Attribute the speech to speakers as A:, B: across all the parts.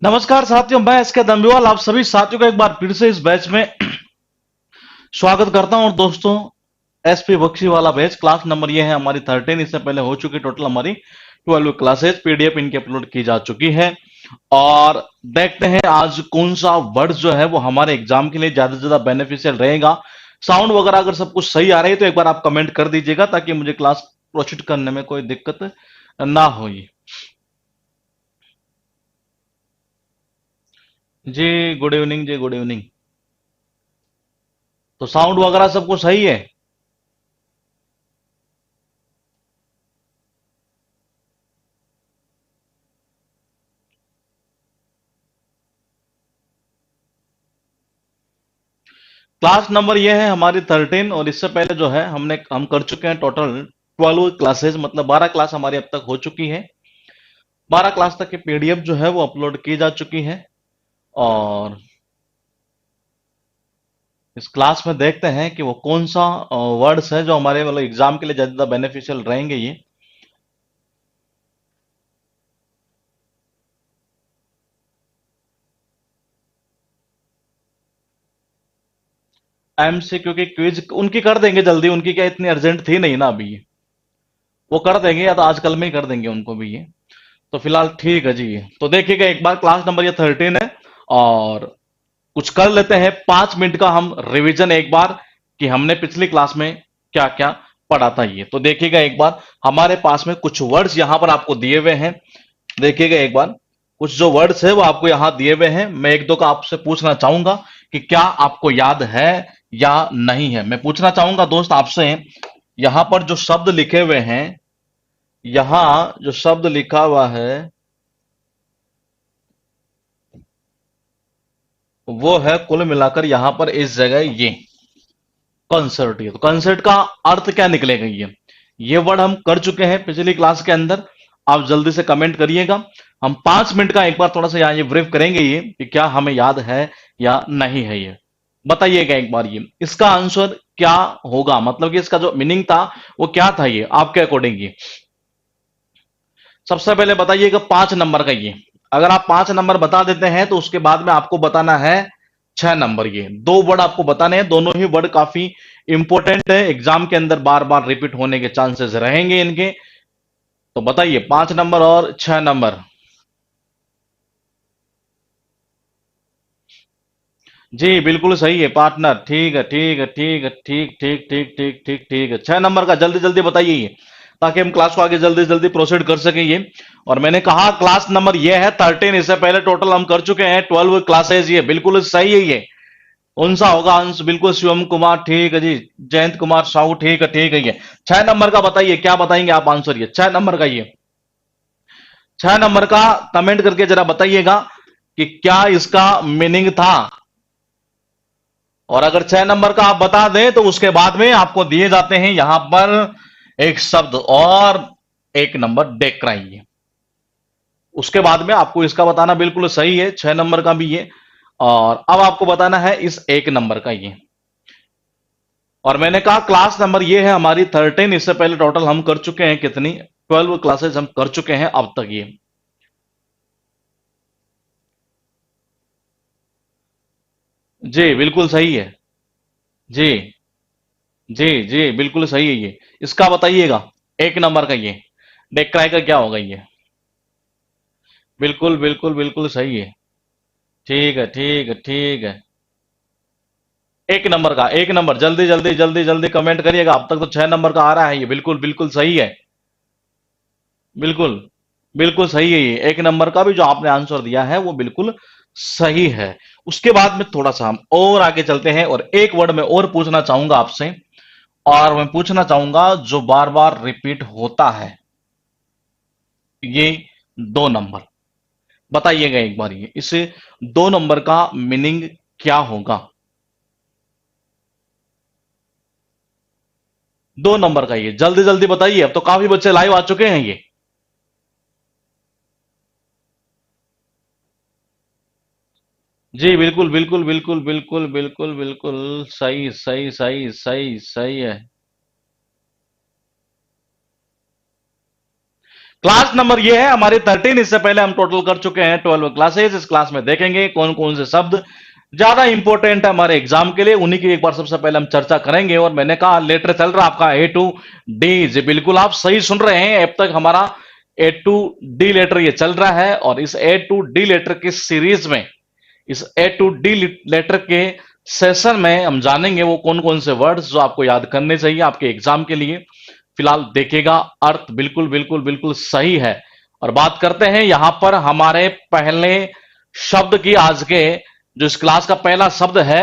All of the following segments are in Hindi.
A: नमस्कार साथियों, मैं एसके दंबिवाल आप सभी साथियों का एक बार फिर से इस बैच में स्वागत करता हूं। और दोस्तों, एसपी बख्शी वाला बैच क्लास नंबर ये है हमारी 13। इससे पहले हो चुकी टोटल हमारी 12 क्लासेस पीडीएफ इनकी अपलोड की जा चुकी है। और देखते हैं आज कौन सा वर्ड जो है वो हमारे एग्जाम के लिए ज्यादा से ज्यादा बेनिफिशियल रहेगा। साउंड वगैरह अगर सब कुछ सही आ रही है तो एक बार आप कमेंट कर दीजिएगा ताकि मुझे क्लास प्रोसीड करने में कोई दिक्कत ना हो। जी गुड इवनिंग जी, गुड इवनिंग। तो साउंड वगैरह सब कुछ सही है। क्लास नंबर ये है हमारी 13। और इससे पहले जो है हम कर चुके हैं टोटल 12 क्लासेस, मतलब 12 क्लास हमारी अब तक हो चुकी है। 12 क्लास तक की पीडीएफ जो है वो अपलोड की जा चुकी है। और इस क्लास में देखते हैं कि वो कौन सा वर्ड्स है जो हमारे मतलब एग्जाम के लिए ज्यादा बेनिफिशियल रहेंगे। ये एमसीक्यू की क्विज उनकी कर देंगे जल्दी, उनकी क्या इतनी अर्जेंट थी नहीं ना अभी ये। वो कर देंगे या तो आजकल में ही कर देंगे उनको भी ये। तो फिलहाल ठीक है जी। ये तो देखिएगा एक बार क्लास नंबर ये 13 है। और कुछ कर लेते हैं 5 मिनट का हम रिवीजन एक बार कि हमने पिछली क्लास में क्या क्या पढ़ा था। ये तो देखिएगा एक बार हमारे पास में कुछ वर्ड्स यहां पर आपको दिए हुए हैं। देखिएगा एक बार कुछ जो वर्ड्स है वो आपको यहां दिए हुए हैं। मैं एक दो का आपसे पूछना चाहूंगा कि क्या आपको याद है या नहीं है। मैं पूछना चाहूंगा दोस्त आपसे, यहां पर जो शब्द लिखे हुए हैं, यहां जो शब्द लिखा हुआ है वो है कुल मिलाकर यहां पर इस जगह ये कंसर्ट। ये तो कंसर्ट का अर्थ क्या निकलेगा ये वर्ड हम कर चुके हैं पिछली क्लास के अंदर। आप जल्दी से कमेंट करिएगा। हम 5 मिनट का एक बार थोड़ा सा यहाँ ये ब्रीफ करेंगे ये कि क्या हमें याद है या नहीं है। ये बताइएगा एक बार ये इसका आंसर क्या होगा, मतलब कि इसका जो मीनिंग था वो क्या था ये आपके अकॉर्डिंग। ये सबसे पहले बताइएगा 5 नंबर का ये। अगर आप 5 नंबर बता देते हैं तो उसके बाद में आपको बताना है 6 नंबर। ये दो वर्ड आपको बताने हैं, दोनों ही वर्ड काफी इंपॉर्टेंट है, एग्जाम के अंदर बार बार रिपीट होने के चांसेस रहेंगे इनके। तो बताइए 5 नंबर और 6 नंबर। जी बिल्कुल सही है पार्टनर, ठीक है ठीक है ठीक है, ठीक ठीक ठीक ठीक ठीक ठीक है। 6 नंबर का जल्दी जल्दी बताइए ये, ताकि हम क्लास को आगे जल्दी जल्दी प्रोसीड कर सकें ये। और मैंने कहा क्लास नंबर ये है 13। इससे पहले टोटल हम कर चुके हैं 12 क्लासेस। ये बिल्कुल सही है ये। कौन सा होगा आंसर? बिल्कुल शिवम कुमार, ठीक है जी। जयंत कुमार साहू, ठीक है ये। 6 नंबर का बताइए, क्या बताएंगे आप आंसर? ये 6 नंबर का ये 6 नंबर का कमेंट करके जरा बताइएगा कि क्या इसका मीनिंग था। और अगर 6 नंबर का आप बता दें तो उसके बाद में आपको दिए जाते हैं यहां पर एक शब्द और एक नंबर देख कराइए। उसके बाद में आपको इसका बताना बिल्कुल सही है, 6 नंबर का भी ये। और अब आपको बताना है इस 1 नंबर का ये। और मैंने कहा क्लास नंबर ये है हमारी 13। इससे पहले टोटल हम कर चुके हैं कितनी? 12 क्लासेस हम कर चुके हैं अब तक ये। जी बिल्कुल सही है। जी जी जी बिल्कुल सही है ये। इसका बताइएगा 1 नंबर का ये डेक क्राई का क्या होगा ये। बिल्कुल बिल्कुल बिल्कुल सही है। ठीक है ठीक है ठीक है। 1 नंबर का 1 नंबर, जल्दी जल्दी जल्दी जल्दी कमेंट करिएगा। अब तक तो 6 नंबर का आ रहा है ये। बिल्कुल बिल्कुल सही है। बिल्कुल बिल्कुल सही है ये। 1 नंबर का भी जो आपने आंसर दिया है वो बिल्कुल सही है। उसके बाद में थोड़ा सा हम और आगे चलते हैं और एक वर्ड में और पूछना चाहूंगा आपसे। और मैं पूछना चाहूंगा जो बार बार रिपीट होता है ये 2 नंबर। बताइएगा एक बार ये इस 2 नंबर का मीनिंग क्या होगा। 2 नंबर का ये जल्दी जल्दी बताइए, अब तो काफी बच्चे लाइव आ चुके हैं ये। जी बिल्कुल बिल्कुल बिल्कुल बिल्कुल बिल्कुल बिल्कुल सही सही सही सही सही है। क्लास नंबर ये है हमारी 13। इससे पहले हम टोटल कर चुके हैं 12 क्लासेस। इस क्लास में देखेंगे कौन कौन से शब्द ज्यादा इंपॉर्टेंट है हमारे एग्जाम के लिए, उन्हीं की एक बार सबसे पहले हम चर्चा करेंगे। और मैंने कहा लेटर चल रहा है आपका ए टू डी। जी बिल्कुल आप सही सुन रहे हैं, अब तक हमारा ए टू डी लेटर ये चल रहा है। और इस ए टू डी लेटर की सीरीज में, इस ए टू डी लेटर के सेशन में हम जानेंगे वो कौन कौन से वर्ड्स जो आपको याद करने चाहिए आपके एग्जाम के लिए। फिलहाल देखिएगा, अर्थ बिल्कुल बिल्कुल बिल्कुल सही है। और बात करते हैं यहां पर हमारे पहले शब्द की। आज के जो इस क्लास का पहला शब्द है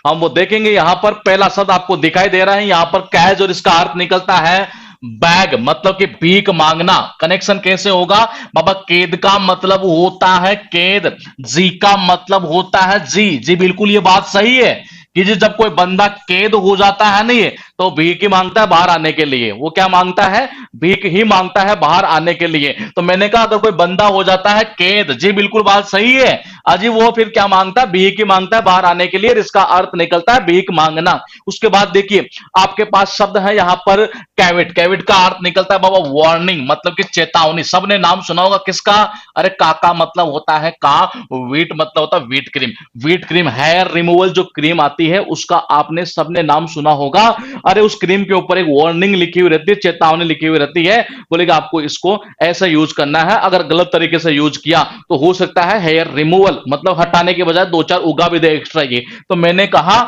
A: हम वो देखेंगे। यहां पर पहला शब्द आपको दिखाई दे रहा है यहां पर कैज, और इसका अर्थ निकलता है बैग, मतलब कि भीख मांगना। कनेक्शन कैसे होगा बाबा? केद का मतलब होता है केद, जी का मतलब होता है जी। जी बिल्कुल ये बात सही है कि जी जब कोई बंदा कैद हो जाता है नहीं तो भीख ही मांगता है बाहर आने के लिए। वो क्या मांगता है? भीख ही मांगता है बाहर आने के लिए। तो मैंने कहा अगर कोई बंदा हो जाता है कैद, जी बिल्कुल बात सही है अजी, वो फिर क्या मांगता है? भीख ही मांगता है बाहर आने के लिए। इसका अर्थ निकलता है भीख मांगना। उसके बाद देखिए आपके पास शब्द है यहां पर कैविट। कैविट का अर्थ निकलता है बाबा वार्निंग, मतलब कि चेतावनी। सबने नाम सुना होगा किसका? अरे का मतलब होता है का, वीट मतलब होता है Veet cream. Veet cream hair removal जो क्रीम आती है उसका आपने सबने नाम सुना होगा। अरे उस क्रीम के ऊपर एक वार्निंग लिखी हुई रहती है, चेतावनी लिखी हुई रहती है, बोलेगा आपको इसको ऐसा यूज करना है। अगर गलत तरीके से यूज किया तो हो सकता है हेयर रिमूवल, मतलब हटाने के बजाय दो चार उगा भी दे एक्स्ट्रा ये। तो मैंने कहा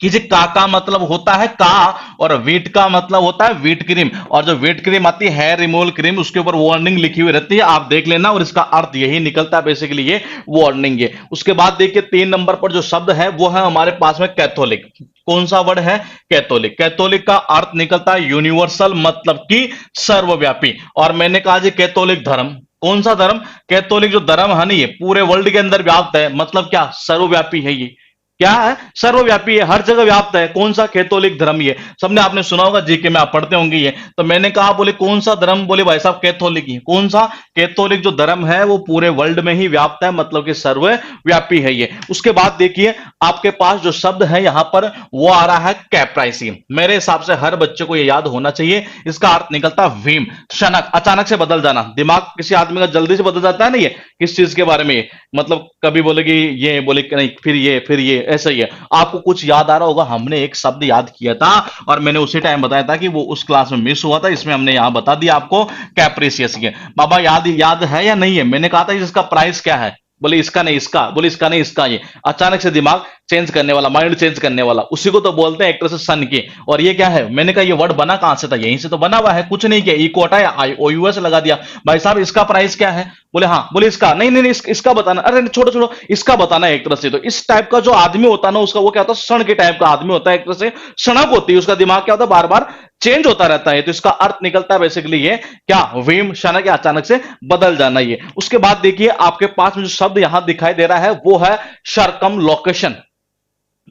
A: कि जी का मतलब होता है का, और वीट का मतलब होता है वीट क्रीम। और जो वीट क्रीम आती है हेयर रिमूवल क्रीम, उसके ऊपर वार्निंग लिखी हुई रहती है, आप देख लेना। और इसका अर्थ यही निकलता है बेसिकली, ये वार्निंग है। उसके बाद देखिए 3 नंबर पर जो शब्द है वो है हमारे पास में कैथोलिक। कौन सा वर्ड है? कैथोलिक। कैथोलिक का अर्थ निकलता है यूनिवर्सल, मतलब कि सर्वव्यापी। और मैंने कहा जी कैथोलिक धर्म, कौन सा धर्म? कैथोलिक जो धर्म है नहीं, ये पूरे वर्ल्ड के अंदर व्याप्त है, मतलब क्या? सर्वव्यापी है ये। क्या है? सर्वव्यापी है, हर जगह व्याप्त है। कौन सा? कैथोलिक धर्म। ये सबने आपने सुना होगा जीके में, आप पढ़ते होंगे ये। तो मैंने कहा बोले कौन सा धर्म? बोले भाई साहब कैथोलिक ही। कौन सा? कैथोलिक जो धर्म है वो पूरे वर्ल्ड में ही व्याप्त है, मतलब कि सर्वव्यापी है ये। उसके बाद देखिए आपके पास जो शब्द है यहां पर वो आ रहा है कैप्राइसी। मेरे हिसाब से हर बच्चे को ये याद होना चाहिए। इसका अर्थ निकलता है भीम, क्षणक, अचानक से बदल जाना। दिमाग किसी आदमी का जल्दी से बदल जाता है ना, ये किस चीज के बारे में? मतलब कभी बोलेगी ये, बोले नहीं फिर ये ऐसा ही है। आपको कुछ याद आ रहा होगा, हमने एक शब्द याद किया था और मैंने उसी टाइम बताया था कि वो उस क्लास में मिस हुआ था, इसमें हमने यहां बता दिया आपको कैप्रिसियस के। बाबा याद याद है या नहीं है? मैंने कहा था इसका प्राइस क्या है? बोले इसका नहीं इसका, बोले इसका नहीं इसका। ये अचानक से दिमाग चेंज करने वाला, माइंड चेंज करने वाला, उसी को तो बोलते हैं एक तरह से सन की। और ये क्या है? मैंने कहा ये वर्ड बना कहां से था? यहीं से तो बना हुआ है, कुछ नहीं किया, इको हटाया, ओ यूएस लगा दिया। भाई साहब इसका प्राइस क्या है? बोले हाँ। बोले इसका नहीं नहीं नहीं इसका बताना। अरे छोड़ो छोड़ो, इसका बताना है एक तरह से। तो इस टाइप का जो आदमी होता है ना, उसका वो क्या होता है? क्षण के टाइप का आदमी होता है, एक तरह से क्षणक होती है उसका दिमाग, क्या होता है? बार बार चेंज होता रहता है। तो इसका अर्थ निकलता है बेसिकली ये क्या? वीम, क्षणक या अचानक से बदल जाना ये। उसके बाद देखिए आपके पास में जो शब्द यहां दिखाई दे रहा है वो है शर्कम लोकेशन।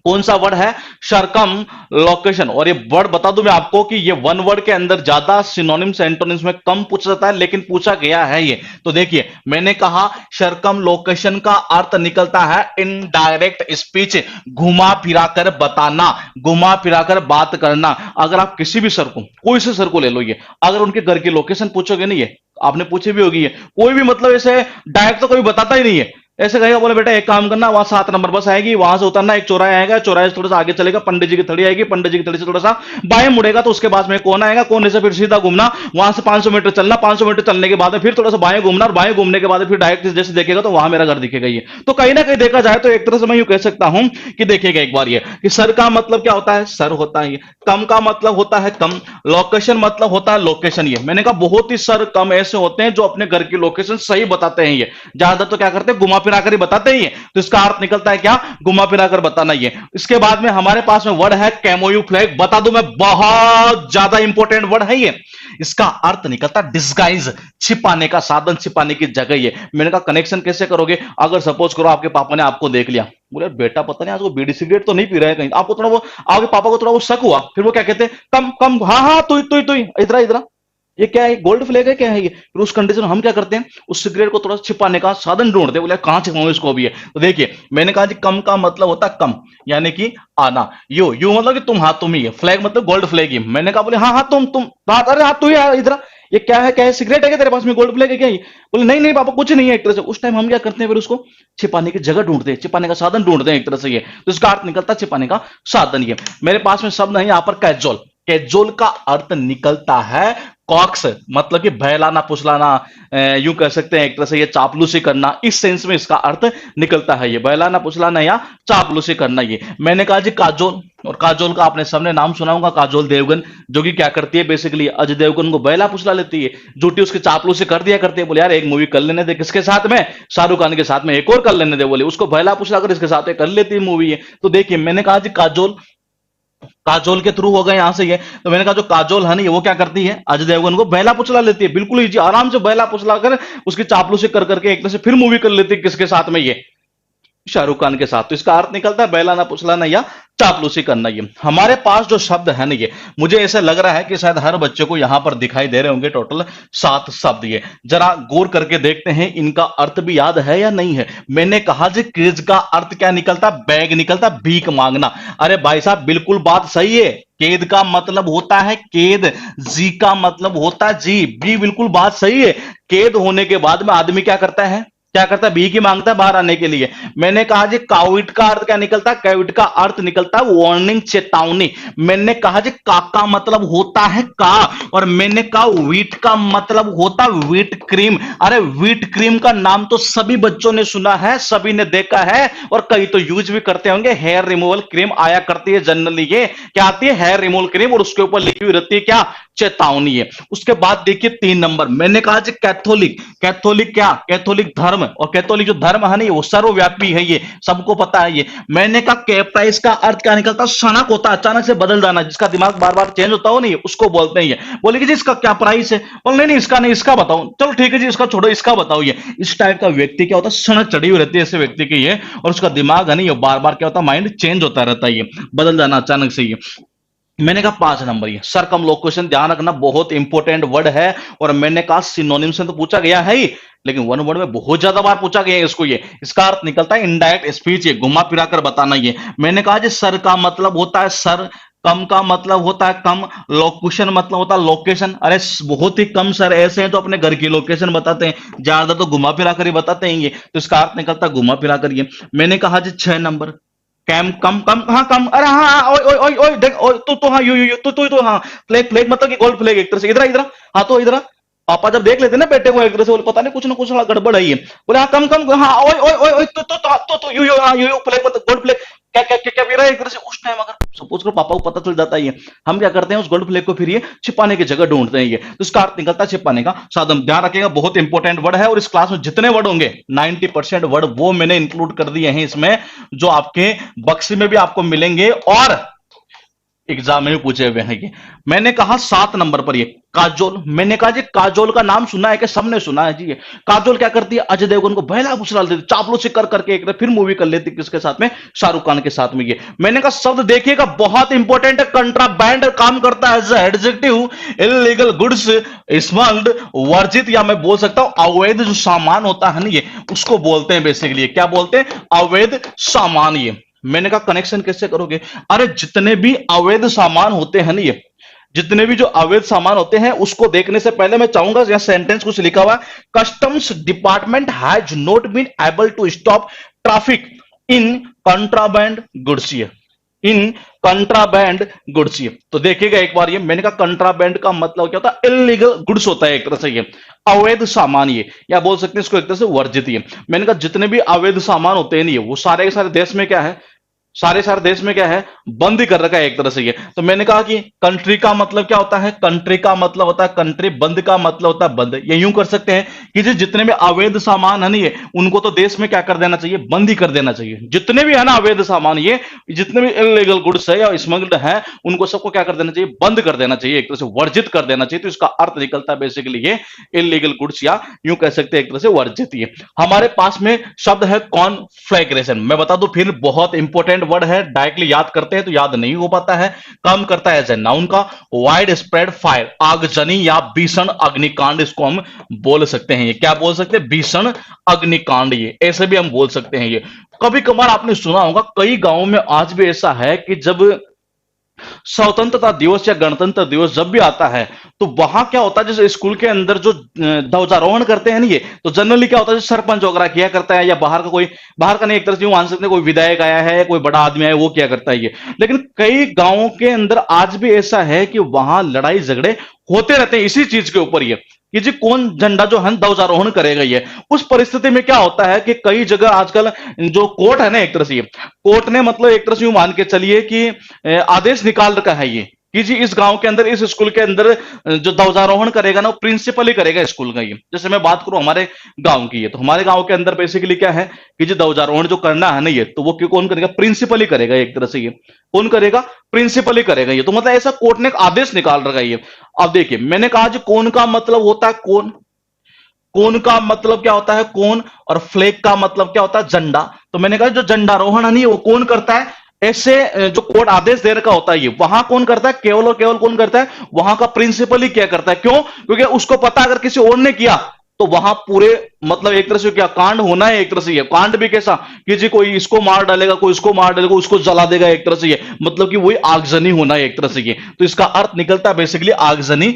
A: कौन सा वर्ड है? शर्कम लोकेशन। और ये वर्ड बता दूं मैं आपको कि ये वन वर्ड के अंदर ज्यादा सिनोनिम्स एंटोनिम्स में कम पूछा जाता है, लेकिन पूछा गया है ये। तो देखिए मैंने कहा शर्कम लोकेशन का अर्थ निकलता है इनडायरेक्ट स्पीच, घुमा फिराकर बताना, घुमा फिराकर बात करना। अगर आप किसी भी सर को, कोई से सर को ले लो, ये अगर उनके घर की लोकेशन पूछोगे नहीं, ये आपने पूछी भी होगी, ये कोई भी मतलब ऐसे डायरेक्ट तो कभी बताता ही नहीं है। ऐसे कहेगा बोले बेटा एक काम करना, वहां 7 नंबर बस आएगी, वहां से उतरना, एक चौराहा आएगा, चौराहे से थोड़ा सा आगे चलेगा, पंडित जी की थड़ी आएगी, पंडित जी की थड़ी से थोड़ा सा बाएं मुड़ेगा तो उसके बाद में कोना आएगा, कोने से फिर सीधा घूमना, वहां से 500 मीटर चलना, 500 मीटर चलने के बाद फिर थोड़ा सा बाएं घूमना, और बाएं घूमने के बाद फिर डायरेक्ट जैसे देखेगा तो वहां मेरा घर दिखेगा। ये तो कहीं ना कहीं देखा जाए तो एक तरह से मैं यूं कह सकता हूं कि देखिएगा एक बार ये कि सर का मतलब क्या होता है? सर होता है। कम का मतलब होता है कम, लोकेशन मतलब होता है लोकेशन। ये मैंने कहा बहुत ही सर कम ऐसे होते हैं जो अपने घर की लोकेशन सही बताते हैं। ये ज्यादा तो क्या करते हैं? घुमा फिरा कर ही बताते हैं। तो इसका अर्थ निकलता है क्या? घुमा फिरा कर बताना ये। इसके बाद में हमारे पास में वर्ड है कैमोयू फ्लैग। बता दूं मैं, बहुत ज्यादा इंपॉर्टेंट वर्ड है ये। इसका अर्थ निकलता है डिस्गाइज, छिपाने का साधन, छिपाने की जगह। ये मैंने कहा कनेक्शन कैसे करोगे? अगर सपोज करो आपके पापा ने आपको देख लिया, बोले बेटा पता नहीं आज वो बीड़ी सिगरेट तो नहीं पी रहा है कहीं, आपको थोड़ा वो, आपके पापा को थोड़ा वो शक हुआ, फिर वो क्या कहते हैं? कम कम, हाँ हाँ तू इधर इधर, ये क्या है? गोल्ड फ्लैग है क्या है ये? फिर उस कंडीशन हम क्या करते हैं? उस सिगरेट को थोड़ा छिपाने का साधन ढूंढते हैं, बोले कहां छिपाऊं इसको भी है। तो देखिए मैंने कहा जी कम का मतलब होता है कम, यानी कि आना। यू मतलब कि तुम, हाँ तुम ही है। फ्लैग मतलब गोल्ड फ्लैग ही। मैंने कहा बोले हाँ हाँ तुम हाँ, अरे हाँ तू ही इधर, ये क्या है, सिगरेट है क्या तेरे पास में, गोल्ड फ्लैग है क्या ये? बोले नहीं नहीं पापा कुछ नहीं है, एक तरह से। उस टाइम हम क्या करते हैं, फिर उसको छिपाने की जगह ढूंढते हैं, छिपाने का साधन ढूंढते हैं एक तरह से ये। तो इसका अर्थ निकलता है छिपाने का साधन। ये मेरे पास में शब्द है यहाँ पर कैजुअल। कैजुअल का अर्थ निकलता है कॉक्स, मतलब कि बहलाना फुसलाना, यूं कह सकते हैं एक तरह से ये चापलूसी करना, इस सेंस में इसका अर्थ निकलता है ये, बहलाना फुसलाना या चापलूसी करना ये। मैंने कहा जी काजोल, और काजोल का आपने सबने नाम सुना होगा, काजोल देवगन, जो कि क्या करती है बेसिकली, अजय देवगन को बहला फुसला लेती है, झूठी उसकी चापलूसी कर दिया करती है। बोले यार एक मूवी कर लेने दे, किसके साथ में, शाहरुख खान के साथ में, एक और कर लेने दे, बोले उसको बहला फुसला कर इसके साथ में कर लेती है मूवी है। तो देखिए मैंने कहा जी काजोल, काजोल के थ्रू हो गए यहां से ये। तो मैंने कहा जो काजोल है ना वो क्या करती है, अजय देवगन को बहला पुचला लेती है, बिल्कुल इजी आराम से बहला पुचला कर उसकी चापलूसी कर करके एक तरह से फिर मूवी कर लेती है, किसके साथ में, ये शाहरुख खान के साथ। तो इसका अर्थ निकलता है बहलाना पुचलाना या चापलूसी करना। ये हमारे पास जो शब्द है ना, ये मुझे ऐसा लग रहा है कि शायद हर बच्चे को यहां पर दिखाई दे रहे होंगे, टोटल 7 शब्द। ये जरा गौर करके देखते हैं इनका अर्थ भी याद है या नहीं है। मैंने कहा जी क्रिज का अर्थ क्या निकलता, बैग निकलता, भीख मांगना। अरे भाई साहब बिल्कुल बात सही है, केद का मतलब होता है केद, जी का मतलब होता है जी, बी बिल्कुल बात सही है। केद होने के बाद में आदमी क्या करता है, क्या करता है, भीख ही मांगता है बाहर आने के लिए। मैंने कहा जी काविट का अर्थ क्या निकलता है, कैविट का अर्थ निकलता है वार्निंग, चेतावनी। मैंने कहा जी का मतलब होता है का, और मैंने कहा व्हीट का मतलब होता है व्हीट क्रीम। अरे व्हीट क्रीम का नाम तो सभी बच्चों ने सुना है, सभी ने देखा है, और कई तो यूज भी करते होंगे। हेयर रिमूवल क्रीम आया करती है जनरली, ये क्या आती है, हेयर रिमूवल क्रीम, और उसके ऊपर लिखी हुई रहती है क्या, चेतावनी है। उसके बाद देखिए 3 नंबर, मैंने कहा जी कैथोलिक। कैथोलिक क्या, कैथोलिक धर्म, और कैथोलिक जो धर्म है ना वो सर्वव्यापी है, ये सबको पता है ये। मैंने कहा कैप्राइस का अर्थ क्या निकलता, सनक होता है, अचानक से बदल जाना, जिसका दिमाग बार बार चेंज होता हो नहीं, उसको बोलते हैं ये। बोले कि जी इसका क्या प्राइस है, बोले नहीं नहीं इसका नहीं, इसका बताओ, चलो ठीक है जी इसका छोड़ो, इसका बताओ। ये इस टाइप का व्यक्ति क्या होता है, सनक चढ़ी हुई रहती है ऐसे व्यक्ति की ये, और उसका दिमाग है नहीं बार बार क्या होता है, माइंड चेंज होता रहता है, ये बदल जाना अचानक से ये। मैंने कहा 5 नंबर ये सरकमलोकेशन, ध्यान रखना बहुत इंपॉर्टेंट वर्ड है। और मैंने कहा सिनोनिम से तो पूछा गया है ही, लेकिन वन वर्ड में बहुत ज्यादा बार पूछा गया है इसको। ये इसका अर्थ निकलता है इनडायरेक्ट स्पीच, ये घुमा फिरा कर बताना। ये मैंने कहा जी सर का मतलब होता है सर, कम का मतलब होता है कम, लोकेशन मतलब होता है लोकेशन। अरे बहुत ही कम सर ऐसे हैं तो अपने घर की लोकेशन बताते हैं, ज्यादा तो घुमा फिरा कर ही बताते हैं ये, तो इसका अर्थ निकलता है घुमा फिरा कर ये। मैंने कहा जी 6 नंबर कैम, कम कम, हाँ कम, अरे हाँ हाँ, ओए ओए ओए ओए देख, ओए तू हाँ यू तू हाँ, फ्लैग फ्लैग मतलब कि गोल्ड फ्लैग एक तरह से, इधर इधर, हाँ तो इधर। पापा जब देख लेते ना बेटे को एक तरह से, बोले पता नहीं कुछ ना कुछ गड़बड़ है ये, बोले हाँ कम कम, हाँ ओए ओए ओए ओए तो यू हाँ यू फ्लैग मतलब गोल्ड फ्लैग, क्या क्या क्या क्या भी रहा है एक तरह से। उस टाइम अगर सपोज करो पापा को पता चल जाता है ये, हम क्या करते हैं उस गोल्ड फ्लैग को फिर ये छिपाने की जगह ढूंढते हैं ये, तो इसका अर्थ निकलता है छिपाने का साधन। ध्यान रखिएगा बहुत इंपॉर्टेंट वर्ड है, और इस क्लास में जितने वर्ड होंगे 90% वर्ड वो मैंने इंक्लूड कर दिए हैं इसमें, जो आपके बक्से में भी आपको मिलेंगे और एग्जाम में भी पूछे हुए हैं ये। मैंने कहा 7 नंबर पर ये काजोल। मैंने कहा जी काजोल का नाम सुना है कि सबने सुना है जी। ये काजोल क्या करती है, अजय देवगन को बहला फुसला देती, चापलूसी कर करके एक फिर मूवी कर लेती, किसके साथ में, शाहरुख खान के साथ में। ये मैंने कहा शब्द देखिएगा बहुत इंपॉर्टेंट है, कंट्राबैंड काम करता है एज एडजेक्टिव, इलीगल गुड्स, स्मग्ल्ड, वर्जित, या मैं बोल सकता हूं अवैध जो सामान होता है ना ये, उसको बोलते हैं बेसिकली, क्या बोलते हैं, अवैध सामान। ये मैंने कहा कनेक्शन कैसे करोगे, अरे जितने भी अवैध सामान होते हैं ना ये, जितने भी जो अवैध सामान होते हैं उसको देखने से पहले मैं चाहूंगा, यहां सेंटेंस कुछ लिखा हुआ है, customs department has not been able to stop traffic in contraband goods, in contraband goods. तो देखिएगा एक बार ये, मैंने कहा कंट्राबैंड का मतलब क्या होता है, इलीगल गुड्स होता है एक तरह से, ये अवैध सामान, ये या बोल सकते हैं इसको एक तरह से वर्जित। ये मैंने कहा जितने भी अवैध सामान होते हैं नहीं वो सारे के सारे देश में क्या है, सारे सारे देश में क्या है, बंद ही कर रखा है एक तरह से ये। तो मैंने कहा कि कंट्री का मतलब क्या होता है, कंट्री का मतलब होता है कंट्री, बंद का मतलब होता है बंद। ये यूं कर सकते हैं कि जितने भी अवैध सामान है ना ये, उनको तो देश में क्या कर देना चाहिए, बंद ही कर देना चाहिए। जितने भी है ना अवैध सामान, ये जितने भी इलीगल गुड्स है या स्मगल्ड है, उनको सबको क्या कर देना चाहिए, बंद कर देना चाहिए, एक तरह से वर्जित कर देना चाहिए। तो इसका अर्थ निकलता है बेसिकली ये इलीगल गुड्स, या यूं कह सकते हैं एक तरह से वर्जित। ये हमारे पास में शब्द है कॉन्फ्लैग्रेशन। मैं बता दूं फिर बहुत इंपॉर्टेंट वर्ड है, डायरेक्टली याद करते हैं तो याद नहीं हो पाता है। काम करता है एज ए नाउन का, वाइड स्प्रेड फायर, आगजनी या भीषण अग्निकांड, इसको हम बोल सकते हैं। ये क्या बोल सकते हैं, भीषण अग्निकांड, ये ऐसे भी हम बोल सकते हैं। ये कभी कभार आपने सुना होगा, कई गांवों में आज भी ऐसा है कि जब स्वतंत्रता दिवस या गणतंत्र दिवस जब भी आता है, तो वहां क्या होता है, जैसे स्कूल के अंदर जो ध्वजारोहण करते हैं ना, ये तो जनरली क्या होता है, सरपंच वगैरह किया करता है, या बाहर का कोई, बाहर का नहीं, एक तरह से यूं मान सकते हैं कोई विधायक आया है, कोई बड़ा आदमी आया है, वो क्या करता है ये। लेकिन कई गांवों के अंदर आज भी ऐसा है कि वहां लड़ाई झगड़े होते रहते हैं इसी चीज के ऊपर, ये कि जी कौन झंडा जो है ध्वजारोहण करेगा ये। उस परिस्थिति में क्या होता है कि कई जगह आजकल जो कोर्ट है ना, एक तरह से कोर्ट ने मतलब एक तरह से यूं मान के चलिए कि आदेश निकाल रखा है ये कि जी इस गांव के अंदर, इस स्कूल के अंदर जो ध्वजारोहण करेगा ना, वो प्रिंसिपल ही करेगा स्कूल का। ये जैसे मैं बात करूं हमारे गांव की, है तो हमारे गांव के अंदर बेसिकली क्या है कि जो ध्वजारोहण जो करना है ना, ये तो वो कौन करेगा, प्रिंसिपल ही करेगा एक तरह से। ये कौन करेगा, प्रिंसिपल ही करेगा ये। तो मतलब ऐसा कोर्ट ने एक आदेश निकाल रखा है ये। अब देखिए, मैंने कहा जी कौन का मतलब होता है कौन, कोन का मतलब क्या होता है कोन, और फ्लैग का मतलब क्या होता है झंडा। तो मैंने कहा जो झंडारोहण है नहीं, वो कौन करता है, ऐसे जो कोर्ट आदेश दे रखा होता है ये, वहां कौन करता है, केवल और केवल कौन करता है, वहां का प्रिंसिपल ही क्या करता है। क्यों, क्योंकि उसको पता अगर किसी और ने किया तो वहां पूरे मतलब एक तरह से क्या कांड होना है, एक तरह से ये कांड भी कैसा कि जी कोई इसको मार डालेगा, कोई इसको मार डालेगा, उसको जला देगा, एक तरह से ये मतलब कि वही आगजनी होना है एक तरह से ये। तो इसका अर्थ निकलता है बेसिकली आगजनी।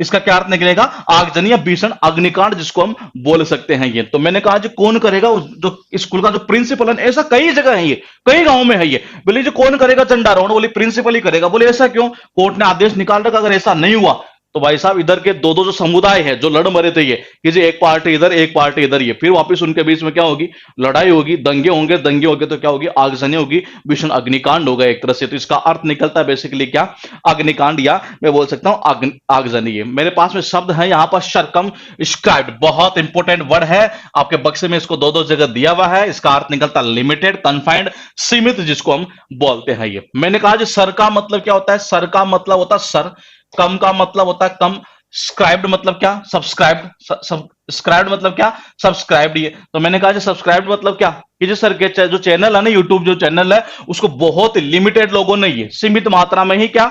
A: इसका क्या अर्थ निकलेगा, आगजनी या भीषण अग्निकांड जिसको हम बोल सकते हैं ये। तो मैंने कहा जो कौन करेगा, जो स्कूल का जो प्रिंसिपल है, ऐसा कई जगह है ये, कई गांव में है ये। बोले जो कौन करेगा झंडारोहण, बोले प्रिंसिपल ही करेगा। बोले ऐसा क्यों, कोर्ट ने आदेश निकाल रखा, अगर ऐसा नहीं हुआ तो भाई साहब इधर के दो दो जो समुदाय है जो लड़ मरे थे ये कि जी एक पार्टी इधर एक पार्टी इधर, ये फिर वापस उनके बीच में क्या होगी, लड़ाई होगी, दंगे होंगे, दंगे होंगे तो क्या होगी, आगजनी होगी, भीषण अग्निकांड होगा एक तरह से। तो इसका अर्थ निकलता है बेसिकली क्या, अग्निकांड, या मैं बोल सकता हूं आगजनी। है मेरे पास में शब्द है यहां पर सरकम स्क्राइब्ड, बहुत इंपॉर्टेंट वर्ड है आपके बक्से में, इसको दो दो जगह दिया हुआ है। इसका अर्थ निकलता है लिमिटेड, कन्फाइंड, सीमित, जिसको हम बोलते हैं ये। मैंने कहा जो सर का मतलब क्या होता है, सर का मतलब होता है सर, कम का मतलब होता है कम, स्क्राइब्ड मतलब क्या, सब्सक्राइब्ड, सब्सक्राइब्ड मतलब क्या, सब्सक्राइब्ड। ये तो मैंने कहा सब्सक्राइब्ड मतलब क्या कि जो सर के जो चैनल है ना, यूट्यूब जो चैनल है, उसको बहुत लिमिटेड लोगों ने ये सीमित मात्रा में ही क्या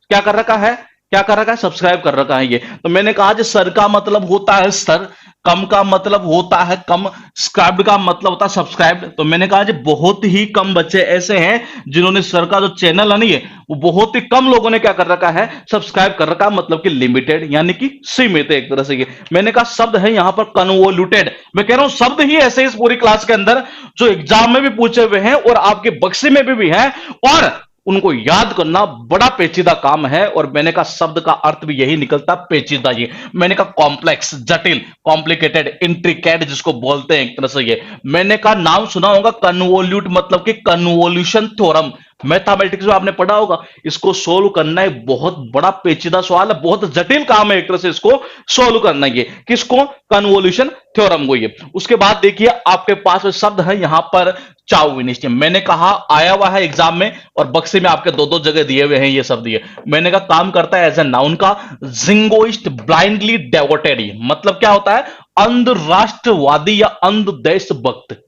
A: क्या कर रखा है, क्या कर रखा है, सब्सक्राइब कर रखा है ये। तो मैंने कहा जो सर का मतलब होता है सर, कम का मतलब होता है कम, स्क्राइब्ड का मतलब होता है सब्सक्राइब्ड। तो मैंने कहा जी बहुत ही कम बच्चे ऐसे हैं जिन्होंने सर का जो चैनल है नहीं है, वो बहुत ही कम लोगों ने क्या कर रखा है, सब्सक्राइब कर रखा है, मतलब कि लिमिटेड यानी कि सीमित एक तरह से। ये मैंने कहा शब्द है यहां पर कन्वोल्यूटेड। मैं कह रहा हूं शब्द ही ऐसे इस पूरी क्लास के अंदर जो एग्जाम में भी पूछे हुए हैं और आपके बक्से में भी है, और उनको याद करना बड़ा पेचीदा काम है। और मैंने कहा शब्द का अर्थ भी यही निकलता पेचीदा। ये मैंने कहा कॉम्प्लेक्स, जटिल, कॉम्प्लिकेटेड, इंट्रिकेट जिसको बोलते हैं एक तरह से। ये मैंने कहा नाम सुना होगा कन्वोल्यूट, मतलब कि कन्वोल्यूशन थ्योरम, मैथमेटिक्स में आपने पढ़ा होगा। इसको सोल्व करना एक बहुत बड़ा पेचीदा सवाल है, बहुत जटिल काम है एक तरह से इसको सोल्व करना। ये किसको, कन्वोल्यूशन थ्योरम को। ये उसके बाद देखिए आपके पास शब्द है यहां पर चाउविनिस्ट। मैंने कहा आया हुआ है एग्जाम में, और बक्से में आपके दो दो जगह दिए हुए हैं ये शब्द। ये मैंने कहा काम करता है एज ए नाउन का, जिंगोइस्ट, ब्लाइंडली डेवोटेड, मतलब क्या होता है, अंध राष्ट्रवादी या अंध देशभक्त।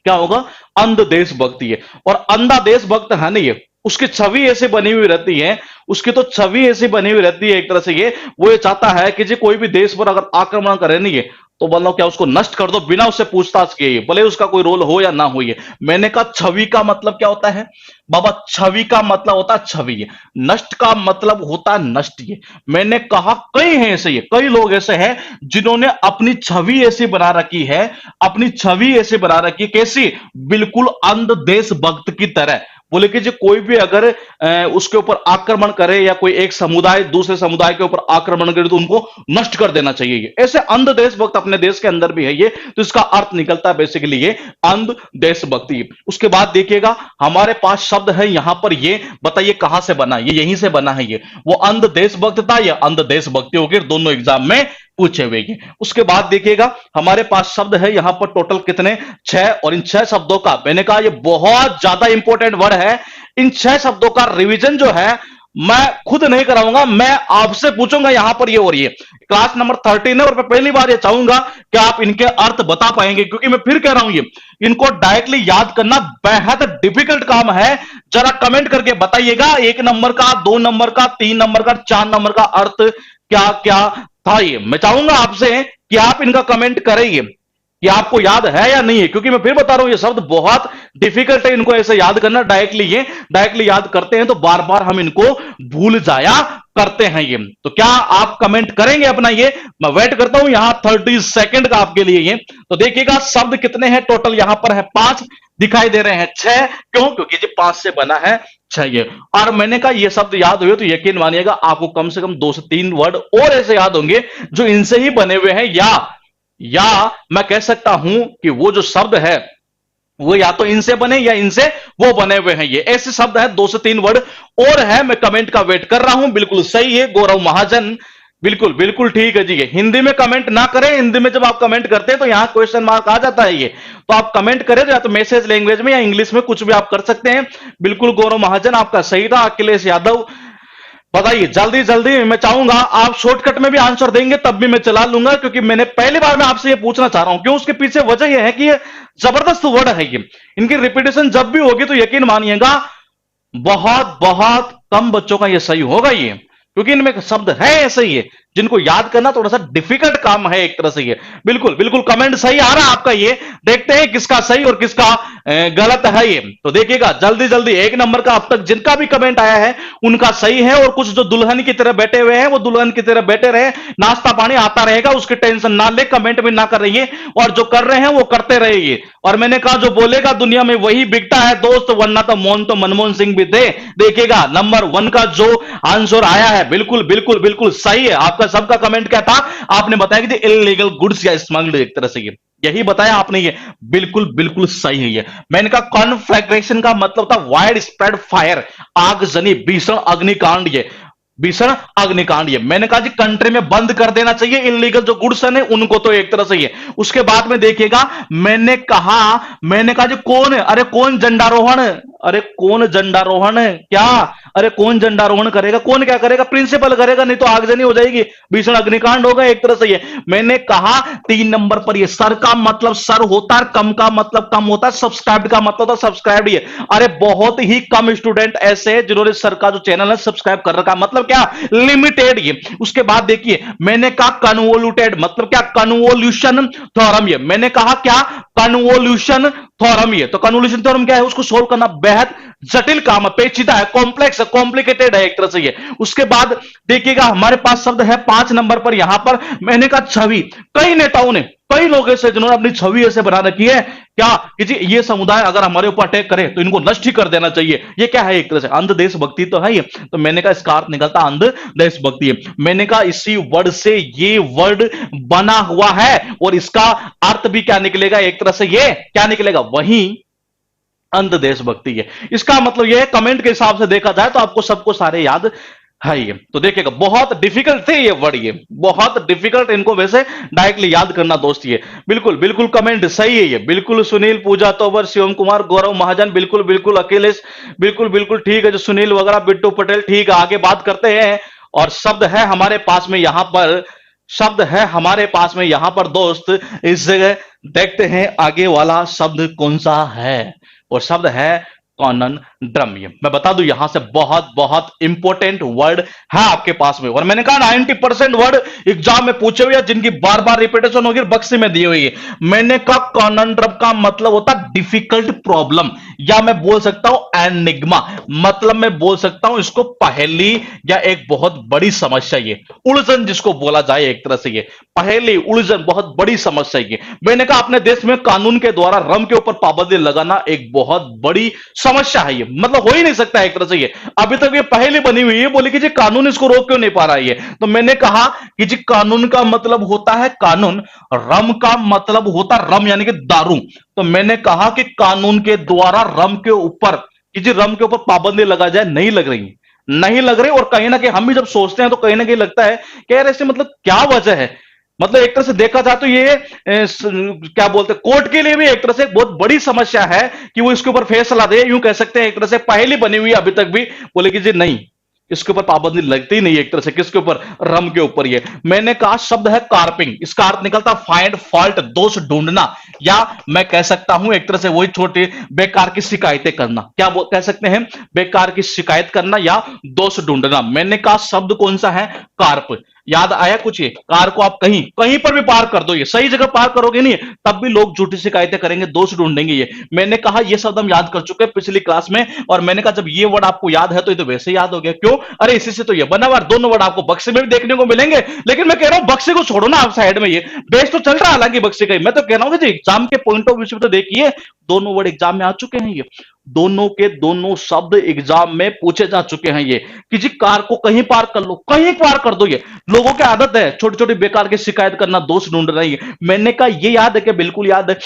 A: क्या होगा, अंध देशभक्ति है। और अंधा देशभक्त है ना ये, उसकी छवि ऐसे बनी हुई रहती है, उसकी तो छवि ऐसी बनी हुई रहती है एक तरह से। ये वो ये चाहता है कि जी कोई भी देश पर अगर आक्रमण करे नहीं है तो मतलब क्या उसको नष्ट कर दो बिना उससे पूछताछ किए, भले उसका कोई रोल हो या ना हो। ये मैंने कहा छवि का मतलब क्या होता है बाबा, छवि का मतलब होता है छवि, ये नष्ट का मतलब होता है नष्ट। ये मैंने कहा कई हैं ऐसे, ये कई लोग ऐसे हैं जिन्होंने अपनी छवि ऐसी बना रखी है, अपनी छवि ऐसी बना रखी है, कैसी, बिल्कुल अंध देशभक्त की तरह। बोले कि जो कोई भी अगर उसके ऊपर आक्रमण करे, या कोई एक समुदाय दूसरे समुदाय के ऊपर आक्रमण करे, तो उनको नष्ट कर देना चाहिए। ये ऐसे अंध देशभक्त अपने देश के अंदर भी है ये। तो इसका अर्थ निकलता है बेसिकली ये अंध देशभक्ति। उसके बाद देखिएगा हमारे पास शब्द है यहां पर, ये बताइए कहां से बना, ये यहीं से बना है। ये वो अंध देशभक्त था या अंध देशभक्ति हो गई, दोनों एग्जाम में पूछे हुए। उसके बाद देखिएगा हमारे पास शब्द है यहां पर टोटल कितने, 6। और इन 6 शब्दों का मैंने कहा ये बहुत ज्यादा इंपॉर्टेंट वर्ड है। इन 6 शब्दों का रिवीजन जो है मैं खुद नहीं कराऊंगा, मैं आपसे पूछूंगा यहां पर ये। और ये क्लास नंबर 13 है, और मैं पहली बार ये चाहूंगा कि आप इनके अर्थ बता पाएंगे, क्योंकि मैं फिर कह रहा हूं ये इनको डायरेक्टली याद करना बेहद डिफिकल्ट काम है। जरा कमेंट करके बताइएगा 1 नंबर का, 2 नंबर का, 3 नंबर का, 4 नंबर का अर्थ क्या क्या था। ये मैं चाहूंगा आपसे कि आप इनका कमेंट करेंगे। कि आपको याद है या नहीं है, क्योंकि मैं फिर बता रहा हूं ये शब्द बहुत डिफिकल्ट है इनको ऐसे याद करना। डायरेक्टली याद करते हैं तो बार बार हम इनको भूल जाया करते हैं। ये तो क्या आप कमेंट करेंगे अपना? ये मैं वेट करता हूं यहां 30 सेकंड का आपके लिए। ये तो देखिएगा शब्द कितने हैं टोटल, यहां पर है 5, दिखाई दे रहे हैं 6। क्यों? क्योंकि ये 5 से बना है 6 ये। और मैंने कहा ये शब्द याद हुए तो यकीन मानिएगा आपको कम से कम 2 से 3 वर्ड और ऐसे याद होंगे जो इनसे ही बने हुए हैं, या मैं कह सकता हूं कि वो जो शब्द है वो या तो इनसे बने या इनसे वो बने हुए हैं। ये ऐसे शब्द है 2 से 3 वर्ड और है। मैं कमेंट का वेट कर रहा हूं। बिल्कुल सही है गौरव महाजन, बिल्कुल बिल्कुल ठीक है जी। ये हिंदी में कमेंट ना करें, हिंदी में जब आप कमेंट करते हैं तो यहां क्वेश्चन मार्क आ जाता है। ये तो आप कमेंट करें तो या तो मैसेज लैंग्वेज में या इंग्लिश में कुछ भी आप कर सकते हैं। बिल्कुल गौरव महाजन आपका सही था। अखिलेश यादव बताइए जल्दी जल्दी। मैं चाहूंगा आप शॉर्टकट में भी आंसर देंगे तब भी मैं चला लूंगा, क्योंकि मैंने पहली बार मैं आपसे ये पूछना चाह रहा हूं। क्यों? उसके पीछे वजह यह है कि ये जबरदस्त वर्ड है। ये इनकी रिपीटेशन जब भी होगी तो यकीन मानिएगा बहुत बहुत कम बच्चों का ये सही होगा। ये क्योंकि इनमें शब्द है ऐसे ही है जिनको याद करना थोड़ा सा डिफिकल्ट काम है एक तरह से। ये बिल्कुल बिल्कुल कमेंट सही आ रहा है आपका। ये देखते हैं किसका सही और किसका गलत है। ये तो देखिएगा जल्दी जल्दी 1 नंबर का अब तक जिनका भी कमेंट आया है उनका सही है। और कुछ जो दुल्हन की तरह बैठे हुए हैं वो दुल्हन की तरह बैठे रहे, नाश्ता पानी आता रहेगा, उसकी टेंशन ना ले, कमेंट भी ना कर रही है। और जो कर रहे हैं वो करते रहिए। और मैंने कहा जो बोलेगा दुनिया में वही बिकता है दोस्त, वरना तो मौन तो मनमोहन सिंह भी दे। देखिएगा नंबर 1 का जो आंसर आया है बिल्कुल बिल्कुल बिल्कुल सही है। आपका सबका कमेंट क्या था? आपने बताया कि इलीगल गुड्स या स्मगल्ड, एक तरह से ये यही बताया आपने। ये बिल्कुल बिल्कुल सही है। ये मैंने कहा कॉन्फ्लैग्रेशन का मतलब था वाइड स्प्रेड फायर, आगजनी, भीषण अग्निकांड। ये भीषण अग्निकांड। ये मैंने कहा जी कंट्री में बंद कर देना चाहिए इनलीगल जो गुड्स है उनको, तो एक तरह से ये। उसके बाद में देखिएगा मैंने कहा जी कौन है? अरे कौन झंडारोहण? अरे कौन झंडारोहण? क्या? अरे कौन झंडारोहण करेगा? कौन क्या करेगा? प्रिंसिपल करेगा, नहीं तो आगजनी हो जाएगी, भीषण अग्निकांड होगा एक तरह से ये। मैंने कहा 3 नंबर पर ये सर का मतलब सर होता है, कम का मतलब कम होता है, सब्सक्राइब का मतलब होता है सब्सक्राइब। ये अरे बहुत ही कम स्टूडेंट ऐसे हैं जिन्होंने सर का जो चैनल है सब्सक्राइब कर रखा, मतलब क्या? लिमिटेड। ये उसके बाद देखिए मैंने कहा कन्वोल्यूटेड, मतलब क्या? Convolution theorem. ये मैंने कहा क्या? Convolution theorem. ये तो कन्वोल्यूशन थ्योरम क्या है? उसको सोल्व करना बेहद जटिल काम है, पेचीदा है, कॉम्प्लेक्स है, कॉम्प्लिकेटेड है एक तरह से ये। उसके बाद देखिएगा हमारे पास शब्द है 5 नंबर पर यहां पर। मैंने कहा छवि। कई नेताओं ने, कई लोग ऐसे जिन्होंने अपनी छवि ऐसे बना रखी है क्या कि जी ये समुदाय अगर हमारे ऊपर अटैक करे तो इनको नष्ट ही कर देना चाहिए। ये क्या है? एक तरह से अंध देशभक्ति तो है ये। तो मैंने कहा इसका अर्थ निकलता अंध देशभक्ति है। मैंने कहा इसी वर्ड से ये वर्ड बना हुआ है और इसका अर्थ भी क्या निकलेगा? एक तरह से ये क्या निकलेगा? वही अंध देशभक्ति है। इसका मतलब यह है कमेंट के हिसाब से देखा जाए तो आपको सबको सारे याद है। ये तो देखिएगा बहुत डिफिकल्ट थे ये वर्ड, ये बहुत डिफिकल्ट, इनको वैसे डायरेक्टली याद करना दोस्त। ये बिल्कुल बिल्कुल कमेंट सही है। ये बिल्कुल सुनील, पूजा तोबर, शिवम कुमार, गौरव महाजन, बिल्कुल बिल्कुल अखिलेश, बिल्कुल बिल्कुल ठीक है जो सुनील वगैरह, बिट्टू पटेल, ठीक है। आगे बात करते हैं और शब्द है हमारे पास में यहां पर, शब्द है हमारे पास में यहां पर दोस्त। इस जगह देखते हैं आगे वाला शब्द कौन सा है, और शब्द है कॉनन ड्रम। ये मैं बता दूं यहां से बहुत बहुत इंपॉर्टेंट वर्ड है आपके पास में। और मैंने कहा 90% वर्ड एग्जाम में पूछे हुए जिनकी बार बार रिपीटेशन होगी, बक्से में दी हुई है। मैंने कहा कॉनन ड्रम का मतलब होता है डिफिकल्ट प्रॉब्लम, या मैं बोल सकता हूं एनिग्मा, मतलब मैं बोल सकता हूं इसको पहेली या एक बहुत बड़ी समस्या। ये उलझन जिसको बोला जाए एक तरह से, ये पहेली, उलझन, बहुत बड़ी समस्या। ये मैंने कहा अपने देश में कानून के द्वारा रम के ऊपर पाबंदी लगाना एक बहुत बड़ी समस्या है। ये मतलब हो ही नहीं सकता एक तरह से। ये अभी तक ये पहेली बनी हुई है, बोले कि जी कानून इसको रोक क्यों नहीं पा रहा है। ये तो मैंने कहा कि जी कानून का मतलब होता है कानून, रम का मतलब होता रम यानी कि दारू। तो मैंने कहा कि कानून के द्वारा रम के ऊपर, कि जी रम के ऊपर पाबंदी लगा जाए, नहीं लग रही, नहीं लग रही। और कहीं ना कहीं हम भी जब सोचते हैं तो कहीं ना कहीं लगता है कि यार ऐसे मतलब क्या वजह है। मतलब एक तरह से देखा जाए तो ये क्या बोलते हैं, कोर्ट के लिए भी एक तरह से एक बहुत बड़ी समस्या है कि वो इसके ऊपर फैसला दे। यूं कह सकते हैं एक तरह से पहेली बनी हुई अभी तक भी, बोले कि जी नहीं इसके ऊपर पाबंदी लगती ही नहीं एक तरह से। किसके ऊपर? रम के ऊपर। ये मैंने कहा शब्द है कार्पिंग, इसका अर्थ निकलता फाइंड फॉल्ट, दोष ढूंढना, या मैं कह सकता हूं एक तरह से वही छोटे बेकार की शिकायतें करना। क्या कह सकते हैं? बेकार की शिकायत करना या दोष ढूंढना। मैंने कहा शब्द कौन सा है? कार्प। याद आया कुछ? ये कार को आप कहीं कहीं पर भी पार्क कर दो, ये सही जगह पार्क करोगे नहीं तब भी लोग झूठी शिकायतें करेंगे, दोष ढूंढेंगे। ये मैंने कहा ये शब्द हम याद कर चुके हैं पिछली क्लास में, और मैंने कहा जब ये वर्ड आपको याद है तो ये तो वैसे याद हो गया। क्यों? अरे इसी से तो ये बना हुआ। दोनों वर्ड आपको बक्से में भी देखने को मिलेंगे, लेकिन मैं कह रहा हूं बक्से को छोड़ो ना आप साइड में, ये बेस तो चल रहा है हालांकि बक्से का ही। मैं तो कह रहा हूं कि एग्जाम के पॉइंट ऑफ व्यू से तो देखिए, दोनों वर्ड एग्जाम में आ चुके हैं। ये दोनों के दोनों शब्द एग्जाम में पूछे जा चुके हैं। ये कि जी कार को कहीं पार्क कर लो, कहीं पार्क कर दो। ये लोगों की आदत है छोटी छोटी बेकार की शिकायत करना, दोष ढूंढ रही है। मैंने कहा ये याद है कि बिल्कुल याद है।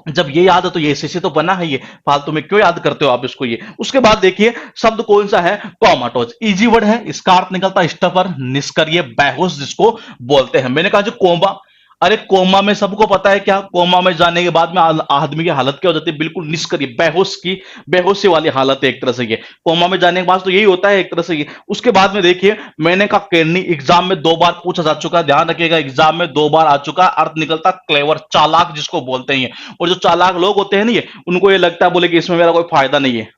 A: जब ये याद है तो ये इसी तो बना है। ये फालतू में क्यों याद करते हो आप इसको? ये उसके बाद देखिए शब्द कौन सा है? कोमाटोज। इजी वर्ड है, इसका अर्थ निकलता है स्टफर, निष्क्रिय, बेहोश जिसको बोलते हैं। मैंने कहा जो कोमा, अरे कोमा में सबको पता है क्या? कोमा में जाने के बाद में आदमी की हालत क्या हो जाती है? बिल्कुल निष्क्रिय, बेहोश की बेहोशी वाली हालत है एक तरह से। ये कोमा में जाने के बाद तो यही होता है एक तरह से। ये उसके बाद में देखिए मैंने कहा केरनी एग्जाम में 2 बार पूछा जा चुका है, ध्यान रखिएगा एग्जाम में 2 बार आ चुका है। अर्थ निकलता क्लेवर, चालाक जिसको बोलते हैं। और जो चालाक लोग होते हैं ना, ये उनको ये लगता है बोले कि इसमें मेरा कोई फायदा नहीं है,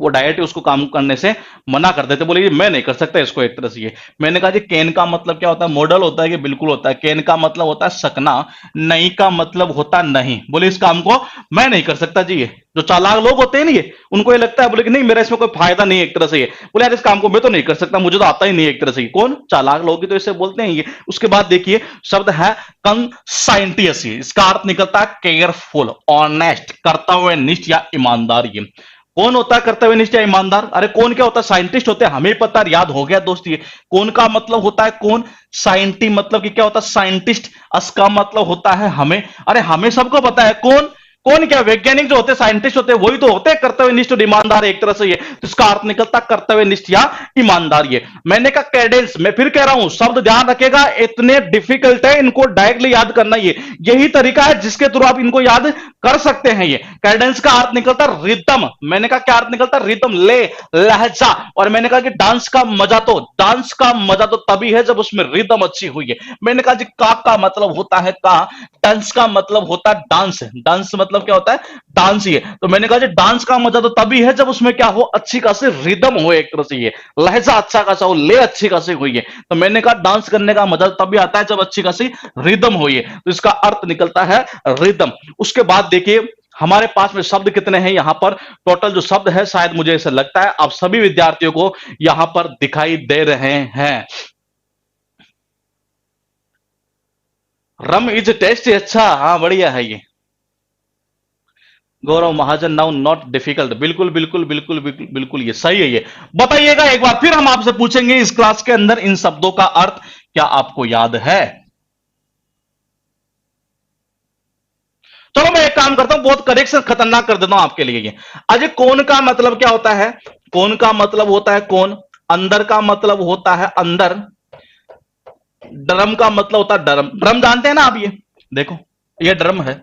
A: वो डायरेक्ट उसको काम करने से मना कर देते, बोले मैं नहीं कर सकता इसको एक तरह से। ये मैंने कहा जी कैन का मतलब क्या होता है? मॉडल होता है कि बिल्कुल होता है। कैन का मतलब होता है सकना, नहीं का मतलब होता नहीं। बोले इस काम को मैं नहीं कर सकता जी। ये जो चालाक लोग होते हैं ना, ये उनको ये लगता है बोले कि नहीं मेरा इसमें कोई फायदा नहीं है एक तरह से। ये बोले यार इस काम को मैं तो नहीं कर सकता, मुझे तो आता ही नहीं एक तरह से। कौन? चालाक लोग ही तो इसे बोलते हैं। ये उसके बाद देखिए शब्द है कंसाइंटियस। इसका अर्थ निकलता है केयरफुल, ऑनेस्ट, कर्तव्यनिष्ठ या ईमानदार। ये कौन होता है कर्तव्यनिष्ठ या ईमानदार? अरे कौन क्या होता है? साइंटिस्ट होते हैं, हमें पता, याद हो गया दोस्त। ये कौन का मतलब होता है कौन? साइंटी मतलब कि क्या होता है? साइंटिस्ट। अस का मतलब होता है हमें। अरे हमें सबको पता है कौन कौन क्या वैज्ञानिक जो होते हैं, साइंटिस्ट होते हैं, वही तो होते हैं कर्तव्यनिष्ठ और ईमानदार एक तरह से। ये तो इसका अर्थ निकलता कर्तव्यनिष्ठ या ईमानदार। ये मैंने कहा कैडेंस, मैं फिर कह रहा हूं शब्द ध्यान रखेगा, इतने डिफिकल्ट है इनको डायरेक्टली याद करना। ये यही तरीका है जिसके थ्रू आप इनको याद कर सकते हैं। ये कैडेंस का अर्थ निकलता रिदम। मैंने कहा क्या अर्थ निकलता? रिदम, ले, लहजा। और मैंने कहा कि डांस का मजा तो तभी है जब उसमें रिदम अच्छी हुई है। मैंने कहा जी का मतलब होता है का, डांस का मतलब होता है डांस। डांस मतलब क्या होता है? डांस ही है। तो मैंने कहा जी डांस का मजा तो तभी है जब उसमें क्या हो? अच्छी खासी रिदम हो एक तरह से। ये लहजा अच्छा खासा हो, ले अच्छी खासी हुई है। तो मैंने कहा डांस करने का मजा तभी आता है जब अच्छी खासी रिदम हो। ये तो इसका अर्थ निकलता है रिदम। उसके बाद देखिए हमारे पास में शब्द कितने हैं यहां पर? टोटल जो शब्द है शायद मुझे ऐसा लगता है आप सभी विद्यार्थियों को यहां पर दिखाई दे रहे हैं। रम इज टेस्ट, अच्छा हाँ बढ़िया है ये। गौरव महाजन, नाउ नॉट डिफिकल्ट, बिल्कुल बिल्कुल बिल्कुल बिल्कुल बिल्कुल ये सही है। ये बताइएगा एक बार फिर हम आपसे पूछेंगे इस क्लास के अंदर इन शब्दों का अर्थ क्या आपको याद है? चलो मैं एक काम करता हूं, बहुत करेक्शन खतरनाक कर देता हूं आपके लिए। ये अजय कौन का मतलब क्या होता है? कौन का मतलब होता है कौन। अंदर का मतलब होता है अंदर। ड्रम का मतलब होता है ड्रम। ड्रम जानते हैं ना आप? ये देखो ये ड्रम है।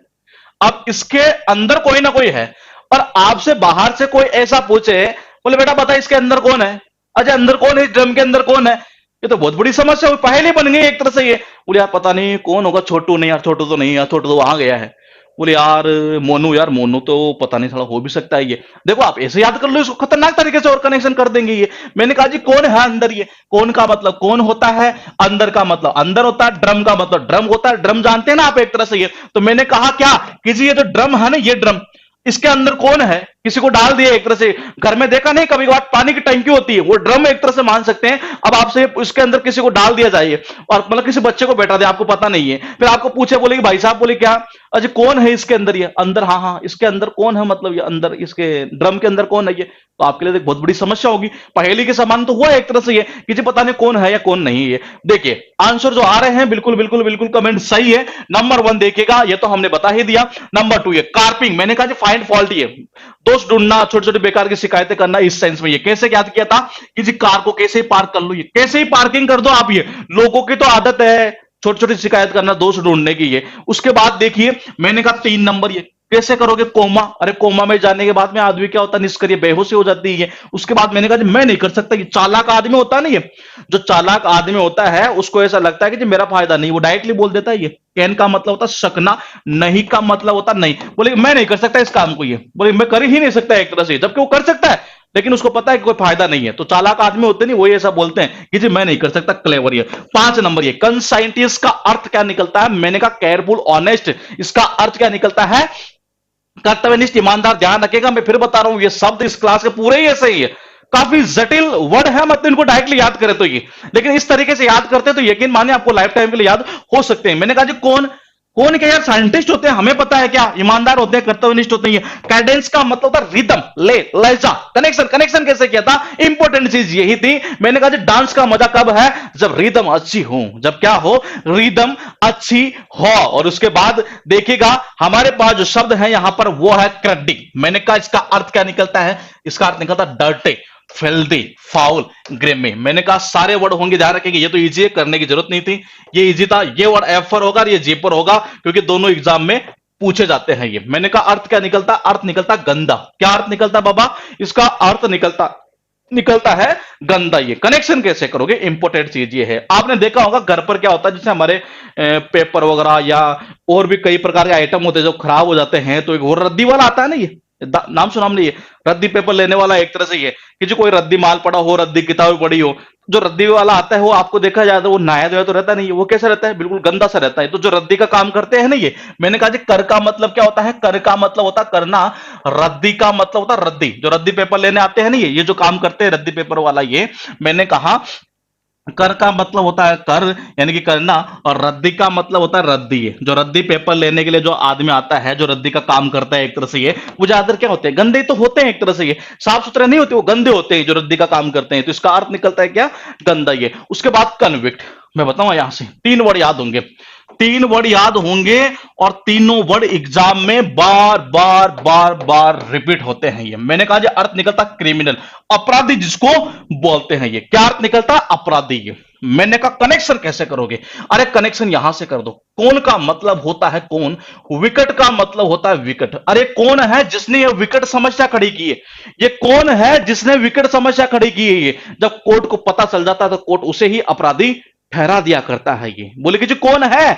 A: अब इसके अंदर कोई ना कोई है, और आपसे बाहर से कोई ऐसा पूछे, बोले बेटा बता इसके अंदर कौन है? अच्छा अंदर कौन है? इस ड्रम के अंदर कौन है? ये तो बहुत बड़ी समस्या हुई, पहेली बन गई एक तरह से। ये बोले यार पता नहीं कौन होगा। छोटू नहीं यार, छोटू तो नहीं यार, छोटू तो वहां गया है। बोले यार मोनू, यार मोनू तो पता नहीं, थोड़ा हो भी सकता है। ये देखो आप ऐसे याद कर लो इसको, खतरनाक तरीके से और कनेक्शन कर देंगे। ये मैंने कहा जी कौन है अंदर। ये कौन का मतलब कौन होता है, अंदर का मतलब अंदर होता है, ड्रम का मतलब ड्रम होता है। ड्रम जानते हैं ना आप एक तरह से। ये तो मैंने कहा क्या कि जी ये जो ड्रम है ना, ये ड्रम, इसके अंदर कौन है? किसी को डाल दिया एक तरह से। घर में देखा नहीं कभी कभार पानी की टंकी होती है, वो ड्रम एक तरह से मान सकते हैं। अब आपसे इसके अंदर किसी को डाल दिया जाए, और मतलब किसी बच्चे को बैठा दे, आपको पता नहीं है, फिर आपको पूछे बोले कि भाई साहब बोले क्या, अजय कौन है इसके अंदर? ये अंदर, हाँ हाँ इसके अंदर कौन है, मतलब ये अंदर इसके ड्रम के अंदर कौन है? ये तो आपके लिए बहुत बड़ी समस्या होगी। पहेली के समान तो हुआ एक तरह से। ये कि जी पता नहीं कौन है या कौन नहीं है। देखिए आंसर जो आ रहे हैं बिल्कुल बिल्कुल बिल्कुल कमेंट सही है। नंबर 1 देखिएगा, ये तो हमने बता ही दिया। नंबर 2 ये कार्पिंग, मैंने कहा जी फाइंड फॉल्ट, ये दोष ढूंढना, छोटे छोटे बेकार की शिकायतें करना, इस सेंस में। ये कैसे याद किया था कि जी कार को कैसे ही पार्क कर लो, ये कैसे ही पार्किंग कर दो आप। ये लोगों की तो आदत है छोटी छोटी शिकायत करना, दोष ढूंढने की। ये उसके बाद देखिए मैंने कहा 3 नंबर, ये कैसे करोगे? कोमा। अरे कोमा में जाने के बाद में आदमी क्या होता है? निष्क्रिय, बेहोशी हो जाती है। उसके बाद मैंने कहा मैं नहीं कर सकता। ये चालाक आदमी होता है ना, ये जो चालाक आदमी होता है उसको ऐसा लगता है कि जी मेरा फायदा नहीं, वो डायरेक्टली बोल देता है। ये कैन का मतलब होता है सकना, नहीं का मतलब होता नहीं। बोले मैं नहीं कर सकता इस काम को। ये बोले मैं कर ही नहीं सकता एक तरह से, जबकि वो कर सकता है लेकिन उसको पता है कि कोई फायदा नहीं है। तो चालाक आदमी होते नहीं, वही ऐसा बोलते हैं कि जी मैं नहीं कर सकता, क्लेवर ये। 5 नंबर ये कंसाइंटिस्ट का अर्थ क्या निकलता है? मैंने कहा केयरफुल, ऑनेस्ट। इसका अर्थ क्या निकलता है? कर्तव्यनिष्ठ, ईमानदार। ध्यान रखिएगा, मैं फिर बता रहा हूं, ये शब्द इस क्लास के पूरे ही ऐसे ही है। काफी जटिल वर्ड है, मतलब इनको डायरेक्टली याद करें तो ये, लेकिन इस तरीके से याद करते हैं तो यकीन मानिए आपको लाइफ टाइम के लिए याद हो सकते हैं। मैंने कहा जी कौन कौन क्या यार, साइंटिस्ट होते हैं, हमें पता है क्या, ईमानदार होते हैं, कर्तव्यनिष्ठ होते हैं। कैडेंस का मतलब होता है रिदम, ले, लहजा, कनेक्शन। कनेक्शन कैसे किया था? इंपॉर्टेंट चीज यही थी। मैंने कहा जी डांस का मजा कब है? जब रिदम अच्छी हो। जब क्या हो? रिदम अच्छी हो। और उसके बाद देखिएगा हमारे पास जो शब्द है यहां पर वो है क्रड्डी। मैंने कहा इसका अर्थ क्या निकलता है? इसका अर्थ निकलता है डर्टी, फिल्दी, फाउल, ग्रेमी। मैंने कहा सारे वर्ड होंगे, ध्यान रखेंगे, ये तो इजी है, करने की जरूरत नहीं थी, ये इजी था। ये वर्ड एफ पर होगा और ये जे पर होगा, क्योंकि दोनों एग्जाम में पूछे जाते हैं ये। मैंने कहा अर्थ क्या निकलता? अर्थ निकलता गंदा। क्या अर्थ निकलता बाबा? इसका अर्थ निकलता निकलता है गंदा। ये कनेक्शन कैसे करोगे? इंपॉर्टेंट चीज ये है। आपने देखा होगा घर पर क्या होता है, जैसे हमारे पेपर वगैरह या और भी कई प्रकार के आइटम होते हैं जो खराब हो जाते हैं, तो एक वो रद्दी वाला आता है ना, ये नाम सुना हमने, ये रद्दी पेपर लेने वाला। एक तरह से ये कि जो कोई रद्दी माल पड़ा हो, रद्दी किताब पड़ी हो, जो रद्दी वाला आता है वो आपको देखा जाए तो वो नहाया धोया तो रहता नहीं है, वो कैसा रहता है? बिल्कुल गंदा सा रहता है। तो जो रद्दी का काम करते हैं ना ये, मैंने कहा जी कर का मतलब क्या होता है? कर का मतलब होता है करना, रद्दी का मतलब होता है रद्दी। जो रद्दी पेपर लेने आते हैं ना ये जो काम करते हैं रद्दी पेपर वाला, ये मैंने कहा कर का मतलब होता है कर, यानी कि करना, और रद्दी का मतलब होता है रद्दी। जो रद्दी पेपर लेने के लिए जो आदमी आता है, जो रद्दी का काम करता है, एक तरह से ये वो ज्यादातर क्या होते हैं? गंदे तो होते हैं, एक तरह से ये साफ सुथरे नहीं होते, वो गंदे होते हैं जो रद्दी का काम करते हैं। तो इसका अर्थ निकलता है क्या? गंदा ये। उसके बाद कन्विक्ट। मैं बताऊं यहां से 3 वर्ड याद होंगे, 3 वर्ड याद होंगे, और तीनों वर्ड एग्जाम में बार बार बार बार रिपीट होते हैं ये। मैंने कहा जी अर्थ निकलता क्रिमिनल, अपराधी जिसको बोलते हैं ये। क्या अर्थ निकलता? अपराधी ये। मैंने कहा कनेक्शन कैसे करोगे? अरे कनेक्शन यहां से कर दो। कौन का मतलब होता है कौन, विकट का मतलब होता है विकट। अरे कौन है जिसने ये विकट समस्या खड़ी की है? ये कौन है जिसने विकट समस्या खड़ी की है? ये जब कोर्ट को पता चल जाता है तो कोर्ट उसे ही अपराधी ठहरा दिया करता है ये। बोले कि जी कौन है?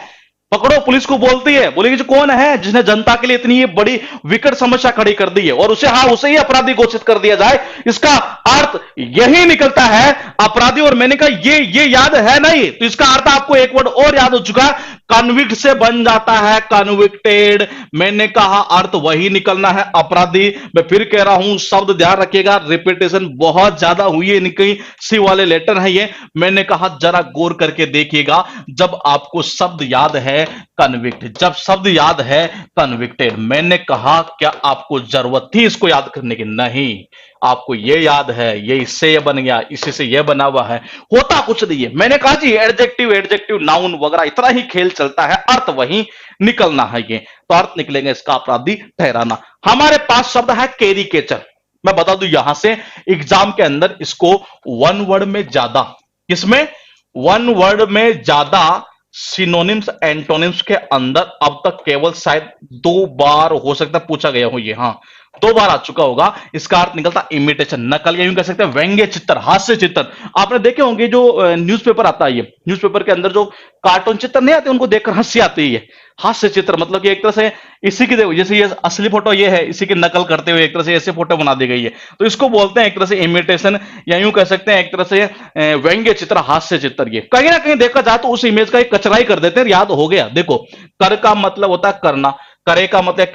A: पकड़ो, पुलिस को बोलती है, बोलेगी जो कौन है जिसने जनता के लिए इतनी ये बड़ी विकट समस्या खड़ी कर दी है, और उसे उसे ही अपराधी घोषित कर दिया जाए। इसका अर्थ यही निकलता है अपराधी। और मैंने कहा ये याद है नहीं, तो इसका अर्थ आपको एक वर्ड और याद हो चुका है, कन्विक्ट से बन जाता है कन्विक्टेड। मैंने कहा अर्थ वही निकलना है, अपराधी। मैं फिर कह रहा हूं, शब्द ध्यान रखिएगा, रिपीटेशन बहुत ज्यादा हुई है, इनकी सी वाले लेटर है ये। मैंने कहा जरा गौर करके देखिएगा, जब आपको शब्द याद है कन्विक्ट, जब शब्द याद है कन्विक्टेड, मैंने कहा क्या आपको जरूरत थी इसको याद करने की? नहीं, आपको ये याद है, ये इससे ये बन गया, इसी से ये बना हुआ है, होता कुछ नहीं है। मैंने कहा जी एडजेक्टिव एडजेक्टिव नाउन वगैरह इतना ही खेल चलता है, अर्थ वही निकलना है ये। तो अर्थ निकलेगा इसका अपराधी ठहराना। हमारे पास शब्द है कैरिकेचर। मैं बता दूं यहां से एग्जाम के अंदर इसको 1 वर्ड में ज्यादा, किसमें? 1 वर्ड में ज्यादा सिनोनिम्स एंटोनिम्स के अंदर अब तक केवल शायद 2 बार हो सकता है पूछा गया हो ये। हाँ, 2 बार आ चुका होगा। इसका अर्थ निकलता इमिटेशन, नकल, या यूं कह सकते हैं व्यंग्य चित्र, हास्य चित्र। आपने देखे होंगे जो न्यूज़पेपर आता है, ये न्यूज़पेपर के अंदर जो कार्टून चित्र नहीं आते उनको देखकर हंसी आती है। हास्य चित्र मतलब कि एक तरह से इसी की, जैसे ये असली फोटो ये है, इसी की नकल करते हुए एक तरह से ऐसे फोटो बना दी गई है, तो इसको बोलते हैं एक तरह से इमिटेशन, या यूं कह सकते हैं एक तरह से व्यंग्य चित्र, हास्य चित्र। ये कहीं ना कहीं देखा जाए तो उस इमेज का एक कचरा ही कर देते हैं। याद हो गया? देखो, कर का मतलब होता है करना, करे का मतलब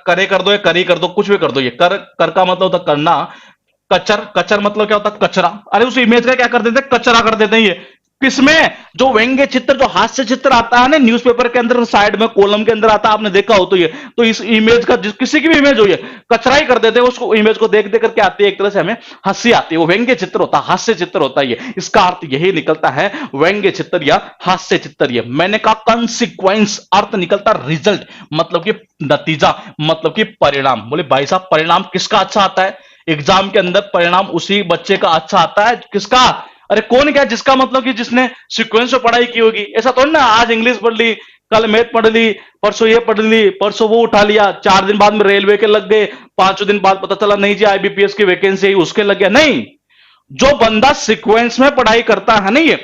A: करे कर दो या करी कर दो, कुछ भी कर दो। ये कर का मतलब होता है करना। कचर मतलब क्या होता है? कचरा। अरे उस इमेज का क्या कर देते हैं? कचरा कर देते हैं ये। किसमें? जो व्यंग्य चित्र, जो हास्य चित्र आता है ना न्यूज़पेपर के अंदर, साइड में कॉलम के अंदर आता है, आपने देखा हो तो ये, तो इस इमेज का किसी की भी इमेज हो, ये कचरा ही कर देते हैं उसको। इमेज को देख देख करके आती है, एक तरह से हमें हंसी आती है, वो व्यंग्य चित्र होता है, हास्य चित्र होता है ये। इसका अर्थ यही निकलता है, व्यंग्य चित्र या हास्य चित्र ये। मैंने कहा कंसिक्वेंस, अर्थ निकलता रिजल्ट, मतलब कि नतीजा, मतलब कि परिणाम। बोले भाई साहब परिणाम किसका अच्छा आता है एग्जाम के अंदर? परिणाम उसी बच्चे का अच्छा आता है, किसका? अरे कौन क्या? जिसका मतलब कि जिसने सीक्वेंस में पढ़ाई की होगी। ऐसा तो ना आज इंग्लिश पढ़ ली, कल मैथ पढ़ ली, परसों ये पढ़ ली, परसों वो उठा लिया, 4 दिन बाद में रेलवे के लग गए, 5 दिन बाद पता चला नहीं जी आईबीपीएस की वैकेंसी उसके लग गया। नहीं, जो बंदा सीक्वेंस में पढ़ाई करता है ना, ये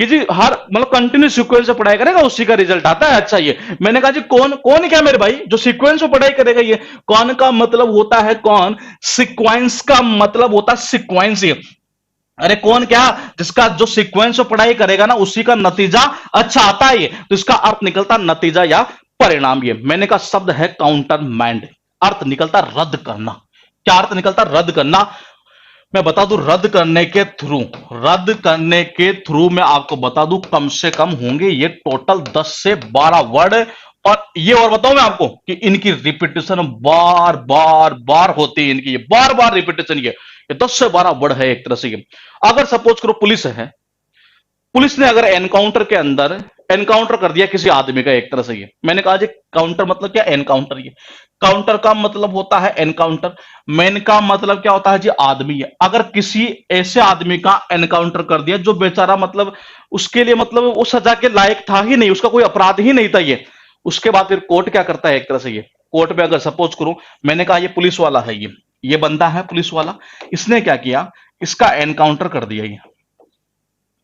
A: कि जी हर मतलब कंटिन्यू सीक्वेंस से पढ़ाई करेगा उसी का रिजल्ट आता है। अच्छा ये मैंने कहा जी कौन कौन क्या मेरे भाई जो सीक्वेंस में पढ़ाई करेगा, ये कौन का मतलब होता है कौन, सीक्वेंस का मतलब होता है सीक्वेंस। ये अरे कौन क्या, जिसका जो सीक्वेंस में पढ़ाई करेगा ना उसी का नतीजा अच्छा आता है। ये तो इसका अर्थ निकलता नतीजा या परिणाम। ये मैंने कहा शब्द है काउंटर मैंड, अर्थ निकलता रद्द करना। क्या अर्थ निकलता, रद्द करना। मैं बता दूं रद्द करने के थ्रू मैं आपको बता दूं कम से कम होंगे ये टोटल 10 से 12 वर्ड। और ये और बताऊं मैं आपको कि इनकी रिपीटेशन बार बार बार होती है, इनकी ये बार बार रिपीटेशन, ये 10 से 12 वर्ड है एक तरह से। ये अगर सपोज करो पुलिस है, पुलिस ने अगर एनकाउंटर के अंदर एनकाउंटर कर दिया किसी आदमी का, एक तरह से ये मैंने कहा जी काउंटर मतलब क्या, एनकाउंटर। ये काउंटर का मतलब होता है एनकाउंटर, मैन का मतलब क्या होता है जी आदमी है। अगर किसी ऐसे आदमी का एनकाउंटर कर दिया जो बेचारा मतलब उसके लिए मतलब वो सजा के लायक था ही नहीं, उसका कोई अपराध ही नहीं था ये, उसके बाद फिर कोर्ट क्या करता है एक तरह से, ये कोर्ट में अगर सपोज करूं मैंने कहा ये पुलिस वाला है, ये बंदा है पुलिस वाला, इसने क्या किया, इसका एनकाउंटर कर दिया। ये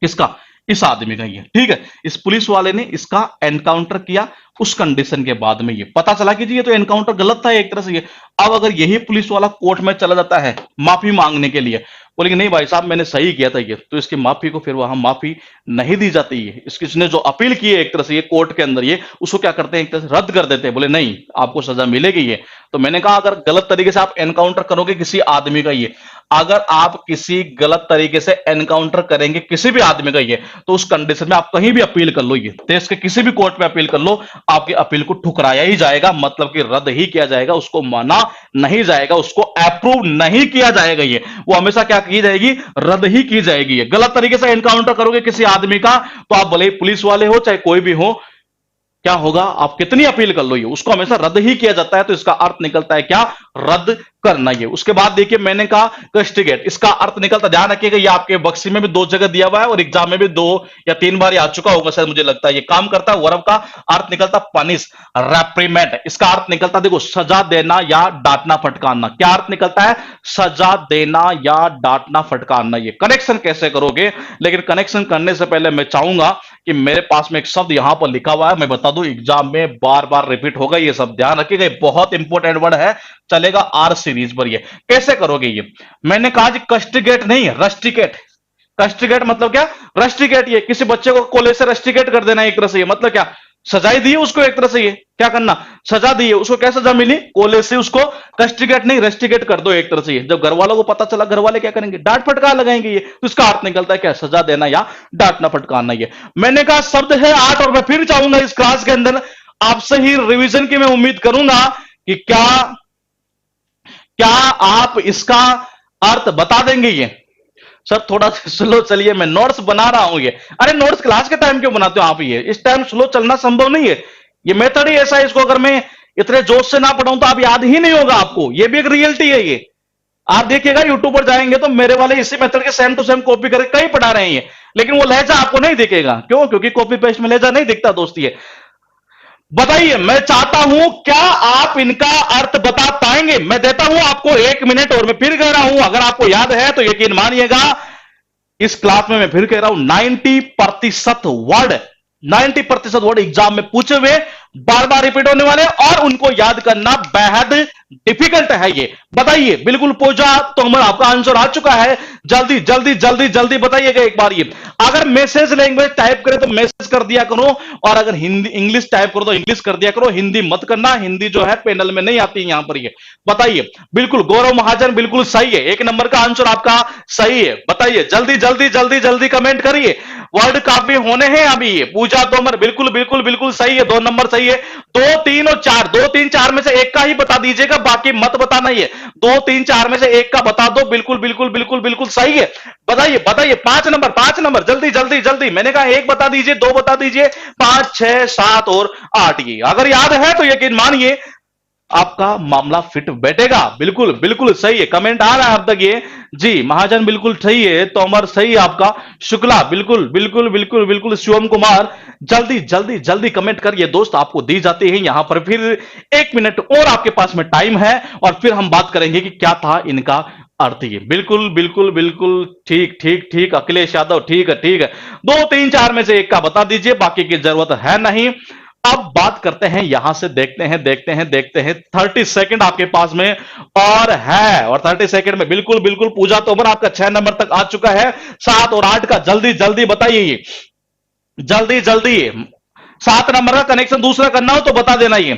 A: किसका, इस आदमी का, ये ठीक है, इस पुलिस वाले ने इसका एनकाउंटर किया। उस कंडीशन के बाद में ये पता चला कि जी ये तो एनकाउंटर गलत था एक तरह से। ये अब अगर यही पुलिस वाला कोर्ट में चला जाता है माफी मांगने के लिए, बोलेंगे नहीं भाई साहब मैंने सही किया था ये, तो इसकी माफी को फिर वहां माफी नहीं दी जाती है। इसने जो अपील की है एक तरह से ये कोर्ट के अंदर, ये उसको क्या करते हैं एक तरह से रद्द कर देते हैं, बोले नहीं आपको सजा मिलेगी ये। तो मैंने कहा अगर गलत तरीके से आप एनकाउंटर करोगे किसी आदमी का, ये अगर आप किसी गलत तरीके से एनकाउंटर करेंगे किसी भी आदमी का, ये तो उस कंडीशन में आप कहीं भी अपील कर लो, ये देश के किसी भी कोर्ट में अपील कर लो, आपकी अपील को ठुकराया ही जाएगा, मतलब कि रद्द ही किया जाएगा, उसको माना नहीं जाएगा, उसको अप्रूव नहीं किया जाएगा। ये वो हमेशा क्या की जाएगी, रद्द ही की जाएगी। ये गलत तरीके से एनकाउंटर करोगे किसी आदमी का, तो आप भले ही पुलिस वाले हो चाहे कोई भी हो, क्या होगा, आप कितनी अपील कर लो ये उसको हमेशा रद्द ही किया जाता है। तो इसका अर्थ निकलता है क्या, रद्द करना। ये उसके बाद देखिए मैंने कहा कस्टिगेट, इसका अर्थ निकलता, ध्यान रखिएगा ये आपके बक्सी में भी 2 जगह दिया हुआ है और एग्जाम में भी 2 या 3 बार आ चुका होगा शायद, मुझे लगता है ये काम करता है। वर्ब का अर्थ निकलता पनिश, रेप्रीमेंट। इसका अर्थ निकलता देखो सजा देना या डांटना फटकारना। क्या अर्थ निकलता है, सजा देना या डांटना फटकारना। ये कनेक्शन कैसे करोगे, लेकिन कनेक्शन करने से पहले मैं चाहूंगा कि मेरे पास में एक शब्द यहां पर लिखा हुआ है, मैं बता दूं एग्जाम में बार बार रिपीट होगा ये शब्द, ध्यान रखिएगा बहुत इंपॉर्टेंट वर्ड है, चलेगा आर सीरीज पर। ये कैसे करोगे, ये मैंने कहा जी कस्टिगेट नहीं रस्टिकेट। कस्टिगेट मतलब क्या, रस्टिकेट, ये किसी बच्चे को कॉलेज से रस्टिकेट कर देना एक तरह से, ये मतलब क्या, सजाई दी है उसको एक तरह से, ये क्या करना, सजा दी है उसको। क्या सजा मिली, कॉलेज से, उसको कस्टिगेट नहीं रस्टिकेट कर दो एक तरह से। ये जब घर वालों को पता चला, घर वाले क्या करेंगे, डांट फटकार लगाएंगे। ये तो इसका अर्थ निकलता है क्या, सजा देना या डांटना फटकारना। ये मैंने कहा शब्द है 8 और मैं फिर चाहूंगा इस क्लास के अंदर आपसे ही रिवीजन की मैं उम्मीद करूंगा कि क्या क्या आप इसका अर्थ बता देंगे। ये सर थोड़ा स्लो चलिए, मैं नोट्स बना रहा हूं ये। अरे नोट्स क्लास के टाइम क्यों बनाते हो आप, ये इस टाइम स्लो चलना संभव नहीं है, ये मेथड ही ऐसा है, इसको अगर मैं इतने जोश से ना पढ़ाऊं तो आप याद ही नहीं होगा आपको, ये भी एक रियलिटी है। ये आप देखिएगा यूट्यूब पर जाएंगे तो मेरे वाले इसी मेथड के सेम टू सेम कॉपी करके कई पढ़ा रहे हैं, लेकिन वो लहजा आपको नहीं दिखेगा। क्यों, क्योंकि कॉपी पेस्ट में लहजा नहीं दिखता दोस्ती है। बताइए, मैं चाहता हूं क्या आप इनका अर्थ बता पाएंगे। मैं देता हूं आपको 1 मिनट और मैं फिर कह रहा हूं अगर आपको याद है तो यकीन मानिएगा इस क्लास में मैं फिर कह रहा हूं 90% वर्ड एग्जाम में पूछे हुए बार बार रिपीट होने वाले और उनको याद करना बेहद डिफिकल्ट है। ये बताइए, बिल्कुल पूजा तो हमारा आपका आंसर आ चुका है, जल्दी जल्दी जल्दी जल्दी बताइएगा एक बार। ये अगर मैसेज लैंग्वेज टाइप करें तो मैसेज कर दिया करो, और अगर हिंदी इंग्लिश टाइप करो तो इंग्लिश कर दिया करो, हिंदी मत करना, हिंदी जो है पैनल में नहीं आती यहां पर। ये बताइए, बिल्कुल गौरव महाजन बिल्कुल सही है, 1 नंबर का आंसर आपका सही है। बताइए जल्दी जल्दी जल्दी जल्दी कमेंट करिए, वर्ल्ड कप भी होने हैं अभी। पूजा तोमर बिल्कुल बिल्कुल बिल्कुल सही है, 2 नंबर सही है। 2 3 और 4, 2 3 4 में से एक का ही बता दीजिएगा, बाकी मत बताना। ये 2 3 4 में से एक का बता दो, बिल्कुल बिल्कुल बिल्कुल बिल्कुल सही है। बताइए बताइए, 5 नंबर 5 नंबर, जल्दी जल्दी जल्दी, मैंने कहा 1 बता दीजिए, 2 बता दीजिए, 5 6 7 और 8। ये अगर याद है तो यकीन मानिए आपका मामला फिट बैठेगा। बिल्कुल बिल्कुल सही है, कमेंट आ रहा है अब तक ये जी। महाजन बिल्कुल सही है, तोमर सही है आपका, शुक्ला बिल्कुल बिल्कुल बिल्कुल बिल्कुल, शिवम कुमार जल्दी जल्दी जल्दी कमेंट करिए दोस्त, आपको दी जाती है यहां पर। फिर 1 मिनट और आपके पास में टाइम है और फिर हम बात करेंगे कि क्या था इनका अर्थ ये बिल्कुल बिल्कुल बिल्कुल ठीक ठीक ठीक। अखिलेश यादव ठीक है ठीक है। दो तीन चार में से एक का बता दीजिए, बाकी की जरूरत है नहीं। अब बात करते हैं, यहां से देखते हैं 30 सेकंड आपके पास में और है, और 30 सेकंड में बिल्कुल बिल्कुल पूजा तोमर आपका 6 नंबर तक आ चुका है। 7 और 8 का जल्दी जल्दी बताइए, जल्दी जल्दी। 7 नंबर का कनेक्शन दूसरा करना हो तो बता देना। ये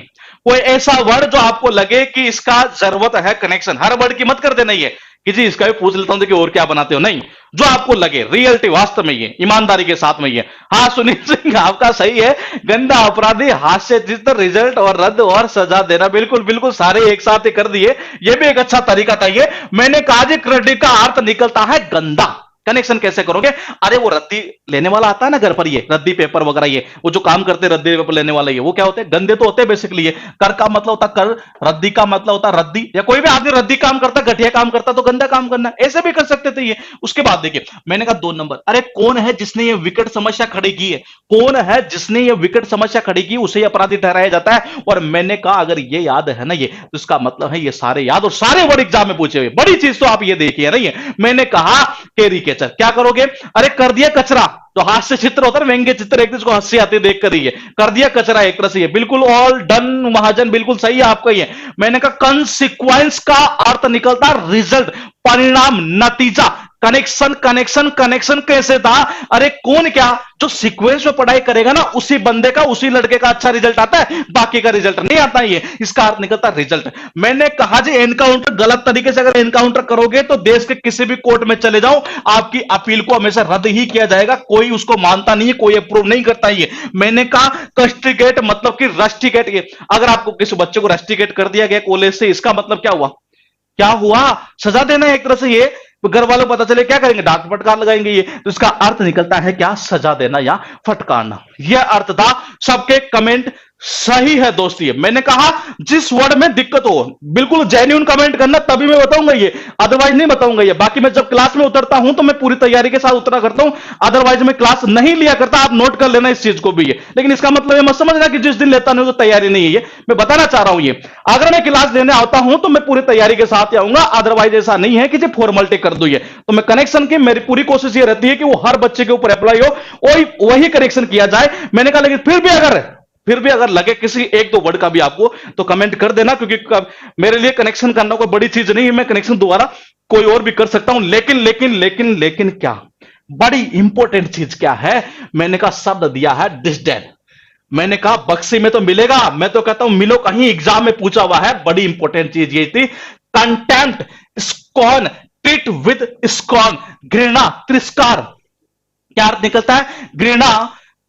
A: कोई ऐसा वर्ड जो आपको लगे कि इसका जरूरत है कनेक्शन, हर वर्ड की मत कर देना ये कि जी इसका भी पूछ लेता हूं कि और क्या बनाते हो, नहीं, जो आपको लगे रियलिटी वास्तव में ये ईमानदारी के साथ में ये। हाँ सुनील सिंह आपका सही है, गंदा अपराधी हास्य चित्र रिजल्ट और रद्द और सजा देना, बिल्कुल बिल्कुल सारे एक साथ ही कर दिए। ये भी एक अच्छा तरीका था। ये मैंने कहा जी क्रेडिट का अर्थ निकलता है गंदा। कनेक्शन कैसे करोगे? अरे वो रद्दी लेने वाला आता है ना घर पर, ये रद्दी पेपर वगैरह, ये वो जो काम करते हैं रद्दी पेपर लेने वाला, ये वो क्या होते हैं? गंदे तो होते हैं बेसिकली। ये कर का मतलब होता कर, रद्दी का मतलब होता रद्दी, या कोई भी आदमी रद्दी काम करता, घटिया काम करता तो गंदा काम करना, ऐसे भी कर सकते थे ये। उसके बाद देखिए मैंने कहा 2 नंबर, अरे कौन है जिसने ये विकट समस्या खड़ी की है? कौन है जिसने ये विकट समस्या खड़ी की, उसे अपराधी ठहराया जाता है। और मैंने कहा अगर ये याद है ना ये, तो इसका मतलब है ये सारे याद और सारे वर्ड एग्जाम में पूछे हुए। बड़ी चीज तो आप ये देखिए नहीं है। मैंने कहा कैरिकेचर क्या करोगे? अरे कर दिया कचरा, तो हास्य चित्र होता है, व्यंग्य चित्र, एक जिसको हंसी आती देख कर ही है, कर दिया कचरा एक तरह से। ये बिल्कुल ऑल डन महाजन, बिल्कुल सही है आपका ये। मैंने कहा कंसिक्वेंस का अर्थ निकलता रिजल्ट, परिणाम, नतीजा। कनेक्शन कनेक्शन कनेक्शन कैसे था? अरे कौन क्या जो सीक्वेंस में पढ़ाई करेगा ना, उसी बंदे का, उसी लड़के का अच्छा रिजल्ट आता है, बाकी का रिजल्ट नहीं आता है। ये इसका अर्थ निकलता रिजल्ट। मैंने कहा जी एनकाउंटर गलत तरीके से अगर एनकाउंटर करोगे तो देश के किसी भी कोर्ट में चले जाओ, आपकी अपील को हमेशा रद्द ही किया जाएगा। कोई उसको मानता नहीं है, कोई अप्रूव नहीं करता ये। मैंने कहा कस्टिकेट मतलब कि रस्टिकेट, ये अगर आपको किसी बच्चे को रस्टिकेट कर दिया गया कॉलेज से, इसका मतलब क्या हुआ? क्या हुआ? सजा देना है एक तरह से। ये घर वालों को पता चले क्या करेंगे? डांट फटकार लगाएंगे ये। तो इसका अर्थ निकलता है क्या? सजा देना या फटकारना। यह अर्थ था। सबके कमेंट सही है दोस्त। ये मैंने कहा जिस वर्ड में दिक्कत हो बिल्कुल जेन्युइन कमेंट करना, तभी मैं बताऊंगा ये, अदरवाइज नहीं बताऊंगा ये। बाकी मैं जब क्लास में उतरता हूं तो मैं पूरी तैयारी के साथ उतरा करता हूं, अदरवाइज मैं क्लास नहीं लिया करता। आप नोट कर लेना इस चीज को भी ये। लेकिन इसका मतलब ये मत समझना कि जिस दिन लेता नहीं तो तैयारी नहीं है। ये मैं बताना चाह रहा हूं ये, अगर मैं क्लास लेने आता हूं तो मैं पूरी तैयारी के साथ आऊंगा, अदरवाइज ऐसा नहीं है कि जो फॉर्मेलिटी कर दू ये। तो मैं कनेक्शन की मेरी पूरी कोशिश ये रहती है कि वो हर बच्चे के ऊपर अप्लाई हो, वही कनेक्शन किया जाए। मैंने कहा लेकिन फिर भी अगर लगे किसी एक दो वर्ड का भी आपको, तो कमेंट कर देना, क्योंकि मेरे लिए कनेक्शन करना कोई बड़ी चीज नहीं है। मैं कनेक्शन दोबारा कोई और भी कर सकता हूं। लेकिन लेकिन लेकिन लेकिन क्या बड़ी इंपॉर्टेंट चीज क्या है? मैंने कहा शब्द दिया है डिस्डेन। मैंने कहा बक्से में तो मिलेगा, मैं तो कहता हूं मिलो कहीं, एग्जाम में पूछा हुआ है। बड़ी इंपॉर्टेंट चीज ये थी, कंटेम्प्ट, स्कॉन, ट्रीट विद स्कॉन, घृणा, तिरस्कार। क्या अर्थ निकलता है? घृणा,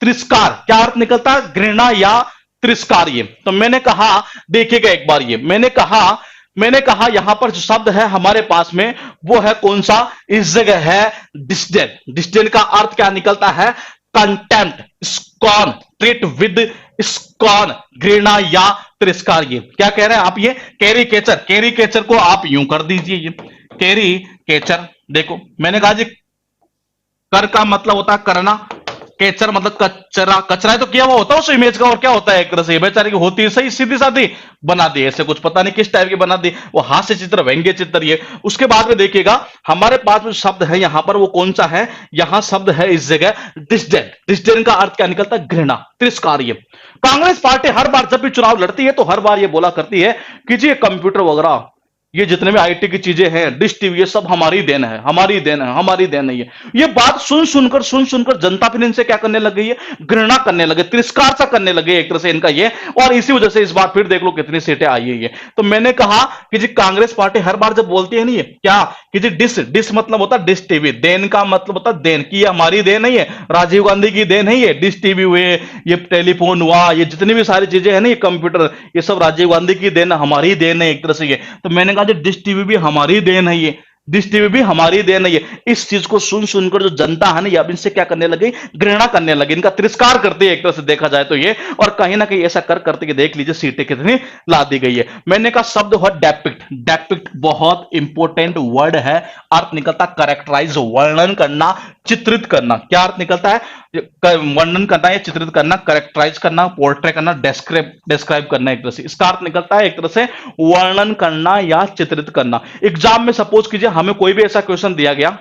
A: तिरस्कार। क्या अर्थ निकलता है? घृणा या तिरस्कार। ये तो मैंने कहा देखिएगा एक बार, ये मैंने कहा यहां पर जो शब्द है हमारे पास में वो है कौन सा? इस जगह है डिस्डेन। डिस्डेन का अर्थ क्या निकलता है? कंटेम्प्ट, स्कॉन, ट्रीट विद स्कॉन, घृणा या तिरस्कार। ये क्या कह रहे हैं आप? ये कैरिकेचर, कैरिकेचर को आप यूं कर दीजिए, ये कैरिकेचर। देखो मैंने कहा जी कर का मतलब होता है करना, केचर मतलब कचरा, कचरा है तो किया हुआ होता है उस इमेज का, और क्या होता है एक तरह से बेचारे की होती है सही सीधी साधी बना दी, ऐसे कुछ पता नहीं किस टाइप की बना दी, वो हास्य चित्र, व्यंग्य चित्र ये। उसके बाद में देखिएगा हमारे पास जो शब्द है यहां पर वो कौन सा है? यहां शब्द है इस जगह डिस्डेन। डिस्डेन का अर्थ क्या निकलता है? घृणा, तिरस्कार। ये कांग्रेस पार्टी हर बार जब भी चुनाव लड़ती है तो हर बार ये बोला करती है कि जी कंप्यूटर वगैरह, ये जितने भी आईटी की चीजें हैं, डिश टीवी, ये सब हमारी देन है, हमारी देन है, हमारी देन नहीं है। ये बात सुन सुनकर जनता फिर इनसे क्या करने लग गई है? घृणा करने लगे, तिरस्कार सा करने लगे एक तरह से इनका ये। और इसी वजह से इस बार फिर देख लो कितनी सीटें आई है ये। तो मैंने कहा कि जी कांग्रेस पार्टी हर बार जब बोलती है नहीं है क्या कि जी डिश, डिश मतलब होता है डिश टीवी, देन का मतलब होता है देन की, हमारी देन नहीं है, राजीव गांधी की देन है ये। डिश टीवी हुए, ये टेलीफोन हुआ, ये जितनी भी सारी चीजें है ना, ये कंप्यूटर, ये सब राजीव गांधी की देन, हमारी देन है एक तरह से ये। तो मैंने कहा डिश टीवी भी हमारी देन है ये, डिश टीवी भी हमारी देन है ये। इस चीज को सुन सुनकर जो जनता है ना, ये अब इनसे क्या करने लगी? घृणा करने लगी, इनका तिरस्कार करती है एक तरह से देखा जाए तो ये। और कहीं ना कहीं ऐसा कर करते कि देख लीजिए सीटें कितनी ला दी गई है। मैंने कहा शब्द हुआ डेपिक्ट। डेपिक्ट बहुत इंपॉर्टेंट वर्ड है। अर्थ निकलता करेक्टराइज, वर्णन करना, चित्रित करना। क्या अर्थ निकलता है? वर्णन करना या चित्रित करना, करेक्टराइज करना, पोर्ट्रे करना, डिस्क्राइब करना एक तरह से। इसका अर्थ निकलता है एक तरह से वर्णन करना या चित्रित करना। एग्जाम में सपोज कीजिए हमें कोई भी ऐसा क्वेश्चन दिया गया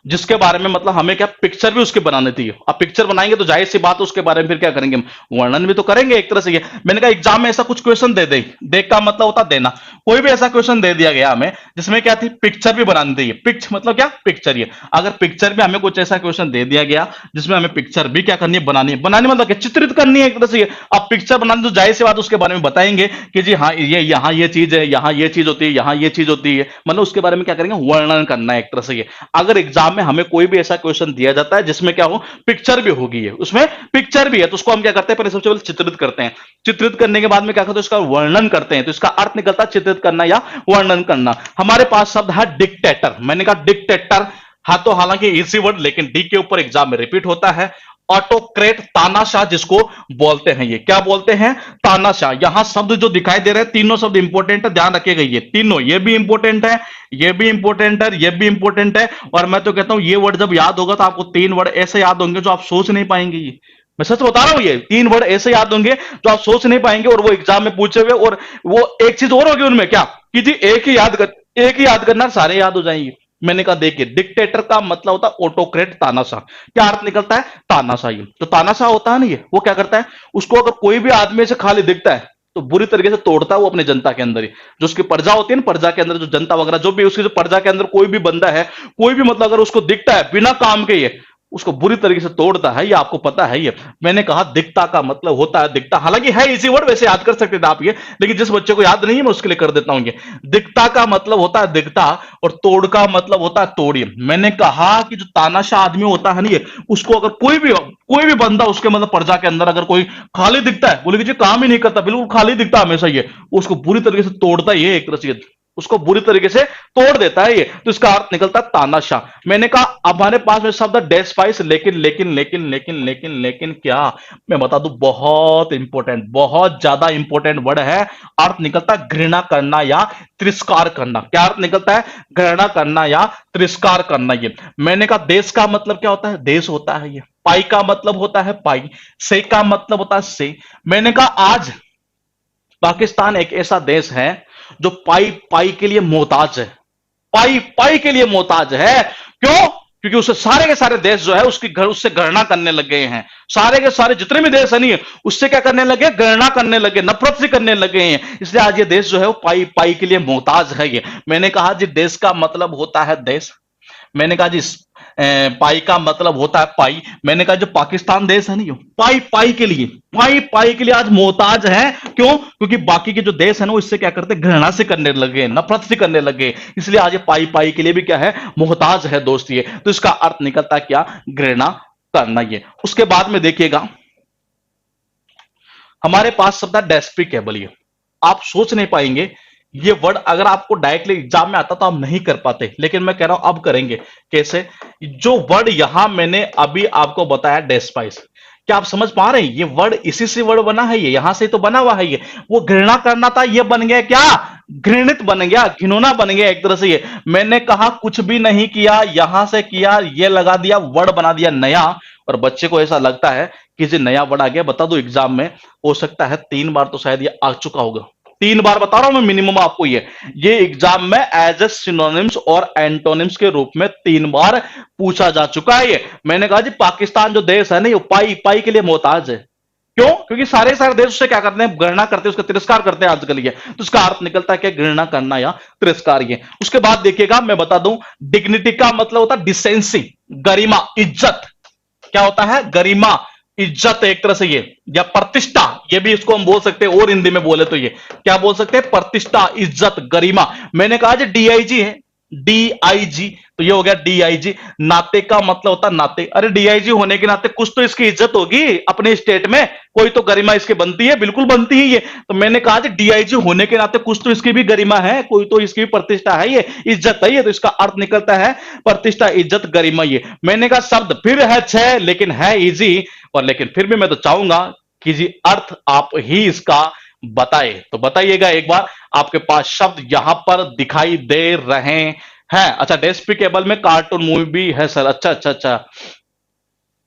A: जिसके बारे में मतलब हमें क्या पिक्चर भी उसके बनानी थी। अब पिक्चर बनाएंगे तो जाहिर सी बात है उसके बारे में फिर क्या करेंगे, हम वर्णन भी तो करेंगे एक तरह से। ये मैंने कहा एग्जाम में ऐसा कुछ क्वेश्चन दे दे, देख का मतलब होता देना। कोई भी ऐसा क्वेश्चन दे दिया गया हमें जिसमें क्या थी, पिक्चर भी बनानी थी। पिक्च मतलब क्या, पिक्चर। ये अगर पिक्चर में हमें कुछ ऐसा क्वेश्चन दे दिया गया जिसमें हमें पिक्चर भी क्या करनी है, बनानी है। बनानी मतलब क्या, चित्रित करनी है एक तरह से। ये अब पिक्चर बनानी तो जाहिर सी बात उसके बारे में बताएंगे कि जी हाँ ये यहाँ ये चीज है, यहाँ ये चीज होती है, यहाँ ये चीज होती है, मतलब उसके बारे में क्या करेंगे, वर्णन करना है एक तरह से। ये अगर एग्जाम में हमें कोई भी ऐसा क्वेश्चन दिया जाता है जिसमें क्या हो, पिक्चर भी होगी, है उसमें पिक्चर भी है, तो उसको हम क्या करते हैं, पहले सबसे पहले चित्रित करते हैं। चित्रित करने के बाद में क्या करते हैं, उसका वर्णन करते हैं। तो इसका अर्थ निकलता है चित्रित करना या वर्णन करना। हमारे पास शब्द है डिक्टेटर। मैंने कहा डिक्टेटर, हाँ तो हालांकि इजी वर्ड, लेकिन डी के ऊपर एग्जाम में रिपीट होता है। ऑटोक्रेट, तानाशाह जिसको बोलते हैं, ये क्या बोलते हैं, तानाशाह। यहां शब्द जो दिखाई दे रहे हैं तीनों शब्द इंपॉर्टेंट है, ध्यान रखिएगा। ये तीनों, ये भी इंपॉर्टेंट है, ये भी इंपॉर्टेंट है, ये भी इंपॉर्टेंट है। और मैं तो कहता हूं ये वर्ड जब याद होगा तो आपको 3 वर्ड ऐसे याद होंगे जो आप सोच नहीं पाएंगे। ये मैं सच बता रहा हूं, ये 3 वर्ड ऐसे याद होंगे जो आप सोच नहीं पाएंगे, और वो एग्जाम में पूछे हुए। और वो एक चीज और होगी उनमें, क्या कि जी एक ही याद करना, सारे याद हो जाएंगे। मैंने कहा देखिए, डिक्टेटर का मतलब होता है ऑटोक्रेट, तानाशाह। क्या अर्थ निकलता है, तानाशाही। तो तानाशाह होता है ना, ये वो क्या करता है, उसको अगर कोई भी आदमी से खाली दिखता है तो बुरी तरीके से तोड़ता है वो अपने जनता के अंदर ही। जो उसकी प्रजा होती है ना, प्रजा के अंदर जो जनता वगैरह जो भी उसकी, जो प्रजा के अंदर कोई भी बंदा है, कोई भी मतलब अगर उसको दिखता है बिना काम के, ये उसको बुरी तरीके से तोड़ता है। ये आपको पता है। ये मैंने कहा दिखता का मतलब होता है दिखता, हालांकि है इसी वर्ड, वैसे याद कर सकते थे आप ये, लेकिन जिस बच्चे को याद नहीं है मैं उसके लिए कर देता हूं। ये दिखता का मतलब होता है दिखता, और तोड़ का मतलब होता है तोड़िए। मैंने कहा कि जो तानाशाह आदमी होता है ना, ये उसको अगर कोई भी बंदा उसके मतलब प्रजा के अंदर अगर कोई खाली दिखता है, बोले कि जी काम ही नहीं करता, बिल्कुल खाली दिखता हमेशा, ये उसको बुरी तरीके से तोड़ता है। ये एक तरह से उसको बुरी तरीके से तोड़ देता है ये, तो इसका अर्थ निकलता है तानाशाह। मैंने कहा अब हमारे पास में शब्द डेस्पाइस, लेकिन लेकिन लेकिन लेकिन लेकिन लेकिन क्या, मैं बता दूं बहुत इंपॉर्टेंट, बहुत ज्यादा इंपॉर्टेंट वर्ड है। अर्थ निकलता है घृणा करना या तिरस्कार करना। क्या अर्थ निकलता है, घृणा करना या तिरस्कार करना। ये मैंने कहा देश का मतलब क्या होता है, देश होता है। ये पाई का मतलब होता है पाई, से का मतलब होता है से। मैंने कहा आज पाकिस्तान एक ऐसा देश है जो पाई पाई के लिए मोहताज है, पाई पाई के लिए मोहताज है। क्यों, क्योंकि उसे सारे के सारे देश जो है उसकी घर उससे गणना करने लग गए हैं। सारे के सारे जितने भी देश है नहीं, उससे क्या करने लगे, गणना करने लगे, नफरत से करने लगे हैं। इसलिए आज ये देश जो है वो पाई पाई के लिए मोहताज है। ये मैंने कहा जी देश का मतलब होता है देश। मैंने कहा जी पाई का मतलब होता है पाई। मैंने कहा जो पाकिस्तान देश है नहीं, पाई पाई के लिए, पाई पाई के लिए आज मोहताज है। क्यों, क्योंकि बाकी के जो देश है ना, इससे क्या करते, घृणा से करने लगे, नफरत से करने लगे। इसलिए आज ये पाई पाई के लिए भी क्या है, मोहताज है दोस्त ये। तो इसका अर्थ निकलता है क्या, घृणा करना। ये उसके बाद में देखिएगा हमारे पास शब्द है डेस्पिकेबल। ये आप सोच नहीं पाएंगे, ये वर्ड अगर आपको डायरेक्टली एग्जाम में आता तो आप नहीं कर पाते, लेकिन मैं कह रहा हूं अब करेंगे। कैसे, जो वर्ड यहां मैंने अभी आपको बताया डेस्पाइस, क्या आप समझ पा रहे हैं, ये वर्ड इसी से वर्ड बना है, ये यहां से तो बना हुआ है। ये वो घृणा करना था, ये बन गया क्या, घृणित बन गया, घिनौना बन गया एक तरह से। ये मैंने कहा कुछ भी नहीं किया, यहां से किया, ये लगा दिया, वर्ड बना दिया नया। और बच्चे को ऐसा लगता है कि जी नया वर्ड आ गया। बता दो एग्जाम में हो सकता है 3 बार तो शायद ये आ चुका होगा। 3 बार बता रहा हूं मैं मिनिमम आपको। ये एग्जाम में एज ए सिनोनिम्स और एंटोनिम्स के रूप में 3 बार पूछा जा चुका है। ये मैंने कहा जी पाकिस्तान जो देश है ना, ये पाई पाई के लिए मोहताज है। क्यों, क्योंकि सारे सारे देश उससे क्या करते हैं, गणना करते हैं, उसका तिरस्कार करते हैं आजकल। ये तो उसका अर्थ निकलता है क्या, घृणा करना या तिरस्कार। ये उसके बाद देखिएगा मैं बता दूं, डिग्निटी का मतलब होता है डिसेंसी, गरिमा, इज्जत। क्या होता है, गरिमा, इज्जत एक तरह से। ये या प्रतिष्ठा, ये भी इसको हम बोल सकते हैं, और हिंदी में बोले तो ये क्या बोल सकते हैं, प्रतिष्ठा, इज्जत, गरिमा। मैंने कहा जी डीआईजी है, डीआईजी, तो ये हो गया डीआईजी। नाते का मतलब होता है नाते। अरे डीआईजी होने के नाते कुछ तो इसकी इज्जत होगी अपने स्टेट में, कोई तो गरिमा इसकी बनती है, बिल्कुल बनती है ये। तो मैंने कहा जी डीआईजी होने के नाते कुछ तो इसकी भी गरिमा है, कोई तो इसकी भी प्रतिष्ठा है, ये इज्जत है। ये तो इसका अर्थ निकलता है प्रतिष्ठा, इज्जत, गरिमा। ये मैंने कहा शब्द फिर है 6 लेकिन है इजी, और लेकिन फिर भी मैं तो चाहूंगा कि जी अर्थ आप ही इसका बताए। तो बताइएगा एक बार, आपके पास शब्द यहां पर दिखाई दे रहे हैं। अच्छा, डेस्पिकेबल में कार्टून मूवी भी है सर। अच्छा अच्छा अच्छा,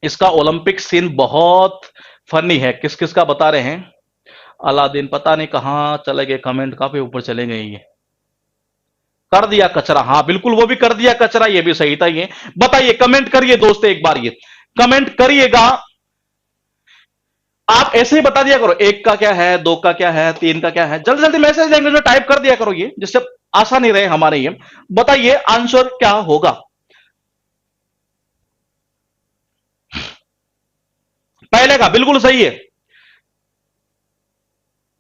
A: इसका ओलंपिक सीन बहुत फनी है। किस किस का बता रहे हैं, अलादीन पता नहीं कहां चले गए, कमेंट काफी ऊपर चले गए। ये कर दिया कचरा, हाँ बिल्कुल वो भी कर दिया कचरा, ये भी सही था। ये बताइए, कमेंट करिए दोस्त, एक बार ये कमेंट करिएगा। आप ऐसे ही बता दिया करो, एक का क्या है, दो का क्या है, तीन का क्या है, जल्दी जल्दी मैसेज लैंग्वेज में टाइप कर दिया करो, ये जिससे आसान ही रहे हमारे ये। बताइए आंसर क्या होगा। पहले का बिल्कुल सही है,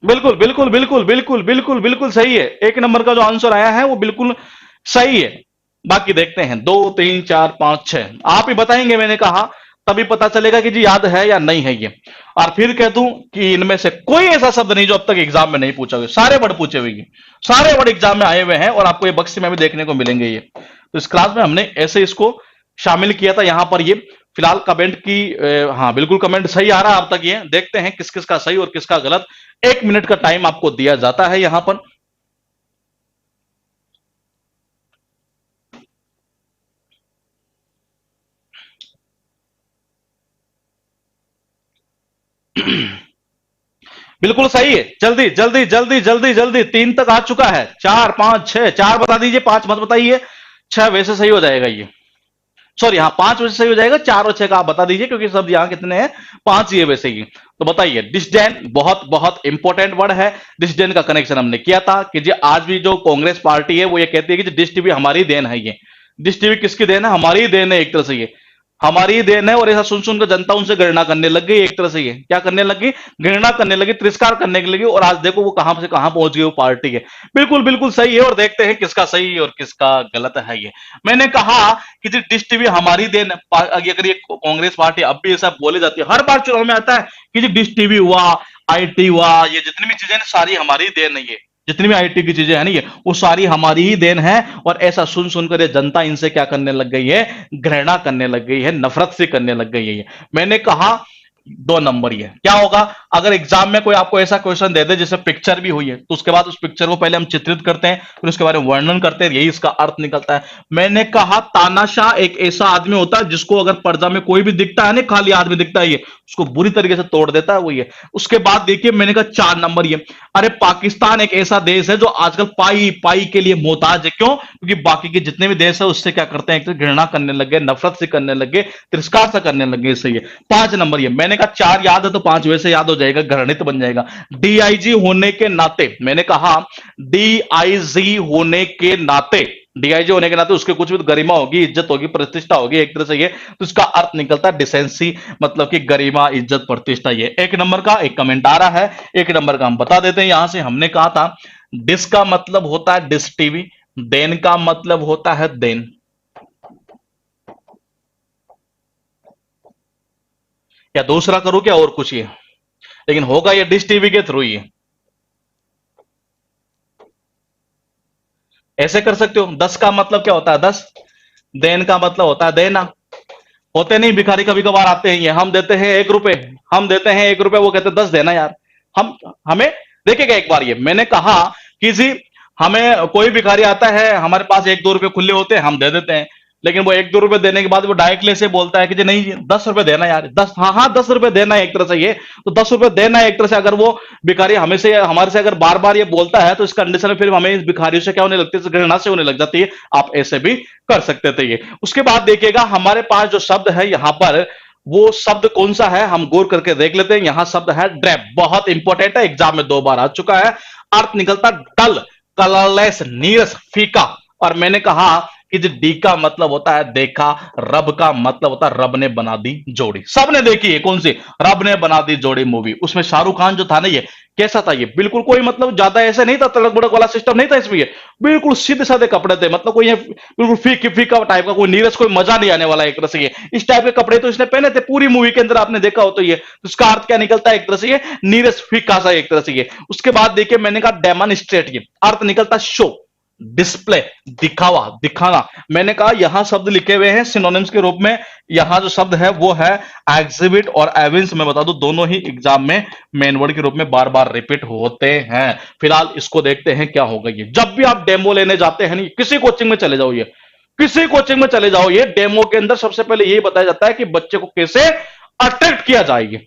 A: बिल्कुल बिल्कुल बिल्कुल बिल्कुल बिल्कुल बिल्कुल सही है। एक नंबर का जो आंसर आया है वो बिल्कुल सही है। बाकी देखते हैं, दो तीन चार पांच छह, आप ही बताएंगे, मैंने कहा तभी पता चलेगा कि जी याद है या नहीं है ये। और फिर कह दूं कि इनमें से कोई ऐसा शब्द नहीं जो अब तक एग्जाम में नहीं पूछा हुआ, सारे वर्ड पूछे हुए हैं, सारे वर्ड एग्जाम में आए हुए हैं, और आपको ये बक्से में भी देखने को मिलेंगे ये। तो इस क्लास में हमने ऐसे इसको शामिल किया था यहां पर ये। फिलहाल कमेंट की हाँ बिल्कुल कमेंट सही आ रहा है अब तक। ये देखते हैं किस किस का सही और किसका गलत। 1 मिनट का टाइम आपको दिया जाता है यहां पर। बिल्कुल सही है, जल्दी जल्दी जल्दी जल्दी जल्दी, 3 तक आ चुका है, 4 5 6, 4 बता दीजिए, 5 मत बताइए। 6 वैसे सही हो जाएगा ये, सॉरी हाँ 5 वैसे सही हो जाएगा, 4 और 6 का आप बता दीजिए, क्योंकि सब यहां कितने हैं, 5 ही है वैसे ही। तो बताइए, डिसडेन बहुत बहुत इंपॉर्टेंट वर्ड है। डिसडेन का कनेक्शन हमने किया था कि जी आज भी जो कांग्रेस पार्टी है वो ये कहती है कि डिश टीवी हमारी देन है। ये डिश टीवी किसकी देन है? हमारी ही देन है एक तरह से, ये हमारी ही देन है। और ऐसा सुन सुनकर जनता उनसे घृणा करने लग गई एक तरह से। ये क्या करने लगी? घृणा करने लगी, तिरस्कार करने लगी। और आज देखो वो कहां से कहां पहुंच गई वो पार्टी है। बिल्कुल बिल्कुल सही है। और देखते हैं किसका सही है और किसका गलत है ये। मैंने कहा कि जी डिश टीवी हमारी देन है। अगर ये कांग्रेस पार्टी अब भी ऐसा बोले जाती है, हर बार चुनाव में आता है कि जी डिश टीवी हुआ, आईटी हुआ, ये जितनी भी चीजें सारी हमारी देन है। ये जितनी भी आईटी की चीजें है ना, ये वो सारी हमारी ही देन है। और ऐसा सुन सुनकर ये जनता इनसे क्या करने लग गई है? घृणा करने लग गई है, नफरत से करने लग गई है ये। मैंने कहा 2 नंबर ये क्या होगा? अगर एग्जाम में कोई आपको ऐसा क्वेश्चन दे दे जिससे पिक्चर भी हुई है, तो उसके बाद उस पिक्चर को पहले हम चित्रित करते हैं, फिर उसके बारे में वर्णन करते हैं, यही इसका अर्थ निकलता है। मैंने कहा तानाशाह एक ऐसा आदमी होता है जिसको अगर पर्दा में कोई भी दिखता है ना, खाली आदमी दिखता है, ये उसको बुरी तरीके से तोड़ देता है वो ये। उसके बाद देखिए मैंने कहा 4 नंबर ये, अरे पाकिस्तान एक ऐसा देश है जो आजकल पाई पाई के लिए मोहताज है। क्यों? क्योंकि बाकी के जितने भी देश है उससे क्या करते हैं, एक तो घृणा करने लग गए, नफरत से करने लग गए, तिरस्कार से करने लग गए इससे ये। 5 नंबर ये, मैंने कहा 4 याद है तो 5 वैसे याद हो जाएगा, घृणित बन जाएगा। डीआईजी होने के नाते, मैंने कहा डीआईजी होने के नाते, डीआईजी होने के नाते उसके कुछ भी तो गरिमा होगी, इज्जत होगी, प्रतिष्ठा होगी एक तरह से ये। तो इसका अर्थ निकलता है डिसेंसी, मतलब कि गरिमा, इज्जत, प्रतिष्ठा। ये 1 नंबर का एक कमेंट आ रहा है। 1 नंबर का हम बता देते हैं यहां से। हमने कहा था डिस का मतलब होता है डिस टीवी, देन का मतलब होता है देन। या दूसरा करूं क्या और कुछ? ये लेकिन होगा ये डिश टीवी के थ्रू ही। ऐसे कर सकते हो। 10 का मतलब क्या होता है? 10। देन का मतलब होता है देना। होते नहीं भिखारी, कभी कभार आते हैं ये, हम देते हैं 1 रुपए, हम देते हैं 1 रुपए, वो कहते हैं 10 देना यार। हम हमें देखिएगा एक बार ये, मैंने कहा कि जी हमें कोई भिखारी आता है, हमारे पास 1 2 रुपए खुले होते हैं, हम दे देते हैं। लेकिन वो 1 2 रुपए देने के बाद वो डायरेक्टली से बोलता है कि जी नहीं जी 10 रुपए देना यार, 10, हाँ हाँ 10 रुपए देना है एक तरह से ये। तो 10 रुपए देना है एक तरह से। अगर वो भिखारी हमें से हमारे से अगर बार बार ये बोलता है, तो इस कंडीशन में फिर हमें इस भिखारियों से क्या होने लगती है? घृणा से होने लग जाती है। आप ऐसे भी कर सकते थे ये। उसके बाद देखिएगा हमारे पास जो शब्द है यहां पर, वो शब्द कौन सा है हम गौर करके देख लेते हैं। यहां शब्द है ड्रैप, बहुत इंपॉर्टेंट है, एग्जाम में 2 बार आ चुका है। अर्थ निकलता डल, कलरलेस, नीरस, फीका। और मैंने कहा कि जो डी का मतलब होता है देखा, रब का मतलब होता है रब ने बना दी जोड़ी। सबने देखी है कौन सी? रब ने बना दी जोड़ी मूवी। उसमें शाहरुख खान जो था ना, ये कैसा था? ये बिल्कुल कोई मतलब ज्यादा ऐसे नहीं था, तड़क भड़क वाला सिस्टम नहीं था इसमें। ये बिल्कुल सीधे साधे कपड़े थे, मतलब कोई ये बिल्कुल फीकी फीका टाइप का, कोई नीरस, कोई मजा नहीं आने वाला एक तरह से ये। इस टाइप के कपड़े तो इसने पहने थे पूरी मूवी के अंदर, आपने देखा हो तो ये। तो इसका अर्थ क्या निकलता है एक तरह से? ये नीरस फीका सा एक तरह से ये। उसके बाद देखिए मैंने कहा डेमोन्स्ट्रेट, ये अर्थ निकलता शो, डिस्प्ले, दिखावा, दिखाना। मैंने कहा यहां शब्द लिखे हुए हैं सिनोनिम्स के रूप में। यहां जो शब्द है वो है एग्जिबिट और एविंस। मैं बता दूं दोनों ही एग्जाम में मेन वर्ड के रूप में बार बार रिपीट होते हैं। फिलहाल इसको देखते हैं क्या होगा ये। जब भी आप डेमो लेने जाते हैं, किसी कोचिंग में चले जाओ, ये किसी कोचिंग में चले जाओ, ये डेमो के अंदर सबसे पहले यही बताया जाता है कि बच्चे को कैसे अट्रैक्ट किया जाएगी।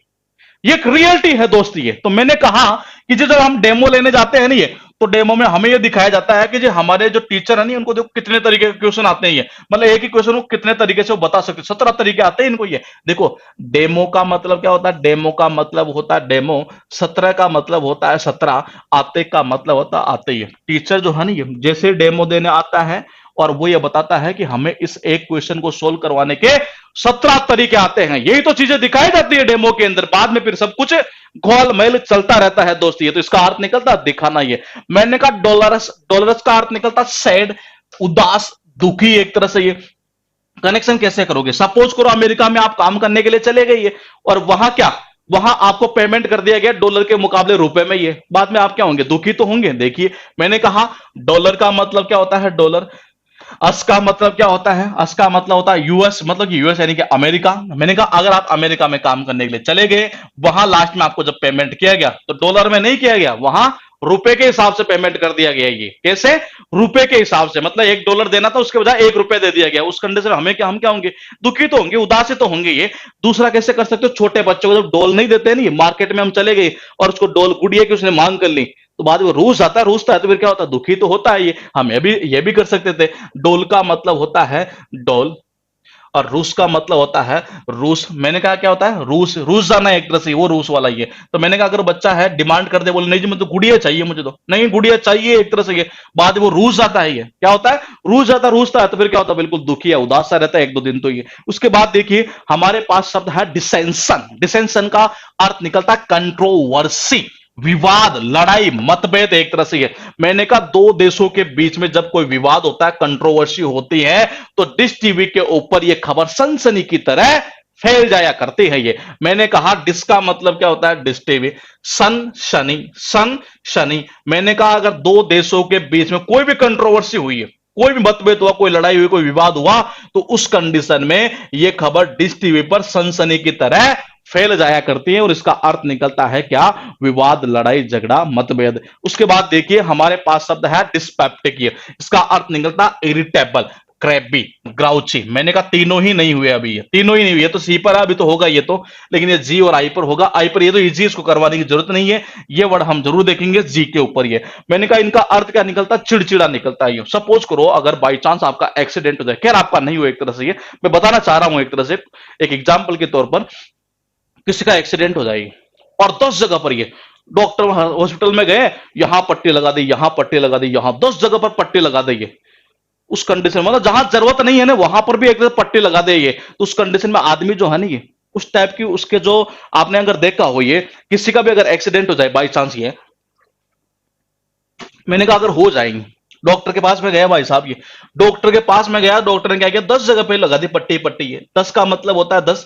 A: ये एक रियलिटी है दोस्त। ये तो मैंने कहा कि जो जब हम डेमो लेने जाते हैं ना, ये तो डेमो में हमें ये दिखाया जाता है कि जो हमारे जो टीचर है नहीं, उनको देखो कितने तरीके के क्वेश्चन आते हैं। ये मतलब एक ही क्वेश्चन को कितने तरीके से वो बता सकते, 17 तरीके आते हैं इनको। ये देखो, डेमो का मतलब क्या होता है? डेमो का मतलब होता है डेमो। 17 का मतलब होता है 17। आते का मतलब होता है आते ही। टीचर जो है ना, ये जैसे डेमो देने आता है और वो ये बताता है कि हमें इस एक क्वेश्चन को सोल्व करवाने के 17 तरीके आते हैं। यही तो चीजें दिखाई जाती है डेमो के अंदर। बाद में फिर सब कुछ घोल मेल चलता रहता है दोस्त। ये तो इसका अर्थ निकलता दिखाना। ये मैंने कहा डॉलरस, डॉलरस का अर्थ निकलता सैड, उदास, दुखी। एक तरह से ये कनेक्शन कैसे करोगे? सपोज करो अमेरिका में आप काम करने के लिए चले गए और वहां क्या, वहां आपको पेमेंट कर दिया गया डॉलर के मुकाबले रुपए में। ये बाद में आप क्या होंगे? दुखी तो होंगे। देखिए, मैंने कहा डॉलर का मतलब क्या होता है? डॉलर। अस का मतलब क्या होता है? अस का मतलब होता है यूएस, मतलब कि यूएस यानी कि अमेरिका। मैंने कहा अगर आप अमेरिका में काम करने के लिए चले गए, वहां लास्ट में आपको जब पेमेंट किया गया तो डॉलर में नहीं किया गया, वहां रुपए के हिसाब से पेमेंट कर दिया गया। ये कैसे? रुपए के हिसाब से। मतलब $1 देना था, उसके बजाय ₹1 दे दिया गया। उस कंडीशन में हमें क्या, हम क्या होंगे? दुखी तो होंगे, उदासी तो होंगे। ये दूसरा कैसे कर सकते हो? छोटे बच्चों को जब डॉल नहीं देते नहीं, मार्केट में हम चले गए और उसको डॉल गुड़िया की उसने मांग कर ली, तो बाद में रूस आता है, रूसता है तो फिर क्या होता है? दुखी तो होता है। ये हम ये भी कर सकते थे। डोल का मतलब होता है डॉल, और रूस का मतलब होता है रूस। मैंने कहा क्या होता है? रूस, रूस जाना है एक तरह से, वो रूस वाला। ये तो मैंने कहा अगर बच्चा है डिमांड कर दे, बोले नहीं जी मुझे तो गुड़िया चाहिए, मुझे तो नहीं गुड़िया चाहिए, एक तरह से ये बाद में वो रूस जाता है। ये क्या होता है? रूस जाता है, रूसता है तो फिर क्या होता है? बिल्कुल दुखी है, उदास सा रहता है 1-2 दिन तो ये। उसके बाद देखिए हमारे पास शब्द है डिसेंशन। डिसेंशन का अर्थ निकलता है कंट्रोवर्सी, विवाद, लड़ाई, मतभेद। एक तरह से ये मैंने कहा दो देशों के बीच में जब कोई विवाद होता है, कंट्रोवर्सी होती है, तो डिश टीवी के ऊपर ये खबर सनसनी की तरह फैल जाया करती है। ये मैंने कहा डिस का मतलब क्या होता है? Dish TV. Sun Shani, Sun Shani. मैंने कहा अगर दो देशों के बीच में कोई भी कंट्रोवर्सी हुई है, कोई भी मतभेद हुआ, कोई लड़ाई हुई, कोई विवाद हुआ, तो उस कंडीशन में यह खबर डिश टीवी पर सनसनी की तरह फैल जाया करती है और इसका अर्थ निकलता है क्या? विवाद, लड़ाई झगड़ा, मतभेद। उसके बाद देखिए हमारे पास शब्द है डिस्पेप्टिक। इसका अर्थ निकलता इरिटेबल, क्रैबी, ग्राउची। मैंने कहा तीनों ही नहीं हुए अभी, ये तीनों ही नहीं हुए। तो सी पर है अभी, तो होगा ये तो, लेकिन ये जी और आई पर होगा। आई पर ये तो इजी, इसको करवाने की जरूरत नहीं है। ये वर्ड हम जरूर देखेंगे जी के ऊपर। ये मैंने कहा इनका अर्थ क्या निकलता? चिड़चिड़ा निकलता है। सपोज करो अगर बाई चांस आपका एक्सीडेंट हो जाए, खैर आपका नहीं हुआ एक तरह से, ये मैं बताना चाह रहा हूं एक तरह से, एक एग्जाम्पल के तौर पर, किसी का एक्सीडेंट हो जाएगी और 10 जगह पर ये डॉक्टर हॉस्पिटल में गए, यहां पट्टी लगा दी, यहां पट्टी लगा दी, यहां 10 जगह पर पट्टी लगा देंगे। उस कंडीशन मतलब जहां जरूरत नहीं है ना, वहां पर भी एक तरह पट्टी लगा दे ये, तो उस कंडीशन में आदमी जो है ना, ये उस टाइप की उसके जो आपने अगर देखा हो, ये किसी का भी अगर एक्सीडेंट हो जाए बाई चांस, ये मैंने कहा अगर हो जाएंगे, डॉक्टर के पास में गया भाई साहब, ये डॉक्टर के पास में गया, डॉक्टर ने क्या किया? 10 जगह पे लगा दी पट्टी। पट्टी ये 10 का मतलब होता है 10,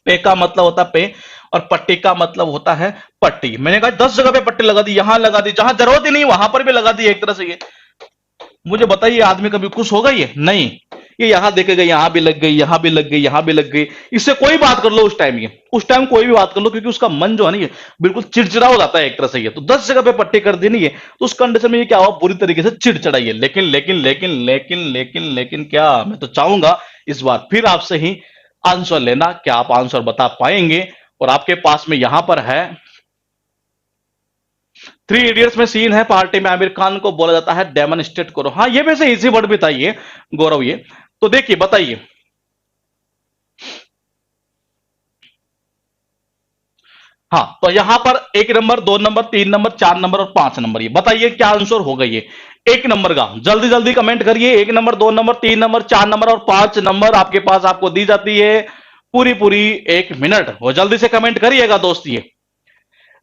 A: पे का मतलब होता है पे, और पट्टी का मतलब होता है पट्टी। मैंने कहा 10 जगह पे पट्टी लगा दी, यहां लगा दी, जहां जरूरत ही नहीं वहां पर भी लगा दी एक तरह से। ये मुझे बताइए आदमी कभी खुश होगा? ये नहीं। ये यहां देखेगा, यहां भी लग गई, यहां भी लग गई, यहां भी लग गई। इससे कोई बात कर लो उस टाइम, ये उस टाइम कोई भी बात कर लो, क्योंकि उसका मन जो है ना, ये बिल्कुल चिड़चिड़ा हो जाता है एक तरह से। ये तो 10 जगह पे पट्टी कर दी नहीं है, तो उस कंडीशन में ये क्या हुआ? बुरी तरीके से चिड़चिड़ाइए। लेकिन लेकिन लेकिन लेकिन लेकिन लेकिन क्या, मैं तो चाहूंगा इस बार फिर आपसे ही आंसर लेना, क्या आप आंसर बता पाएंगे? और आपके पास में यहां पर है 3 इडियट्स में सीन है, पार्टी में आमिर खान को बोला जाता है डेमोन्स्ट्रेट करो। हाँ ये वैसे इजी वर्ड भी था ये गौरव। ये तो देखिए बताइए, हाँ तो यहां पर 1 नंबर, 2 नंबर, 3 नंबर, 4 नंबर और 5 नंबर, ये बताइए क्या आंसर होगा? ये 1 नंबर का जल्दी जल्दी कमेंट करिए। 1 नंबर, 2 नंबर, 3 नंबर, 4 नंबर और 5 नंबर आपके पास आपको दी जाती है पूरी पूरी 1 मिनट, वो जल्दी से कमेंट करिएगा दोस्त। ये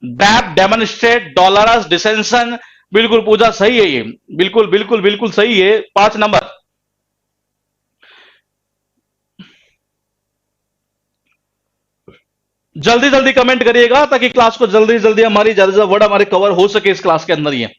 A: डैप, डेमोन्स्ट्रेट, डॉलरस, डिसेंशन, बिल्कुल पूजा सही है ये, बिल्कुल बिल्कुल बिल्कुल सही है। 5 नंबर, जल्दी जल्दी कमेंट करिएगा ताकि क्लास को जल्दी जल्दी हमारी ज्यादा से ज्यादा वर्ड हमारे कवर हो सके इस क्लास के अंदर। ये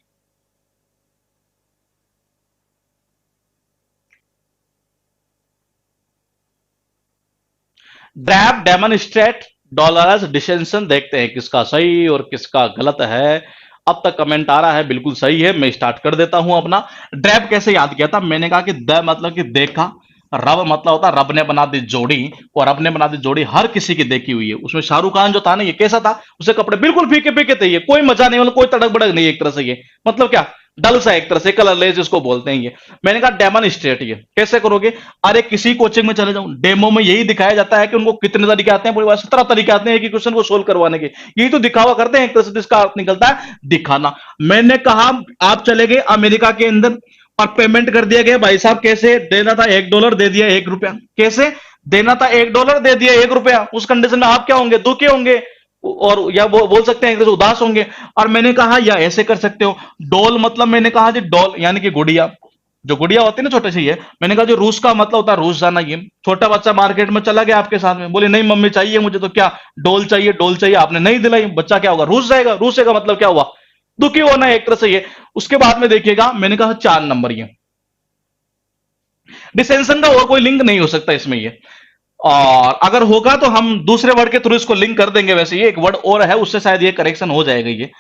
A: ड्रैप, डेमोन्स्ट्रेट, डॉलरस, डिसेंशन, देखते हैं किसका सही और किसका गलत है। अब तक कमेंट आ रहा है बिल्कुल सही है। मैं स्टार्ट कर देता हूं अपना। ड्रैप कैसे याद किया था? मैंने कहा कि द मतलब कि देखा, रब मतलब होता है रब ने बना दी जोड़ी, और रब ने बना दी जोड़ी हर किसी की देखी हुई है। उसमें शाहरुख खान जो था ना, ये कैसा था, उसे कपड़े बिल्कुल फीके फीके थे, ये कोई मजा नहीं, मतलब कोई तड़क भड़क नहीं एक तरह से, ये मतलब क्या, डल सा एक तरह से, कलरलेस जिसको बोलते हैं ये। मैंने कहा डेमोन्स्ट्रेट ये कैसे करोगे? अरे किसी कोचिंग में चले जाऊं, डेमो में यही दिखाया जाता है कि उनको कितने तरीके आते हैं, पूरे 17 तरीके आते हैं कि क्वेश्चन को सोल्व करवाने के, यही तो दिखावा करते हैं एक तरह से, जिसका अर्थ निकलता है दिखाना। मैंने कहा आप चले गए अमेरिका के अंदर और पेमेंट कर दिया गया, भाई साहब कैसे देना था, $1 दे दिया 1 रुपया, कैसे देना था, $1 दे दिया 1 रुपया, उस कंडीशन में आप क्या होंगे, दुखी होंगे, और या वो बोल सकते हैं एक तरह से उदास होंगे। और मैंने कहा या ऐसे कर सकते हो, डॉल मतलब, मैंने कहा जी डॉल यानी कि गुड़िया, जो गुड़िया होती है ना छोटे से, ये मैंने कहा जो रूस का मतलब होता है रूस जाना, ये छोटा बच्चा मार्केट में चला गया आपके साथ में, बोले नहीं मम्मी चाहिए मुझे, तो क्या डोल चाहिए, डोल चाहिए, आपने नहीं दिलाई, बच्चा क्या होगा, रूस जाएगा, रूस का मतलब क्या हुआ, दुखी होना है एक तरह से ये। उसके बाद में देखिएगा, मैंने कहा 4 नंबर, ये डिसेंशन का और कोई लिंक नहीं हो सकता इसमें ये, और अगर होगा तो हम दूसरे वर्ड के थ्रू इसको लिंक कर देंगे, वैसे ये एक वर्ड और है, उससे शायद ये करेक्शन हो जाएगा ये,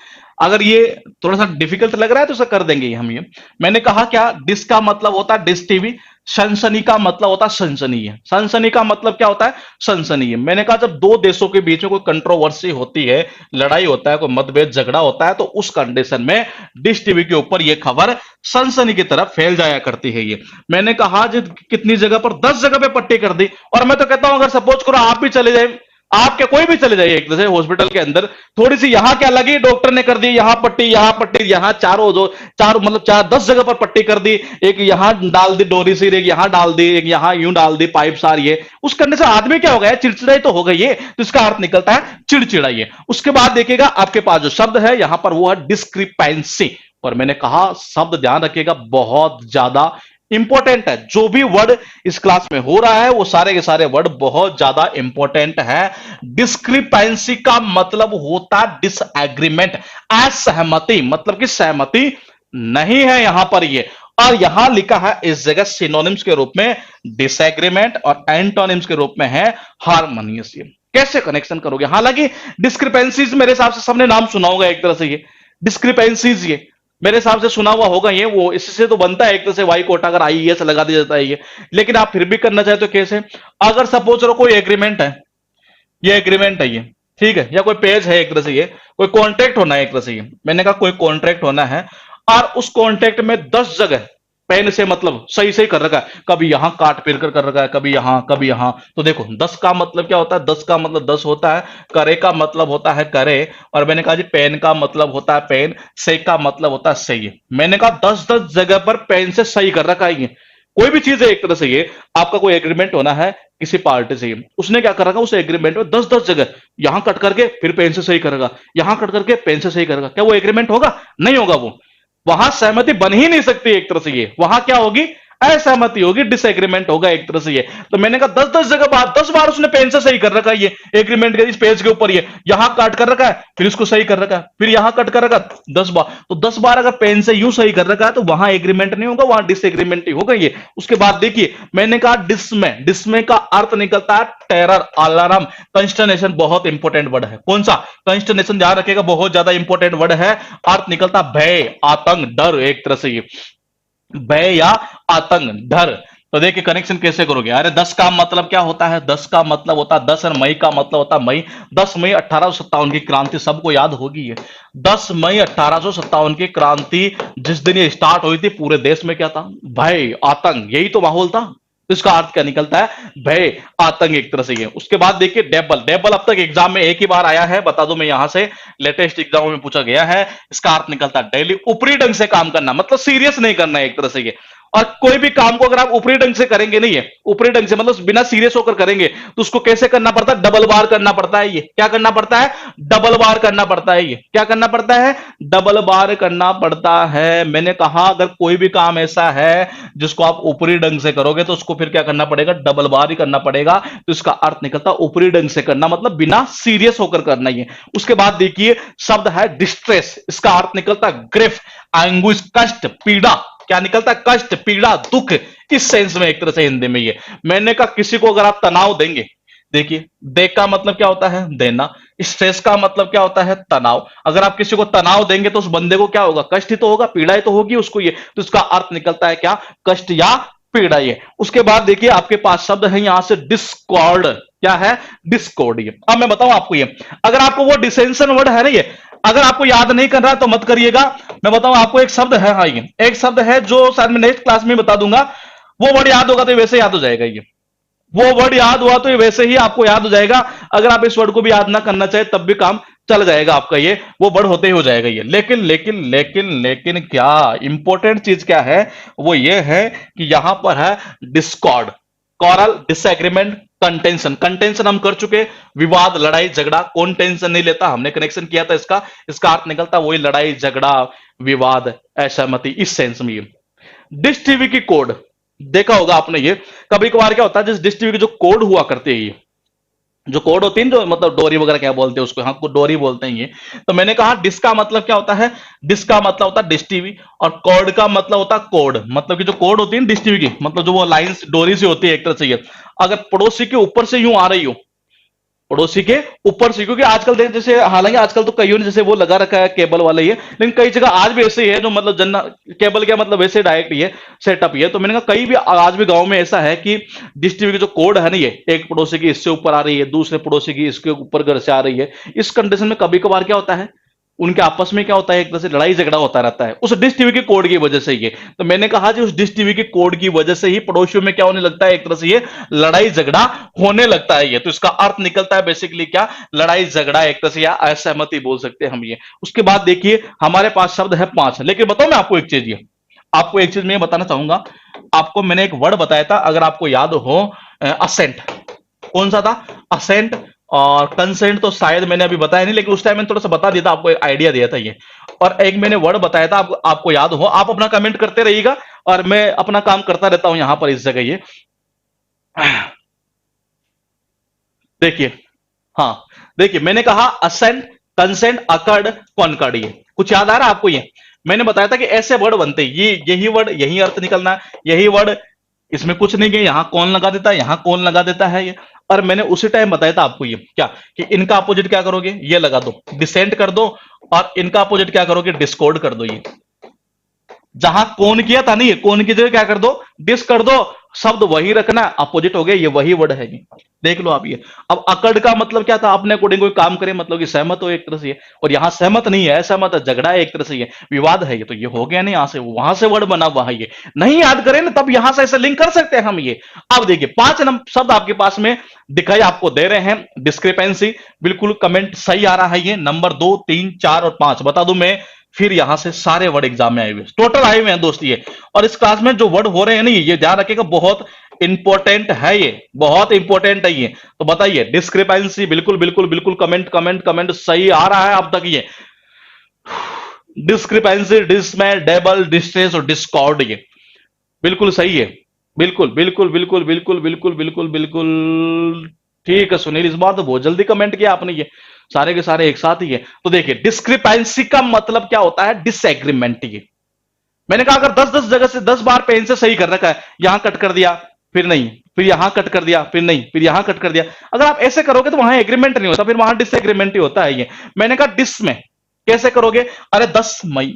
A: अगर ये थोड़ा सा डिफिकल्ट लग रहा है तो उसे कर देंगे हम ये। मैंने कहा क्या, डिस का मतलब होता है डिस टीवी, सनसनी का मतलब होता है सनसनी है, सनसनी का मतलब क्या होता है, सनसनी है। मैंने कहा जब दो देशों के बीच में कोई कंट्रोवर्सी होती है, लड़ाई होता है, कोई मतभेद झगड़ा होता है, तो उस कंडीशन में डिश टीवी के ऊपर ये खबर सनसनी की तरफ फैल जाया करती है ये। मैंने कहा जी कितनी जगह पर, 10 जगह पे पट्टी कर दी, और मैं तो कहता हूं अगर सपोज करो आप भी चले जाए, आपके कोई भी चले जाइए एक तरह से हॉस्पिटल के अंदर, थोड़ी सी यहां क्या लगी, डॉक्टर ने कर दी यहां पट्टी, यहां पट्टी, यहां चारों जो चार मतलब चार 10 जगह पर पट्टी कर दी, एक यहां डाल दी डोरी सी, एक यहां डाल दी, एक यहां यूं डाल दी पाइप सार, ये उस करने से आदमी क्या हो गया, चिड़चिड़ाई तो हो गई है, तो इसका अर्थ निकलता है चिड़चिड़ाई। उसके बाद देखिएगा आपके पास जो शब्द है यहां पर वो है डिस्क्रिपेंसी, और मैंने कहा शब्द ध्यान रखिएगा बहुत ज्यादा इंपॉर्टेंट है, जो भी वर्ड इस क्लास में हो रहा है वो सारे के सारे वर्ड बहुत ज्यादा इंपॉर्टेंट है। डिस्क्रिपेंसी का मतलब होता डिसएग्रीमेंट, असहमति, मतलब कि सहमति नहीं है यहां पर ये, और यहां लिखा है इस जगह सिनोनिम्स के रूप में डिसएग्रीमेंट और एंटोनिम्स के रूप में है हार्मोनियस। ये कैसे कनेक्शन करोगे, हालांकि डिस्क्रिपेंसीज मेरे हिसाब से सबने नाम सुना होगा एक तरह से, ये डिस्क्रिपेंसीज ये मेरे हिसाब से सुना हुआ होगा, ये वो इससे तो बनता है एक तरह से वाई कोटा, अगर आईईएस लगा दिया जाता है ये। लेकिन आप फिर भी करना चाहे तो कैसे, अगर सपोज करो कोई एग्रीमेंट है, ये एग्रीमेंट है ये, ठीक है, या कोई पेज है एक तरह से, ये कोई कॉन्ट्रैक्ट होना है एक तरह से, ये मैंने कहा कोई कॉन्ट्रैक्ट होना है, और उस कॉन्ट्रैक्ट में 10 जगह पेन से मतलब सही सही कर रखा है, कभी यहां काट पीट कर रखा है, कभी यहां कभी यहां, तो देखो 10 का मतलब क्या होता है, 10 का मतलब 10 होता है, करे का मतलब होता है करे, और मैंने कहा जी पेन का मतलब होता है पेन, से का मतलब होता है सही। मैंने कहा 10-10 जगह पर पेन से सही कर रखा है ये, कोई भी चीज है एक तरह से, ये आपका कोई एग्रीमेंट होना है किसी पार्टी से, उसने क्या कर रखा उस एग्रीमेंट में 10-10 जगह यहां कट करके फिर पेन से सही करेगा, यहां कट करके पेन से सही करेगा, क्या वो एग्रीमेंट होगा, नहीं होगा वो, वहां सहमति बन ही नहीं सकती एक तरह से, ये वहां क्या होगी, असहमति होगी, डिसएग्रीमेंट होगा एक तरह से ये। तो मैंने कहा 10-10 जगह बार 10 बार उसने पेन से सही कर रखा है ये एग्रीमेंट के इस पेज के ऊपर, ये यहां काट कर रखा है फिर इसको सही कर रखा है, फिर यहां कट कर रखा है 10 बार, तो 10 बार अगर पेन से यूं सही कर रखा है तो वहां एग्रीमेंट नहीं होगा, वहां डिसएग्रीमेंट ही होगा ये। उसके बाद देखिए मैंने कहा डिसमें, डिसमें का अर्थ निकलता है टेरर, अलार्म, कंस्टर्नेशन, बहुत इंपॉर्टेंट वर्ड है, कौन सा, कंस्टर्नेशन, ध्यान रखिएगा बहुत ज्यादा इंपॉर्टेंट वर्ड है, अर्थ निकलता भय, आतंक, डर एक तरह से, ये भय या आतंक, डर। तो देखिए कनेक्शन कैसे करोगे, अरे 10 का मतलब क्या होता है, 10 का मतलब होता है 10, और मई का मतलब होता है मई, 10 मई 1857 की क्रांति सबको याद होगी ये, 10 मई 1857 की क्रांति जिस दिन ये स्टार्ट हुई थी पूरे देश में क्या था, भय आतंक, यही तो माहौल था। तो इसका अर्थ क्या निकलता है, भय आतंक एक तरह से ये। उसके बाद देखिए डेबल, डेबल अब तक एग्जाम में एक ही बार आया है, बता दो मैं यहां से, लेटेस्ट एग्जाम में पूछा गया है, इसका अर्थ निकलता है डेली, ऊपरी ढंग से काम करना, मतलब सीरियस नहीं करना है एक तरह से ये। और कोई भी काम को अगर आप ऊपरी ढंग से करेंगे, नहीं है ऊपरी ढंग से मतलब बिना सीरियस होकर करेंगे, तो उसको कैसे करना पड़ता है, डबल बार करना पड़ता है, ये क्या करना पड़ता है, डबल बार करना पड़ता है, ये क्या करना पड़ता है, डबल बार करना पड़ता है। मैंने कहा अगर कोई भी काम ऐसा है जिसको आप ऊपरी ढंग से करोगे तो उसको फिर क्या करना पड़ेगा, डबल बार ही करना पड़ेगा, तो इसका अर्थ निकलता ऊपरी ढंग से करना, मतलब बिना सीरियस होकर करना ही है। उसके बाद देखिए शब्द है डिस्ट्रेस, इसका अर्थ निकलता ग्रिफ, एंगुइश, कष्ट, पीड़ा, क्या निकलता है, कष्ट, पीड़ा, दुख, इस सेंस में एक तरह से हिंदी में ये। मैंने कहा किसी को अगर आप तनाव देंगे, देखिए दे का मतलब क्या होता है, देना, स्ट्रेस का मतलब क्या होता है, तनाव, अगर आप किसी को तनाव देंगे तो उस बंदे को क्या होगा, कष्ट ही तो होगा, पीड़ा ही तो होगी उसको ये, तो इसका अर्थ निकलता है क्या, कष्ट या पीड़ा ये। उसके बाद देखिए आपके पास शब्द है यहां से डिस्कॉर्ड। क्या है? डिस्कॉर्ड। ये अब मैं बताऊं आपको, ये अगर आपको वो डिसेंशन वर्ड है ना, ये अगर आपको याद नहीं कर रहा तो मत करिएगा। मैं बताऊं आपको, एक शब्द है, हाँ ये एक शब्द है जो शायद मैं नेक्स्ट क्लास में बता दूंगा। वो वर्ड याद होगा तो वैसे याद हो जाएगा ये। वो वर्ड याद हुआ तो ये वैसे ही आपको याद हो जाएगा। अगर आप इस वर्ड को भी याद ना करना चाहे तब भी काम चल जाएगा आपका, ये वो वर्ड होते ही हो जाएगा ये। लेकिन लेकिन लेकिन लेकिन क्या इंपॉर्टेंट चीज क्या है? वो ये है कि यहां पर है discord, quarrel, disagreement, contention. Contention हम कर चुके, विवाद, लड़ाई झगड़ा। कौन टेंशन नहीं लेता, हमने कनेक्शन किया था इसका। इसका अर्थ निकलता वही लड़ाई झगड़ा, विवाद, असहमति, इस सेंस में। डिश टीवी की कोड देखा होगा आपने ये। कभी कभार क्या होता है, जिस डिश टीवी की जो कोड हुआ करते हैं, ये जो कोड होती है ना, जो मतलब डोरी वगैरह क्या बोलते हैं उसको, हाँ को डोरी बोलते हैं ये। तो मैंने कहा डिश का मतलब क्या होता है? डिश का मतलब होता है डिश टीवी, और कोड का मतलब होता है कोड, मतलब कि जो कोड होती है ना डिश टीवी की, मतलब जो वो लाइंस डोरी से होती है एक तरह से ये। अगर पड़ोसी के ऊपर से यूं आ रही हो, पड़ोसी के ऊपर से, क्योंकि आजकल देख जैसे, हालांकि आजकल तो कईयों ने जैसे वो लगा रखा है केबल वाला ये, लेकिन कई जगह आज भी ऐसे ही है जो मतलब जन्ना केबल क्या मतलब वैसे डायरेक्ट ये सेटअप ये। तो मैंने कहा कई भी आज भी गांव में ऐसा है कि डिश टीवी की जो कोड है ना, ये एक पड़ोसी की इससे ऊपर आ रही है, दूसरे पड़ोसी की इसके ऊपर घर से आ रही है। इस कंडीशन में कभी कभार क्या होता है, उनके आपस में क्या होता है, एक तरह से लड़ाई झगड़ा होता रहता है उस डिश टीवी के कोड की वजह से ये। तो मैंने कहा कि उस डिश टीवी के कोड की वजह से ही पड़ोसियों में क्या होने लगता है, एक तरह से ये लड़ाई झगड़ा होने लगता है ये। तो इसका अर्थ निकलता है बेसिकली क्या? लड़ाई झगड़ा, एक तरह से या असहमति बोल सकते हैं हम ये। उसके बाद देखिए हमारे पास शब्द है 5। लेकिन बताओ मैं आपको एक चीज, ये आपको एक चीज मैं बताना चाहूंगा। आपको मैंने एक वर्ड बताया था, अगर आपको याद हो, असेंट। कौन सा था? असेंट। और कंसेंट तो शायद मैंने अभी बताया नहीं, लेकिन उस टाइम मैंने थोड़ा सा बता दिया था, आपको एक आइडिया दिया था ये। और एक मैंने वर्ड बताया था, आपको याद हो। आप अपना कमेंट करते रहिएगा और मैं अपना काम करता रहता हूं यहां पर इस जगह ये। देखिए, हाँ देखिए मैंने कहा असेंट, कंसेंट, अकर्ड, कॉन्कर्ड। ये कुछ याद आ रहा है आपको? ये मैंने बताया था कि ऐसे वर्ड बनते हैं, ये यही वर्ड यही अर्थ निकलना है, यही वर्ड। इसमें कुछ नहीं है, यहां कौन लगा देता है, यहां कौन लगा देता है ये। और मैंने उसी टाइम बताया था आपको ये क्या, कि इनका अपोजिट क्या करोगे, ये लगा दो, डिसेंट कर दो। और इनका अपोजिट क्या करोगे, डिस्कॉर्ड कर दो ये। जहां कौन किया था नहीं, कौन की जगह क्या कर दो, डिस कर दो। शब्द वही रखना, अपोजिट हो गया, ये वही वर्ड है ये। देख लो आप ये। अब अकड़ का मतलब क्या था, अपने अकॉर्डिंग कोई काम करे, मतलब कि सहमत हो एक तरह से ये। और यहां सहमत नहीं है, असहमत है, झगड़ा है एक तरह से ये, विवाद है ये। तो ये हो गया नहीं, यहां से वहां से वर्ड बना हुआ है ये। नहीं याद करें ना तब यहां से ऐसे लिंक कर सकते हैं हम ये। अब देखिए 5 शब्द आपके पास में दिखाई आपको दे रहे हैं। डिस्क्रिपेंसी, बिल्कुल कमेंट सही आ रहा है ये। नंबर 2, 3, 4 और 5 बता दूं मैं, फिर यहां से सारे वर्ड एग्जाम में आए हुए, टोटल आए हुए हैं दोस्त ये। और इस क्लास में जो वर्ड हो रहे हैं ना, ये ध्यान रखिएगा, बहुत इंपॉर्टेंट है ये, बहुत इंपॉर्टेंट है ये। तो बताइए डिस्क्रिपेंसी, बिल्कुल बिल्कुल बिल्कुल, कमेंट कमेंट कमेंट सही आ रहा है अब तक ये। डिस्क्रिपेंसी, डिसमैच, डेबल, डिस्ट्रेस और डिस्कॉर्ड, ये बिल्कुल सही है। बिल्कुल बिल्कुल बिल्कुल बिल्कुल बिल्कुल बिल्कुल बिल्कुल ठीक है सुनील, इस बार तो बहुत जल्दी कमेंट किया आपने ये, सारे के सारे एक साथ ही है। तो देखिए डिस्क्रिपेंसी का मतलब क्या होता है, डिसएग्रीमेंट। ये मैंने कहा अगर 10 10 जगह से 10 बार पेन से सही कर रखा है, यहां कट कर दिया फिर नहीं, फिर यहां कट कर दिया फिर नहीं, फिर यहां कट कर दिया, अगर आप ऐसे करोगे तो वहां एग्रीमेंट नहीं होता, फिर वहां डिसएग्रीमेंट ही होता है ये। मैंने कहा डिस में कैसे करोगे, अरे 10 मई,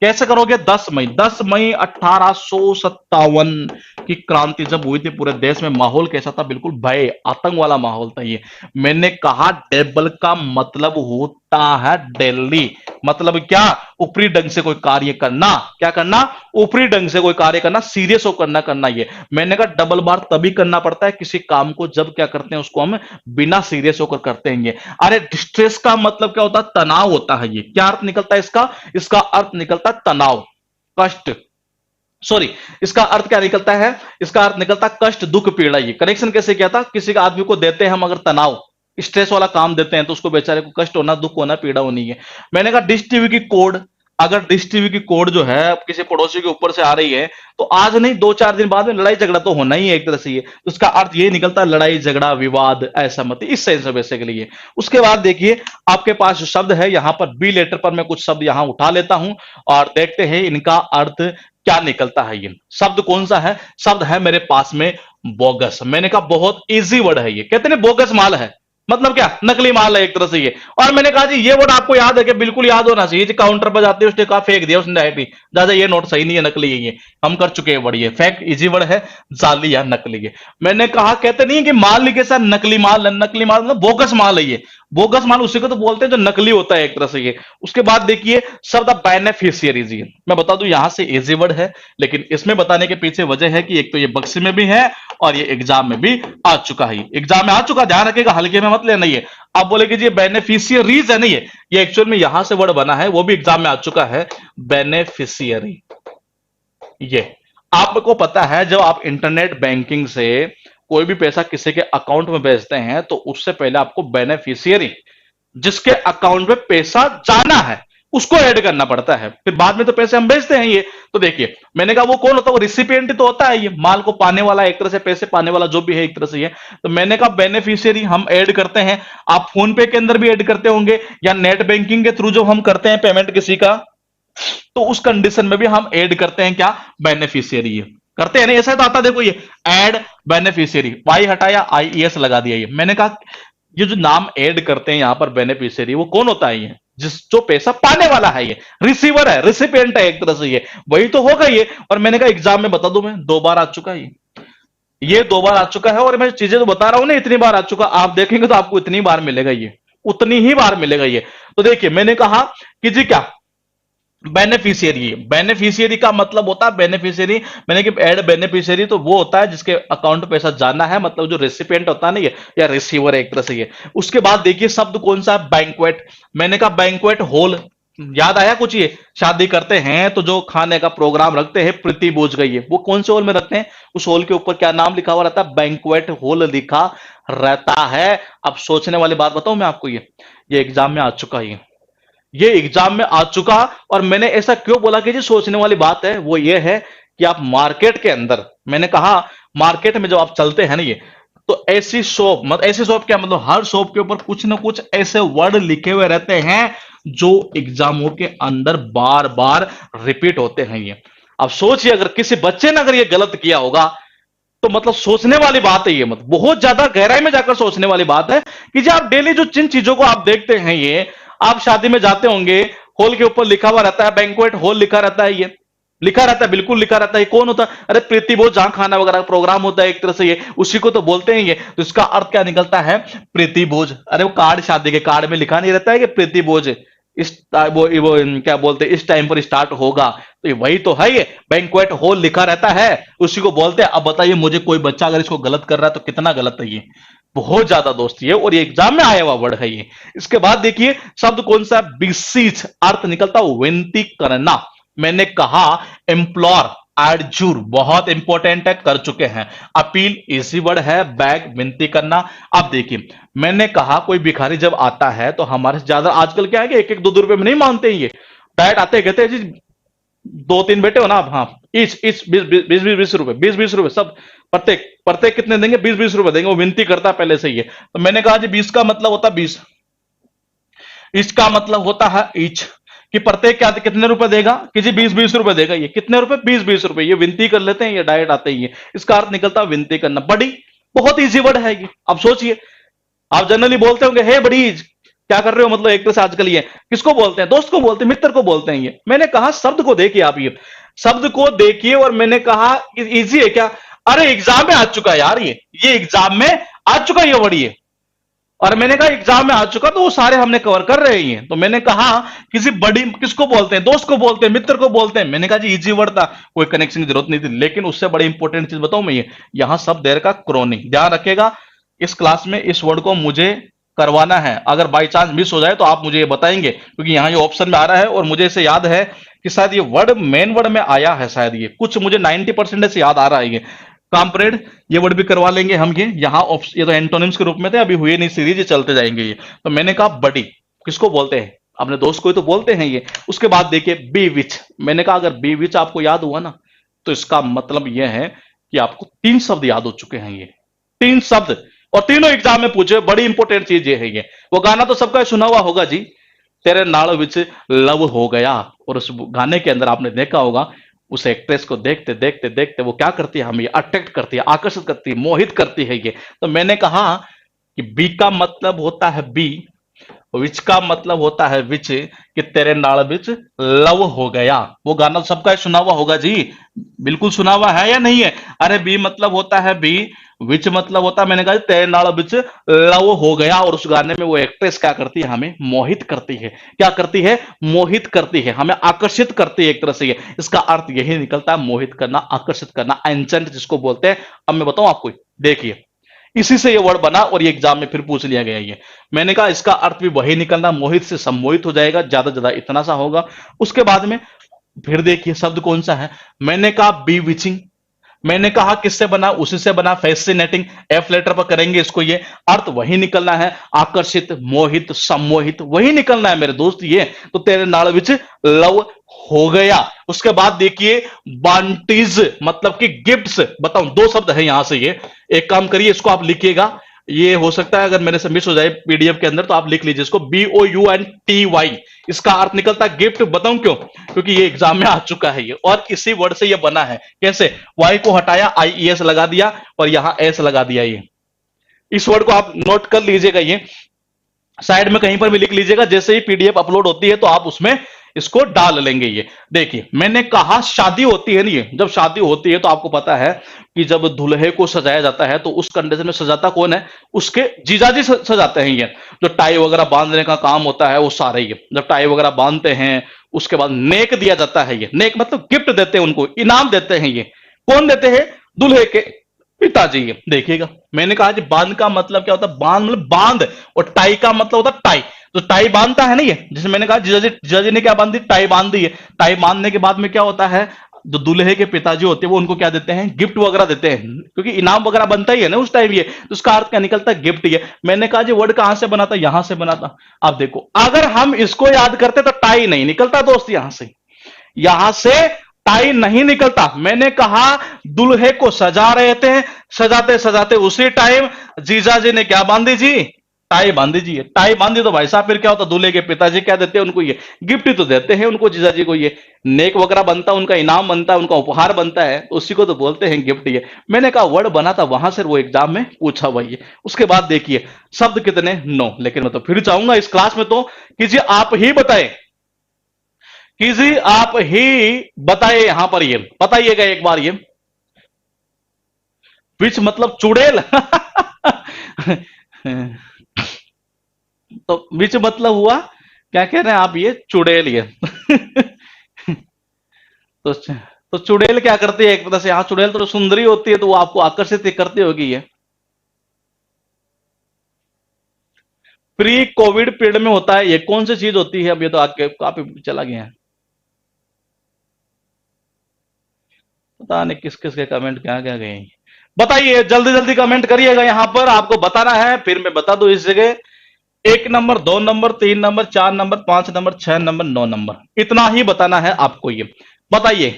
A: कैसे करोगे, 10 मई, 10 मई 1857 की क्रांति जब हुई थी, पूरे देश में माहौल कैसा था, बिल्कुल भय, आतंक वाला माहौल था ये। मैंने कहा डेबल का मतलब होता है दिल्ली, मतलब क्या, ऊपरी ढंग से कोई कार्य करना, क्या करना, ऊपरी ढंग से कोई कार्य करना, सीरियस होकर करना करना ये। मैंने कहा डबल बार तभी करना पड़ता है किसी काम को, जब क्या करते हैं उसको हम बिना सीरियस होकर करते हैं ये। अरे डिस्ट्रेस का मतलब क्या होता है, तनाव होता है ये। क्या अर्थ निकलता है इसका, इसका अर्थ निकलता है तनाव, कष्ट, सॉरी, इसका अर्थ क्या निकलता है, इसका अर्थ निकलता है कष्ट, दुख, पीड़ा। ये कनेक्शन कैसे किया था, किसी का आदमी को देते हैं हम अगर तनाव, स्ट्रेस वाला काम देते हैं, तो उसको बेचारे को कष्ट होना, दुख होना, पीड़ा होनी है। मैंने कहा डिश टीवी की कोड, अगर डिश टीवी की कोड जो है किसी पड़ोसी के ऊपर से आ रही है, तो आज नहीं 2 4 दिन बाद में लड़ाई झगड़ा तो होना ही है एक तरह से ये। तो उसका अर्थ ये निकलता है लड़ाई झगड़ा, विवाद, असहमति, इस सेंस में बेसिकली ये। उसके बाद देखिए आपके पास जो शब्द है यहां पर बी लेटर पर, मैं कुछ शब्द यहां उठा लेता हूं और देखते हैं इनका अर्थ क्या निकलता है ये। शब्द कौन सा है, शब्द है मेरे पास में बोगस। मैंने कहा बहुत इजी वर्ड है ये, कहते हैं बोगस माल है, मतलब क्या, नकली माल है एक तरह से ये। और मैंने कहा जी ये वर्ड आपको याद है कि बिल्कुल याद होना चाहिए जी। काउंटर पर जाते उसने कहा, फेंक दिया उसने डायरेक्टली, दादा ये नोट सही नहीं है, नकली है ये, हम कर चुके हैं वर्ड, ये फेक इजी वर्ड है, जाली या नकली है। मैंने कहा कहते नहीं है कि माल लिखे सर नकली माल है, नकली माल मतलब बोगस माल है ये। बोगस माल उसी को तो बोलते हैं जो नकली होता है एक तरह से ये। उसके बाद देखिए शब्द बेनिफिशियरीज, मैं बता दूं यहां से इजी वर्ड है, लेकिन इसमें बताने के पीछे वजह है कि एक तो ये बक्से में भी है और ये एग्जाम में भी आ चुका है, एग्जाम में आ चुका, ध्यान रखिएगा, हल्के में मत लेना ये। आप बोलेगे जी बेनिफिशियरीज है, नहीं है ये एक्चुअल में यहां से वर्ड बना है, वो भी एग्जाम में आ चुका है, बेनिफिशियरी। ये आपको पता है जब आप इंटरनेट बैंकिंग से कोई भी पैसा किसी के अकाउंट में भेजते हैं तो उससे पहले आपको बेनिफिशियरी, जिसके अकाउंट में पैसा जाना है, उसको ऐड करना पड़ता है, फिर बाद में तो पैसे हम भेजते हैं ये। तो देखिए मैंने कहा वो कौन होता है, वो रिसिपिएंट तो होता है, ये माल को पाने वाला, एक तरह से पैसे पाने वाला जो भी है एक तरह से ये। तो मैंने कहा बेनिफिशियरी हम ऐड करते हैं, आप फोन पे के अंदर भी ऐड करते होंगे या नेट बैंकिंग के थ्रू जो हम करते हैं पेमेंट किसी का, तो उस कंडीशन में भी हम ऐड करते हैं क्या, बेनिफिशियरी करते हैं ना, ऐसा तो आता देखो ये ऐड बेनिफिशियरी, वाई हटाया आईईएस लगा दिया, ये मैंने कहा ये जो नाम ऐड करते हैं यहां पर बेनिफिशियरी, वो कौन होता है, ये जिस जो पैसा पाने वाला है, ये रिसीवर है, रिसिपिएंट है एक तरह से, ये वही तो होगा ये। और मैंने कहा एग्जाम में बता दूं मैं 2 बार आ चुका है ये 2 बार आ चुका है, और मैं चीजें तो बता रहा हूं ना इतनी बार आ चुका, आप देखेंगे तो आपको इतनी बार मिलेगा ये, उतनी ही बार मिलेगा ये। तो देखिए मैंने कहा कि जी क्या बेनिफिशियरी, बेनिफिशियरी का मतलब होता है बेनिफिशियरी, मैंने कि ऐड बेनिफिशियरी तो वो होता है जिसके अकाउंट में पैसा जाना है, मतलब जो रेसिपिएंट होता है ना ये, या रिसीवर है एक तरह से ये। उसके बाद देखिए शब्द कौन सा है, बैंक्वेट। मैंने कहा बैंक्वेट हॉल, याद आया कुछ, ये शादी करते हैं तो जो खाने का प्रोग्राम रखते हैं, प्रीति भोज गई है, वो कौन से हॉल में रखते हैं, उस हॉल के ऊपर क्या नाम लिखा हुआ रहता है, बैंक्वेट हॉल लिखा रहता है। अब सोचने वाली बात बताऊं मैं आपको, ये एग्जाम में आ चुका है ये एग्जाम में आ चुका। और मैंने ऐसा क्यों बोला कि जी सोचने वाली बात है, वो ये है कि आप मार्केट के अंदर, मैंने कहा मार्केट में जब आप चलते हैं ना ये, तो ऐसी शॉप, मतलब ऐसी शॉप क्या मतलब हर शॉप के ऊपर कुछ ना कुछ ऐसे वर्ड लिखे हुए रहते हैं जो एग्जामों के अंदर बार बार रिपीट होते हैं ये। अब सोचिए अगर किसी बच्चे ने अगर ये गलत किया होगा तो मतलब सोचने वाली बात है ये, मतलब बहुत ज्यादा गहराई में जाकर सोचने वाली बात है कि जो आप डेली जो जिन चीजों को आप देखते हैं ये, आप शादी में जाते होंगे, हॉल के ऊपर लिखा हुआ रहता है बैंक्वेट हॉल लिखा रहता है, ये लिखा रहता है, बिल्कुल लिखा रहता है। कौन होता है, अरे प्रीति भोज, जहां खाना वगैरह प्रोग्राम होता है एक तरह से ये, उसी को तो बोलते हैं ये। तो इसका अर्थ क्या निकलता है, प्रीति भोज। अरे वो कार्ड, शादी के कार्ड में लिखा नहीं रहता है कि प्रीति भोज इस वो क्या बोलते हैं इस टाइम पर स्टार्ट होगा, तो ये वही तो है, ये बैंक्वेट हॉल लिखा रहता है, उसी को बोलते हैं। अब बताइए मुझे कोई बच्चा अगर इसको गलत कर रहा है तो कितना गलत है ये, बहुत ज्यादा दोस्ती है, और ये एग्जाम में आया हुआ वर्ड है ये। इसके बाद देखिए शब्द कौन सा, बिसीच, अर्थ निकलता विनती करना। मैंने कहा एम्प्लॉर, एडजूर, बहुत इंपॉर्टेंट है, कर चुके हैं। अपील इजी वर्ड है, बैग विनती करना। अब देखिए मैंने कहा कोई भिखारी जब आता है तो हमारे से ज्यादा आजकल क्या है कि 1-1 2-2 रुपए में नहीं मानते हैं ये, डायरेक्ट आते कहते हैं जी 2-3 बेटे हो ना आप, हाँ इस 20-20 रुपए, 20-20 रुपए सब, प्रत्येक प्रत्येक कितने देंगे, 20-20 रुपए देंगे, वो विनती करता है पहले से ही है। तो मैंने कहा जी 20 का मतलब होता है 20, इसका मतलब होता है ईच, कि प्रत्येक क्या कितने रुपए देगा, कि जी 20-20 रुपए देगा, ये कितने रुपए, 20-20 रुपए, ये विनती कर लेते हैं, ये डायरेक्ट आते ही है, इसका अर्थ निकलता है विनती करना। बड़ी, बहुत इजी वर्ड है ये। अब सोचिए आप जनरली बोलते होंगे हे बड़ी क्या कर रहे हो, मतलब एक तरह से आजकल ये किसको बोलते हैं, दोस्त को बोलते हैं, मित्र को बोलते हैं ये। मैंने कहा शब्द को देखिए, आप ये शब्द को देखिए, और मैंने कहा इजी है क्या, अरे एग्जाम में आ चुका है यार ये एग्जाम में आ चुका है ये वर्ड ये। और मैंने कहा एग्जाम में आ चुका तो वो सारे हमने कवर कर रहे हैं। तो मैंने कहा किसी बड़ी, किसको बोलते हैं, दोस्त को बोलते हैं, मित्र को बोलते हैं। मैंने कहा जी इजी वर्ड था, कोई कनेक्शन की जरूरत नहीं थी। लेकिन उससे बड़ी इंपॉर्टेंट चीज बताऊं मैं, ये यहां शब्द देर का क्रोनिंग, ध्यान रखेगा इस क्लास में इस वर्ड को मुझे करवाना है। अगर बाई चांस मिस हो जाए तो आप मुझे ये बताएंगे, क्योंकि यहां ये ऑप्शन में आ रहा है और मुझे इसे याद है कि शायद ये वर्ड मेन वर्ड में आया है, शायद ये कुछ मुझे 90% से याद आ रहा है ये। कॉम्परेड, ये वर्ड भी करवा लेंगे हम, ये यहाँ ये तो एंटोनिम्स के रूप में थे, अभी हुए नहीं सीरीज, ये चलते जाएंगे ये। तो मैंने कहा बड़ी किसको बोलते हैं, अपने दोस्त को ही तो बोलते हैं ये। उसके बाद देखिए बी विच, मैंने कहा अगर बी विच आपको याद हुआ ना तो इसका मतलब यह है कि आपको 3 शब्द याद हो चुके हैं, ये 3 शब्द, और तीनों एग्जाम में पूछे। बड़ी इंपॉर्टेंट चीज ये है ये। वो गाना तो सबका सुना हुआ होगा जी, तेरे नाल विच लव हो गया, और उस गाने के अंदर आपने देखा होगा उस एक्ट्रेस को देखते देखते देखते वो क्या करती है, हमें अट्रैक्ट करती है, आकर्षित करती है, मोहित करती है ये। तो मैंने कहा कि बी का मतलब होता है बी, विच का मतलब होता है विच, कि तेरे नाल विच लव हो गया। वो गाना तो सबका सुना हुआ होगा जी, बिल्कुल सुना हुआ है या नहीं है? अरे बी मतलब होता है बी, विच मतलब होता है, मैंने कहा तेरे नाल विच लव हो गया। और उस गाने में वो एक्ट्रेस क्या करती है, हमें मोहित करती है। क्या करती है? मोहित करती है, हमें आकर्षित करती है एक तरह से। ये इसका अर्थ यही निकलता है, मोहित करना, आकर्षित करना, एंचेंट जिसको बोलते हैं। अब मैं बताऊं आपको, देखिए इसी से ये वर्ड बना और ये एग्जाम में फिर पूछ लिया गया ये। मैंने कहा इसका अर्थ भी वही निकलना, मोहित से सम्मोहित हो जाएगा, ज्यादा ज्यादा इतना सा होगा। उसके बाद में फिर देखिए शब्द कौन सा है। मैंने कहा बी विचिंग, मैंने कहा किससे बना, उसी से बना, फैसिनेटिंग। एफ लेटर पर करेंगे इसको, ये अर्थ वही निकलना है, आकर्षित, मोहित, सम्मोहित, वही निकलना है मेरे दोस्त ये। तो तेरे नाल विच लव हो गया। उसके बाद देखिए बांटीज मतलब कि गिफ्ट्स। बताऊं, दो शब्द है यहां से ये। एक काम करिए, इसको आप लिखिएगा। ये हो सकता है अगर मेरे से मिस हो जाए पीडीएफ के अंदर, तो आप लिख लीजिए इसको, BOUNTY। इसका अर्थ निकलता है गिफ्ट। बताऊं क्यों? क्योंकि ये एग्जाम में आ चुका है ये, और इसी वर्ड से ये बना है। कैसे? वाई को हटाया, IES लगा दिया, और यहां एस लगा दिया। ये इस वर्ड को आप नोट कर लीजिएगा, ये साइड में कहीं पर भी लिख लीजिएगा। जैसे ही पीडीएफ अपलोड होती है तो आप उसमें इसको डाल लेंगे। ये देखिए, मैंने कहा शादी होती है नहीं, जब शादी होती है तो आपको पता है कि जब दूल्हे को सजाया जाता है तो उस कंडीशन में सजाता कौन है? उसके जीजाजी सजाते हैं। ये जो टाई वगैरह बांधने का काम होता है वो सारे, ये जब टाई वगैरह बांधते हैं उसके बाद नेक दिया जाता है। ये नेक मतलब गिफ्ट देते हैं, उनको इनाम देते हैं। ये कौन देते हैं? दूल्हे के पिताजी। ये देखिएगा, मैंने कहा जी बांध का मतलब क्या होता है? बांध मतलब बांध, और टाई का मतलब होता है टाई। तो टाई बांधता है ना ये, जैसे मैंने कहा जीजाजी, जीजाजी ने क्या बांधी? टाई बांध दी है। टाई बांधने के बाद में क्या होता है, जो दूल्हे के पिताजी होते हैं वो उनको क्या देते हैं? गिफ्ट वगैरह देते हैं, क्योंकि इनाम वगैरह बनता ही है ना उस टाइम। ये तो उसका अर्थ क्या निकलता है? गिफ्ट। ये मैंने कहा जी वर्ड कहां से बना था? यहां से बना था। अब देखो, अगर हम इसको याद करते तो टाई नहीं निकलता दोस्त, यहां से, यहां से टाई नहीं निकलता। मैंने कहा दूल्हे को सजा रहे थे, सजाते सजाते उसी टाइम जीजा जी ने क्या बांधी जी? टाई बांधी जी। टाई बांधी तो भाई साहब फिर क्या होता? दूल्हे के पिताजी क्या देते हैं उनको? ये गिफ्ट ही तो देते हैं उनको, जीजा जी को। ये नेक वगैरह बनता है, उनका इनाम बनता है, उनका उपहार बनता है, तो उसी को तो बोलते हैं गिफ्ट। ये मैंने कहा वर्ड बना था वहां से, वो एग्जाम में पूछा हुआ ये। उसके बाद देखिए शब्द कितने? 9। लेकिन मैं तो फिर चाहूंगा इस क्लास में तो कीजिए, आप ही बताएं, किसी आप ही बताइए। यहां पर ये बताइएगा एक बार, ये विच मतलब चुड़ैल। तो विच मतलब हुआ, क्या कह रहे हैं आप? ये चुड़ैल। ये तो चुड़ैल क्या करती है एक तरह से? हाँ, चुड़ैल तो सुंदरी होती है, तो वो आपको आकर्षित करती होगी ये। प्री कोविड पीरियड में होता है, ये कौन सी चीज होती है? अब ये तो आपके काफी चला गया है, पता नहीं किस किस के कमेंट क्या क्या गए। बताइए, जल्दी जल्दी कमेंट करिएगा, यहां पर आपको बताना है, फिर मैं बता दूं इस जगह। 1 number, 2 number, 3 number, 4 number, 5 number, 6 number, 9 number, इतना ही बताना है आपको। ये बताइए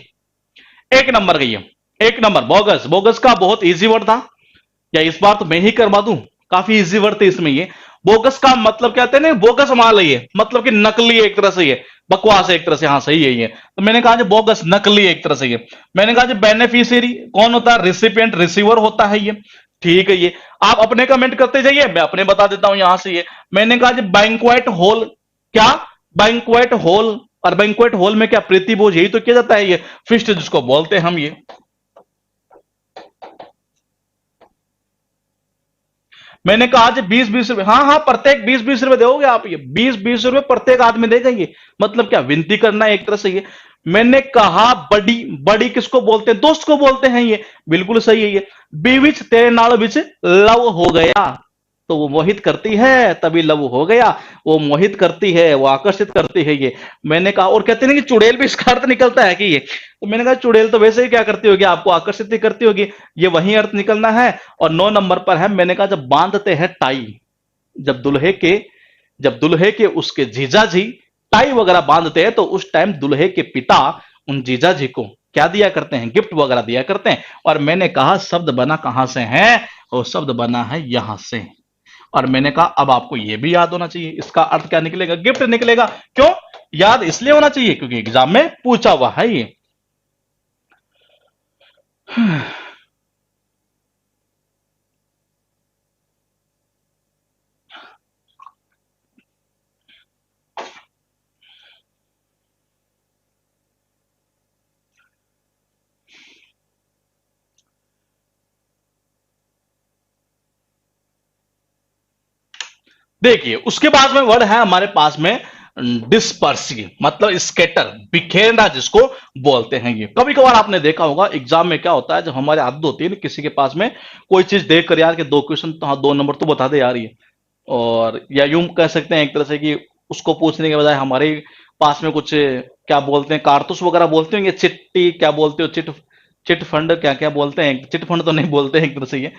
A: 1 नंबर का, ये 1 नंबर बोगस। बोगस का बहुत इजी वर्ड था, या इस बार तो मैं ही करवा दूं? काफी इजी वर्ड थे इसमें ये। बोगस का मतलब क्या कहते हैं ना? बोगस माल है ये, मतलब कि नकली एक तरह से, ये बकवास है एक तरह से। हाँ सही है ये। तो मैंने कहा जी बोगस, नकली एक तरह से ये। मैंने कहा जी बेनिफिशियरी कौन होता है? रिसिपिएंट, रिसीवर होता है ये। ठीक है, ये आप अपने कमेंट करते जाइए, मैं अपने बता देता हूं यहां से। ये मैंने कहा जी बैंक्वेट हॉल, क्या बैंक्वेट हॉल? और बैंक्वेट हॉल में क्या प्रीति भोज यही तो किया जाता है, ये फिस्ट जिसको बोलते हैं हम। ये मैंने कहा आज 20-20 रुपए, हाँ हाँ, प्रत्येक 20-20 रुपए दोगे आप। ये 20-20 रुपए प्रत्येक आदमी देगा ये। मतलब क्या विनती करना है एक तरह से ये। मैंने कहा बड़ी, बड़ी किसको बोलते हैं? दोस्त को बोलते हैं ये। बिल्कुल सही है ये। बीविच तेरे नाल विच लव हो गया, तो वो मोहित करती है, तभी लव हो गया। वो मोहित करती है, वो आकर्षित करती है ये। मैंने कहा, और कहते हैं कि चुड़ैल भी इसका अर्थ निकलता है कि ये। तो मैंने कहा चुड़ैल तो वैसे ही क्या करती होगी? आपको आकर्षित ही करती होगी। ये वही अर्थ निकलना है। और 9 नंबर पर है, मैंने कहा जब बांधते हैं टाई, जब दूल्हे के, जब दूल्हे के उसके जीजा जी टाई वगैरह बांधते हैं, तो उस टाइम दूल्हे के पिता उन जीजा जी को क्या दिया करते हैं? गिफ्ट वगैरह दिया करते हैं। और मैंने कहा शब्द बना कहां से है? और शब्द बना है यहां से। और मैंने कहा अब आपको यह भी याद होना चाहिए, इसका अर्थ क्या निकलेगा? गिफ्ट निकलेगा। क्यों याद इसलिए होना चाहिए? क्योंकि एग्जाम में पूछा हुआ है ये। देखिए उसके बाद में वर्ड है हमारे पास में डिस्पर्स, मतलब स्केटर, बिखेरना जिसको बोलते हैं। ये कभी कभार आपने देखा होगा एग्जाम में क्या होता है, जब हमारे आदत होती है ना किसी के पास में कोई चीज देख कर यार कि दो क्वेश्चन तो हाँ 2 नंबर तो बता दे यार ये, और या यूं कह सकते हैं एक तरह से कि उसको पूछने के बजाय हमारे पास में कुछ क्या बोलते हैं कारतूस वगैरह बोलते होंगे, चिट्टी क्या बोलते हो, चिट चिट फंड क्या क्या बोलते हैं, चिट फंड तो नहीं बोलते हैं एक तरह से ये,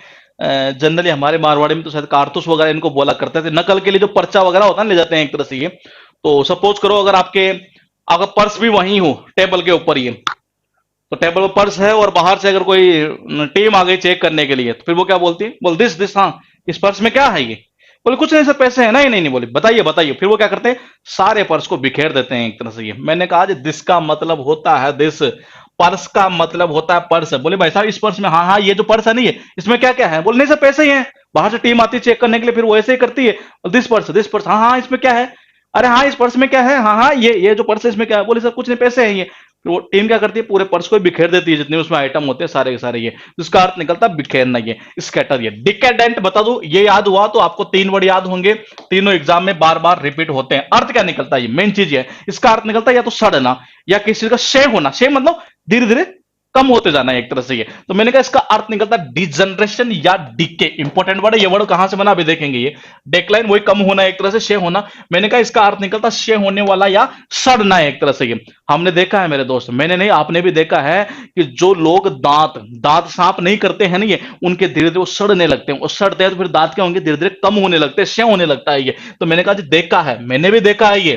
A: जनरली हमारे मारवाड़ी में तो शायद कारतूस वगैरह इनको बोला करते थे, नकल के लिए जो पर्चा वगैरह होता है ले जाते हैं एक तरह से ये। तो सपोज करो अगर आपके अगर पर्स भी वहीं हो टेबल के ऊपर ये, तो टेबल पर पर्स है और बाहर से अगर कोई टीम आ गई चेक करने के लिए, तो फिर वो क्या बोलती है, बोल दिस हाँ इस पर्स में क्या है ये, बोले कुछ नहीं सर पैसे हैं, नहीं नहीं नहीं, बोले बताइए बताइए, फिर वो क्या करते हैं सारे पर्स को बिखेर देते हैं एक तरह से ये। मैंने कहा दिस का मतलब होता है दिस, पर्स का मतलब होता है पर्स। बोले भाई साहब इस पर्स में, हाँ हाँ ये जो पर्स है नहीं है इसमें क्या क्या है, बोले नहीं सर पैसे ही हैं, बाहर से टीम आती है चेक करने के लिए फिर वो ऐसे ही करती है, दिस पर्स हाँ हाँ इसमें क्या है, अरे हाँ इस पर्स में क्या है, हाँ हाँ ये जो पर्स है इसमें क्या है, बोले सर कुछ नहीं पैसे हैं ये। फिर वो टीम क्या करती है पूरे पर्स को बिखेर देती है जितने उसमें आइटम होते हैं सारे के सारे ये, जिसका अर्थ निकलता है बिखेरना, ये स्कैटर। ये डिकेडेंट बता दूं, ये याद हुआ तो आपको 3 वर्ड याद होंगे, तीनों एग्जाम में बार बार रिपीट होते हैं। अर्थ क्या निकलता है, ये मेन चीज है, इसका अर्थ निकलता है या तो सड़ना या किसी चीज का क्षय होना, क्षय मतलब धीरे धीरे कम होते जाना है एक तरह से ये। तो मैंने कहा इसका अर्थ निकलता है डिजनरेशन या डीके, इंपॉर्टेंट वर्ड है ये, वर्ड कहां से बना अभी देखेंगे ये, डेक्लाइन वही कम होना एक तरह से, क्षय होना। मैंने कहा इसका अर्थ निकलता है क्षय होने वाला या सड़ना एक तरह से ये। हमने देखा है मेरे दोस्त, मैंने नहीं आपने भी देखा है कि जो लोग दांत दांत साफ नहीं करते हैं ना ये, उनके धीरे धीरे वो सड़ने लगते हैं, और सड़ते हैं तो फिर दांत क्या होंगे धीरे धीरे कम होने लगते हैं, क्षय होने लगता है ये। तो मैंने कहा जी देखा है, मैंने भी देखा है ये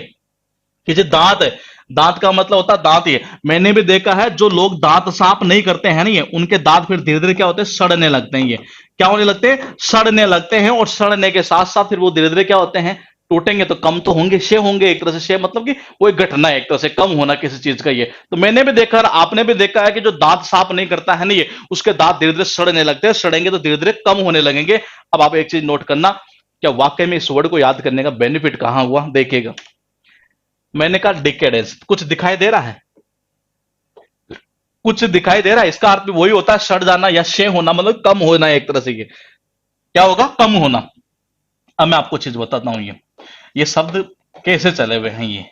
A: कि जो दांत है, दांत का मतलब होता है दांत, ये मैंने भी देखा है जो लोग दांत साफ नहीं करते हैं ना ये, उनके दांत फिर धीरे धीरे क्या होते हैं सड़ने लगते हैं, ये क्या होने लगते हैं सड़ने लगते हैं, और सड़ने के साथ साथ फिर वो धीरे धीरे क्या होते हैं टूटेंगे, तो कम तो होंगे, क्षय होंगे एक तरह से। क्षय मतलब कि वो एक घटना है एक तरह से, कम होना किसी चीज का ये। तो मैंने भी देखा और आपने भी देखा है कि जो दांत साफ नहीं करता है ना ये, उसके दांत धीरे धीरे सड़ने लगते हैं, सड़ेंगे तो धीरे धीरे कम होने लगेंगे। अब आप एक चीज नोट करना, क्या वाकई में इस वर्ड को याद करने का बेनिफिट कहां हुआ, देखिएगा। मैंने कहा डिकेडेंस, कुछ दिखाई दे रहा है, कुछ दिखाई दे रहा है, इसका अर्थ भी वही होता है सड़ जाना या क्षय होना, मतलब कम होना एक तरह से। ये क्या होगा, कम होना। अब मैं आपको चीज बताता हूं, ये शब्द कैसे चले हुए हैं। ये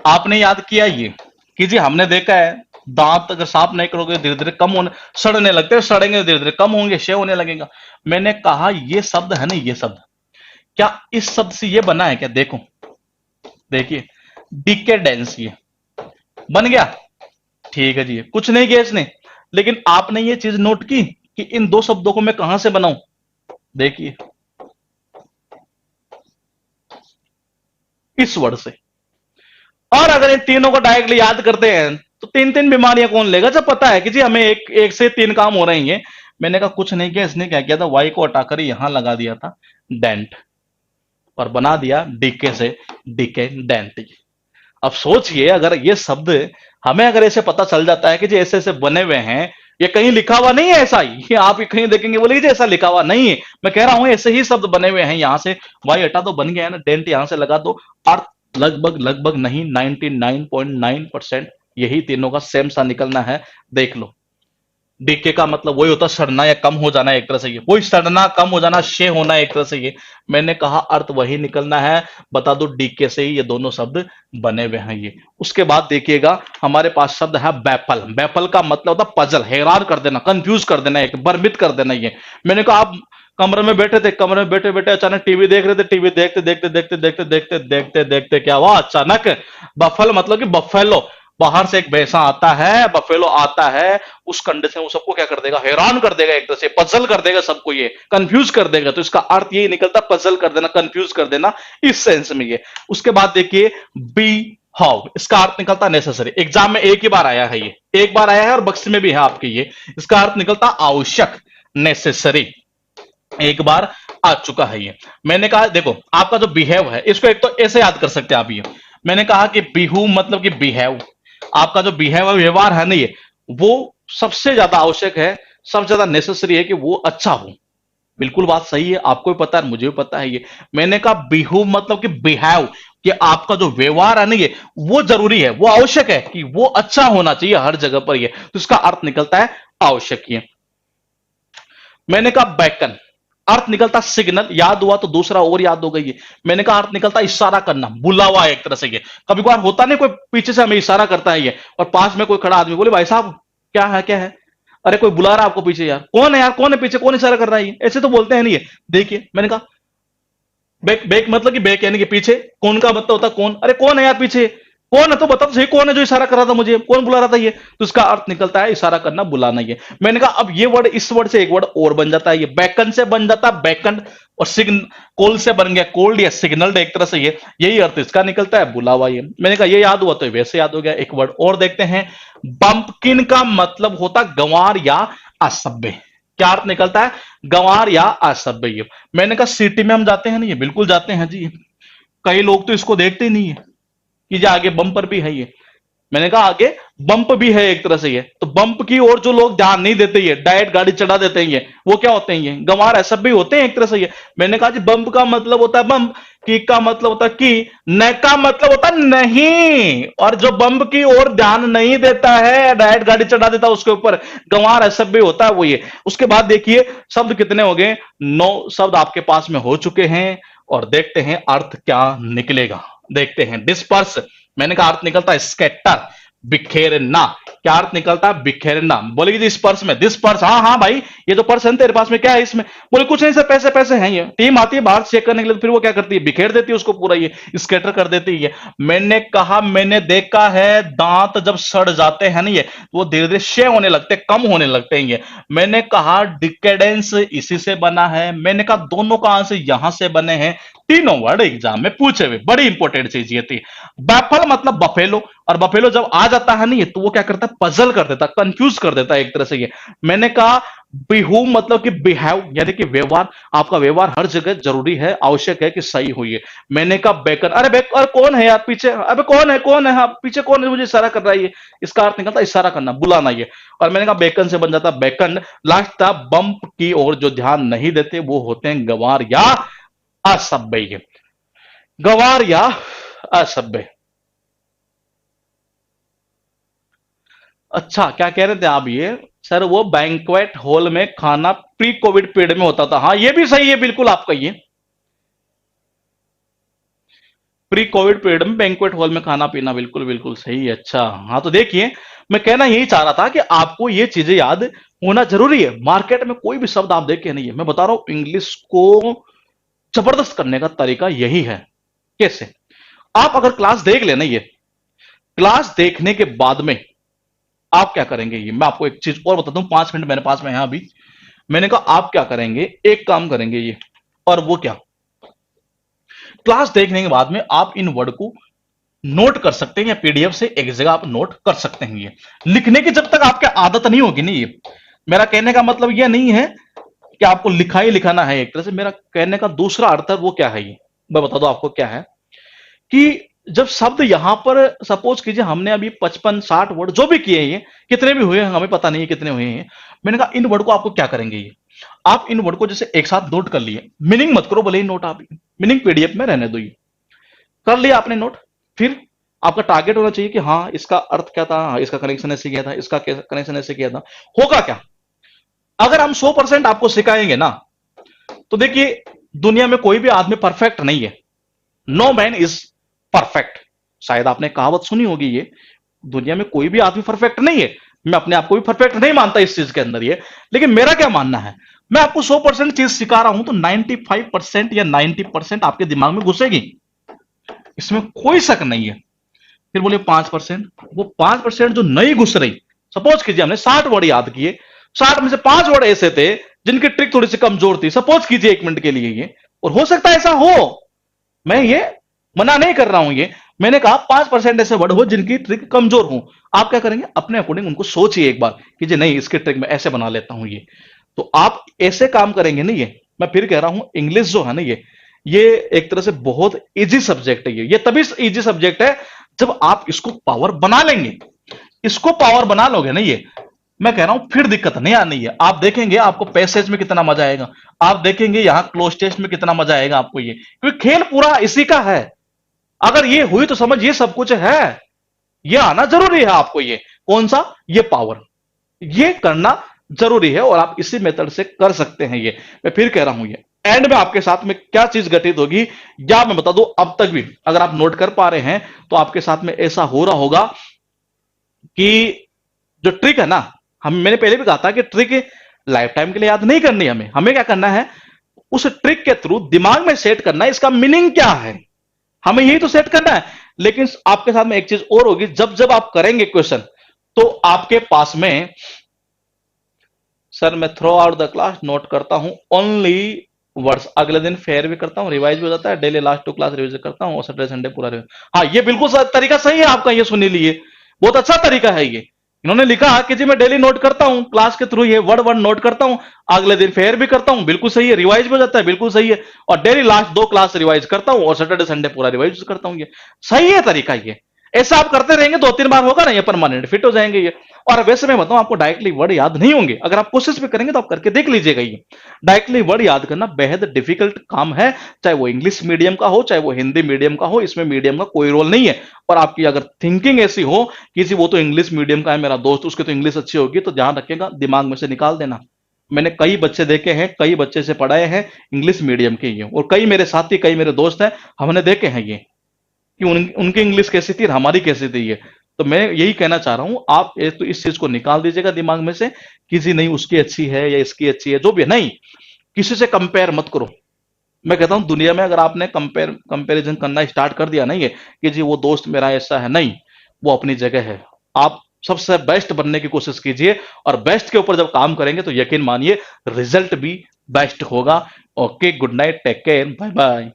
A: आपने याद किया ये कि जी हमने देखा है दांत अगर साफ नहीं करोगे धीरे धीरे कम होने, सड़ने लगते हैं, सड़ेंगे धीरे धीरे कम होंगे, क्षय होने लगेगा। मैंने कहा ये शब्द है ना, ये शब्द क्या इस शब्द से ये बना है क्या, देखो देखिए डिकेडेंस, ये बन गया, ठीक है जी, कुछ नहीं किया इसने। लेकिन आपने ये चीज नोट की कि इन दो शब्दों को मैं कहां से बनाऊं, देखिए इस वर्ड से। और अगर इन तीनों को डायरेक्टली याद करते हैं तो तीन तीन बीमारियां कौन लेगा, जब पता है कि जी हमें एक एक से 3 काम हो रहे हैं। मैंने कहा कुछ नहीं किया, इसने क्या किया था, वाई को हटाकर यहां लगा दिया था डेंट, और बना दिया डीके से डीके डेंट। अब सोचिए अगर ये शब्द हमें अगर ऐसे पता चल जाता है कि जी ऐसे ऐसे बने हुए हैं, ये कहीं लिखा हुआ नहीं है ऐसा ही, ये आप ये कहीं देखेंगे बोलेंगे जी ऐसा लिखा हुआ नहीं है, मैं कह रहा हूं ऐसे ही शब्द बने हुए हैं, यहां से वाई हटा दो बन गया है ना, डेंट यहां से लगा दो, अर्थ लगभग लगभग नहीं 99.9% यही तीनों का सेम सा निकलना है, देख लो। डीके का मतलब वही होता है सड़ना या कम हो जाना एक तरह से, ये वही सड़ना कम हो जाना क्षय होना एक तरह से ये। मैंने कहा अर्थ वही निकलना है, बता दो डीके से ही ये दोनों शब्द बने हुए हैं ये। उसके बाद देखिएगा हमारे पास शब्द है बैफल। बैफल का मतलब होता है पजल, हैरान कर देना, कंफ्यूज कर देना, एक भ्रमित कर देना ये। मैंने कहा आप कमरे में बैठे थे, कमरे में बैठे बैठे अचानक टीवी देख रहे थे, टीवी देखते देखते देखते देखते देखते देखते देखते क्या हुआ अचानक, बफल मतलब कि बफेलो, बाहर से एक भैंसा आता है, बफेलो आता है, उस कंडीशन वो सबको क्या कर देगा, हैरान कर देगा एक तरह से, पजल कर देगा सबको, ये कंफ्यूज कर देगा। तो इसका अर्थ यही निकलता, पजल कर देना, कंफ्यूज कर देना इस सेंस में ये। उसके बाद देखिए बी हाउ, इसका अर्थ निकलता नेसेसरी। एग्जाम में एक ही बार आया है, ये एक बार आया है और बक्स में भी है आपके ये। इसका अर्थ निकलता आवश्यक, नेसेसरी, एक बार आ चुका है ये। मैंने कहा देखो आपका जो बिहेव है इसको एक तो ऐसे याद कर सकते हैं आप ये। मैंने कहा कि बिहू मतलब कि बिहेव, आपका जो बिहेव है व्यवहार है ना ये, वो सबसे ज्यादा आवश्यक है, सबसे ज्यादा नेसेसरी है कि वो अच्छा हो। बिल्कुल बात सही है, आपको भी पता है मुझे भी पता है ये। मैंने कहा बिहू मतलब कि बिहेव, कि आपका जो व्यवहार है ना ये वो जरूरी है, वो आवश्यक है कि वो अच्छा होना चाहिए हर जगह पर ये। तो इसका अर्थ निकलता है आवश्यक। ये मैंने कहा बैकन, अर्थ निकलता सिग्नल, याद हुआ तो दूसरा और याद हो गई है। मैंने कहा अर्थ निकलता इशारा करना, बुलावा है एक तरह से ये। कभी कभार होता नहीं, कोई पीछे से हमें इशारा करता है ये, और पास में कोई खड़ा आदमी बोले भाई साहब क्या है क्या है, अरे कोई बुला रहा है आपको पीछे, यार कौन है, यार कौन है पीछे, कौन इशारा कर रहा है ये, ऐसे तो बोलते हैं नहीं है। देखिए मैंने कहा बैक, बैक मतलब कि बैक यानी कि पीछे, कौन का मतलब होता कौन, अरे कौन है यार पीछे, कौन है तो बता तो सही, कौन है जो इशारा कर रहा था मुझे, कौन बुला रहा था ये, तो इसका अर्थ निकलता है इशारा करना, बुलाना। ये मैंने कहा अब ये वर्ड, इस वर्ड से एक वर्ड और बन जाता है, ये बैकन से बन जाता है बैकन, और सिग्न कोल से बन गया कोल्ड या सिग्नल्ड एक तरह से, ये यही अर्थ इसका निकलता है, बुलावा। ये मैंने कहा ये याद हुआ तो वैसे याद हो गया। एक वर्ड और देखते हैं, बंपकिन का मतलब होता गंवार या असभ्य। क्या अर्थ निकलता है, गंवार या असभ्य। ये मैंने कहा सिटी में हम जाते हैं नहीं, ये बिल्कुल जाते हैं जी, कई लोग तो इसको देखते ही नहीं है कि जो आगे बम्पर भी है ये। मैंने कहा आगे बम्प भी है एक तरह से ये, तो बम्प की ओर जो लोग ध्यान नहीं देते, ये डायरेक्ट गाड़ी चढ़ा देते हैं, ये वो क्या होते हैं, ये गंवार ऐसा भी होते हैं एक तरह से ये। मैंने कहा जी बम्प का मतलब होता है बम्प, की का मतलब होता है की, न का मतलब होता है नहीं, और जो बम्प की ओर ध्यान नहीं देता है, डायरेक्ट गाड़ी चढ़ा देता है उसके ऊपर, गंवार ऐसा भी होता है वो ये। उसके बाद देखिए शब्द कितने हो गए, 9 शब्द आपके पास में हो चुके हैं, और देखते हैं अर्थ क्या निकलेगा। देखते हैं डिस्पर्स, मैंने कहा अर्थ निकलता है स्कैटर, बिखेरना। क्या अर्थ निकलता है, बिखेरना। बोलेगी जी स्पर्श में, दिस पर्स, हाँ हाँ भाई ये जो पर्स है तेरे पास में क्या है इसमें, बोले कुछ नहीं सर पैसे पैसे हैं, ये टीम आती है बाहर चेक करने के लिए, तो फिर वो क्या करती है, बिखेर देती है उसको पूरा, ये स्कैटर कर देती है। मैंने कहा मैंने देखा है दांत जब सड़ जाते हैं ना ये, वो धीरे धीरे क्षय होने लगते, कम होने लगते हैं ये। मैंने कहा डिकेडेंस इसी से बना है। मैंने कहा दोनों का आंसर यहां से बने हैं। तीनों वर्ड एग्जाम में पूछे हुए, बड़ी इंपॉर्टेंट चीज ये थी। बैफल मतलब बफेलो, और बफेलो जब आ जाता है नहीं तो वो क्या करता है, पजल कर देता, कंफ्यूज कर देता है एक तरह से ये। मैंने कहा बिहू मतलब कि बिहेव यानी कि व्यवहार, आपका व्यवहार हर जगह जरूरी है, आवश्यक है कि सही हुई है। मैंने कहा बेकन, अरे बेक और कौन है यार पीछे, अबे कौन है हाँ पीछे कौन है, मुझे इशारा कर रहा है ये, इसका अर्थ निकलता इशारा करना, बुलाना ये। और मैंने कहा बेकन से बन जाता बेकन। लास्ट था बम्प की ओर जो ध्यान नहीं देते वो होते हैं गंवार या असभ्य, गंवार या असभ्य। अच्छा क्या कह रहे थे आप, ये सर वो बैंक्वेट हॉल में खाना प्री कोविड पीरियड में होता था, हाँ ये भी सही है बिल्कुल आपका ये, प्री कोविड पीरियड में बैंक्वेट हॉल में खाना पीना, बिल्कुल बिल्कुल सही है। अच्छा हाँ तो देखिए मैं कहना यही चाह रहा था कि आपको ये चीजें याद होना जरूरी है। मार्केट में कोई भी शब्द आप देख के नहीं है, मैं बता रहा हूं इंग्लिश को जबरदस्त करने का तरीका यही है। कैसे, आप अगर क्लास देख लेना, ये क्लास देखने के बाद में आप क्या करेंगे, ये मैं आपको एक चीज और बताता हूं, 5 मिनट मेरे पास में है अभी। मैंने कहा आप क्या करेंगे, एक काम करेंगे ये, और वो क्या, क्लास देखने के बाद में आप इन वर्ड को नोट कर सकते हैं, या पीडीएफ से एक जगह आप नोट कर सकते हैं। ये लिखने की जब तक आपके आदत नहीं होगी नहीं, ये मेरा कहने का मतलब यह नहीं है कि आपको लिखा ही लिखाना है एक तरह से, मेरा कहने का दूसरा अर्थ है वो क्या है, ये मैं बता दो आपको क्या है, कि जब शब्द यहां पर सपोज कीजिए हमने अभी 55-60 वर्ड जो भी किए हैं, ये कितने भी हुए हैं हमें पता नहीं है कितने हुए हैं। मैंने कहा इन वर्ड को आपको क्या करेंगे, ये आप इन वर्ड को जैसे एक साथ नोट कर लिए, मीनिंग मत करो भले ही नोट, आप मीनिंग पीडीएफ में रहने दो, ये कर लिया आपने नोट। फिर आपका टारगेट होना चाहिए कि हाँ इसका अर्थ क्या था, हाँ, इसका कनेक्शन ऐसे किया था, इसका कनेक्शन ऐसे किया था। होगा क्या, अगर हम 100% आपको सिखाएंगे ना, तो देखिए दुनिया में कोई भी आदमी परफेक्ट नहीं है, नो मैन इज परफेक्ट। शायद आपने कहावत सुनी होगी ये, दुनिया में कोई भी आदमी परफेक्ट नहीं है। मैं अपने आप को भी परफेक्ट नहीं मानता इस चीज के अंदर ये, लेकिन मेरा क्या मानना है, मैं आपको 100% चीज सिखा रहा हूं तो 95% या 90% आपके दिमाग में घुसेगी, इसमें कोई शक नहीं है। फिर बोले 5%, वो 5% जो नहीं घुस रही, सपोज कीजिए हमने 60 वर्ड याद किए, 60 में से 5 वर्ड ऐसे थे जिनकी ट्रिक थोड़ी सी कमजोर थी, सपोज कीजिए 1 मिनट के लिए ये, और हो सकता है ऐसा हो, मैं ये मना नहीं कर रहा हूं, ये मैंने कहा 5% ऐसे वर्ड हो जिनकी ट्रिक कमजोर हो। आप क्या करेंगे, अपने अकॉर्डिंग उनको सोचिए एक बार कि जी नहीं इसकी ट्रिक मैं ऐसे बना लेता हूं ये, तो आप ऐसे काम करेंगे नहीं। ये मैं फिर कह रहा हूं इंग्लिश जो है ना ये एक तरह से बहुत इजी सब्जेक्ट है, ये तभी इजी सब्जेक्ट है जब आप इसको पावर बना लेंगे। इसको पावर बना लोगे ना, ये मैं कह रहा हूं फिर दिक्कत नहीं आनी है। आप देखेंगे आपको पैसेज में कितना मजा आएगा, आप देखेंगे यहां क्लोज टेस्ट में कितना मजा आएगा आपको, ये क्योंकि खेल पूरा इसी का है। अगर ये हुई तो समझ ये सब कुछ है, ये आना जरूरी है आपको, ये कौन सा, ये पावर, ये करना जरूरी है और आप इसी मेथड से कर सकते हैं। ये मैं फिर कह रहा हूं, ये एंड में आपके साथ में क्या चीज घटित होगी या मैं बता दूं, अब तक भी अगर आप नोट कर पा रहे हैं तो आपके साथ में ऐसा हो रहा होगा कि जो ट्रिक है ना, हम मैंने पहले भी कहा था कि ट्रिक लाइफ टाइम के लिए याद नहीं करनी, हमें हमें क्या करना है, उस ट्रिक के थ्रू दिमाग में सेट करना है इसका मीनिंग क्या है, हमें यही तो सेट करना है। लेकिन आपके साथ में एक चीज और होगी, जब जब आप करेंगे क्वेश्चन तो आपके पास में, सर मैं through out the class note करता हूं ओनली वर्ड्स, अगले दिन फेयर भी करता हूं, रिवाइज भी हो जाता है, daily last two class revise करता हूं और सैटरडे संडे पूरा रिवाइज। हाँ ये बिल्कुल तरीका सही है आपका, ये सुन लीजिए, बहुत अच्छा तरीका है ये। इन्होंने लिखा कि जी मैं डेली नोट करता हूं, क्लास के थ्रू ये वर्ड वर्ड नोट करता हूं, अगले दिन फेयर भी करता हूं, बिल्कुल सही है, रिवाइज भी हो जाता है, बिल्कुल सही है, और डेली लास्ट 2 क्लास रिवाइज करता हूं और सैटरडे संडे पूरा रिवाइज करता हूं, ये सही है तरीका ये। ऐसा आप करते रहेंगे 2-3 बार होगा ना, ये परमानेंट फिट हो जाएंगे ये। और वैसे मैं बताऊं आपको, डायरेक्टली वर्ड याद नहीं होंगे, अगर आप कोशिश भी करेंगे तो आप करके देख लीजिएगा, ये डायरेक्टली वर्ड याद करना बेहद डिफिकल्ट काम है, चाहे वो इंग्लिश मीडियम का हो चाहे वो हिंदी मीडियम का हो, इसमें मीडियम का कोई रोल नहीं है। और आपकी अगर थिंकिंग ऐसी हो कि वो तो इंग्लिश मीडियम का है मेरा दोस्त, उसकी तो इंग्लिश अच्छी होगी, तो ध्यान रखिएगा दिमाग में से निकाल देना। मैंने कई बच्चे देखे हैं, कई बच्चे से पढ़ाए हैं इंग्लिश मीडियम के ये, और कई मेरे साथी कई मेरे दोस्त हैं, हमने देखे हैं ये कि उनकी इंग्लिश कैसी थी और हमारी कैसी थी ये। तो मैं यही कहना चाह रहा हूं, आप तो इस चीज को निकाल दीजिएगा दिमाग में से, किसी नहीं उसकी अच्छी है या इसकी अच्छी है, जो भी है, नहीं, किसी से कंपेयर मत करो। मैं कहता हूं दुनिया में अगर आपने कंपेरिजन करना स्टार्ट कर दिया नहीं है कि जी वो दोस्त मेरा ऐसा है, नहीं, वो अपनी जगह है। आप सबसे बेस्ट बनने की कोशिश कीजिए, और बेस्ट के ऊपर जब काम करेंगे तो यकीन मानिए रिजल्ट भी बेस्ट होगा। Okay, good night, take care, bye bye.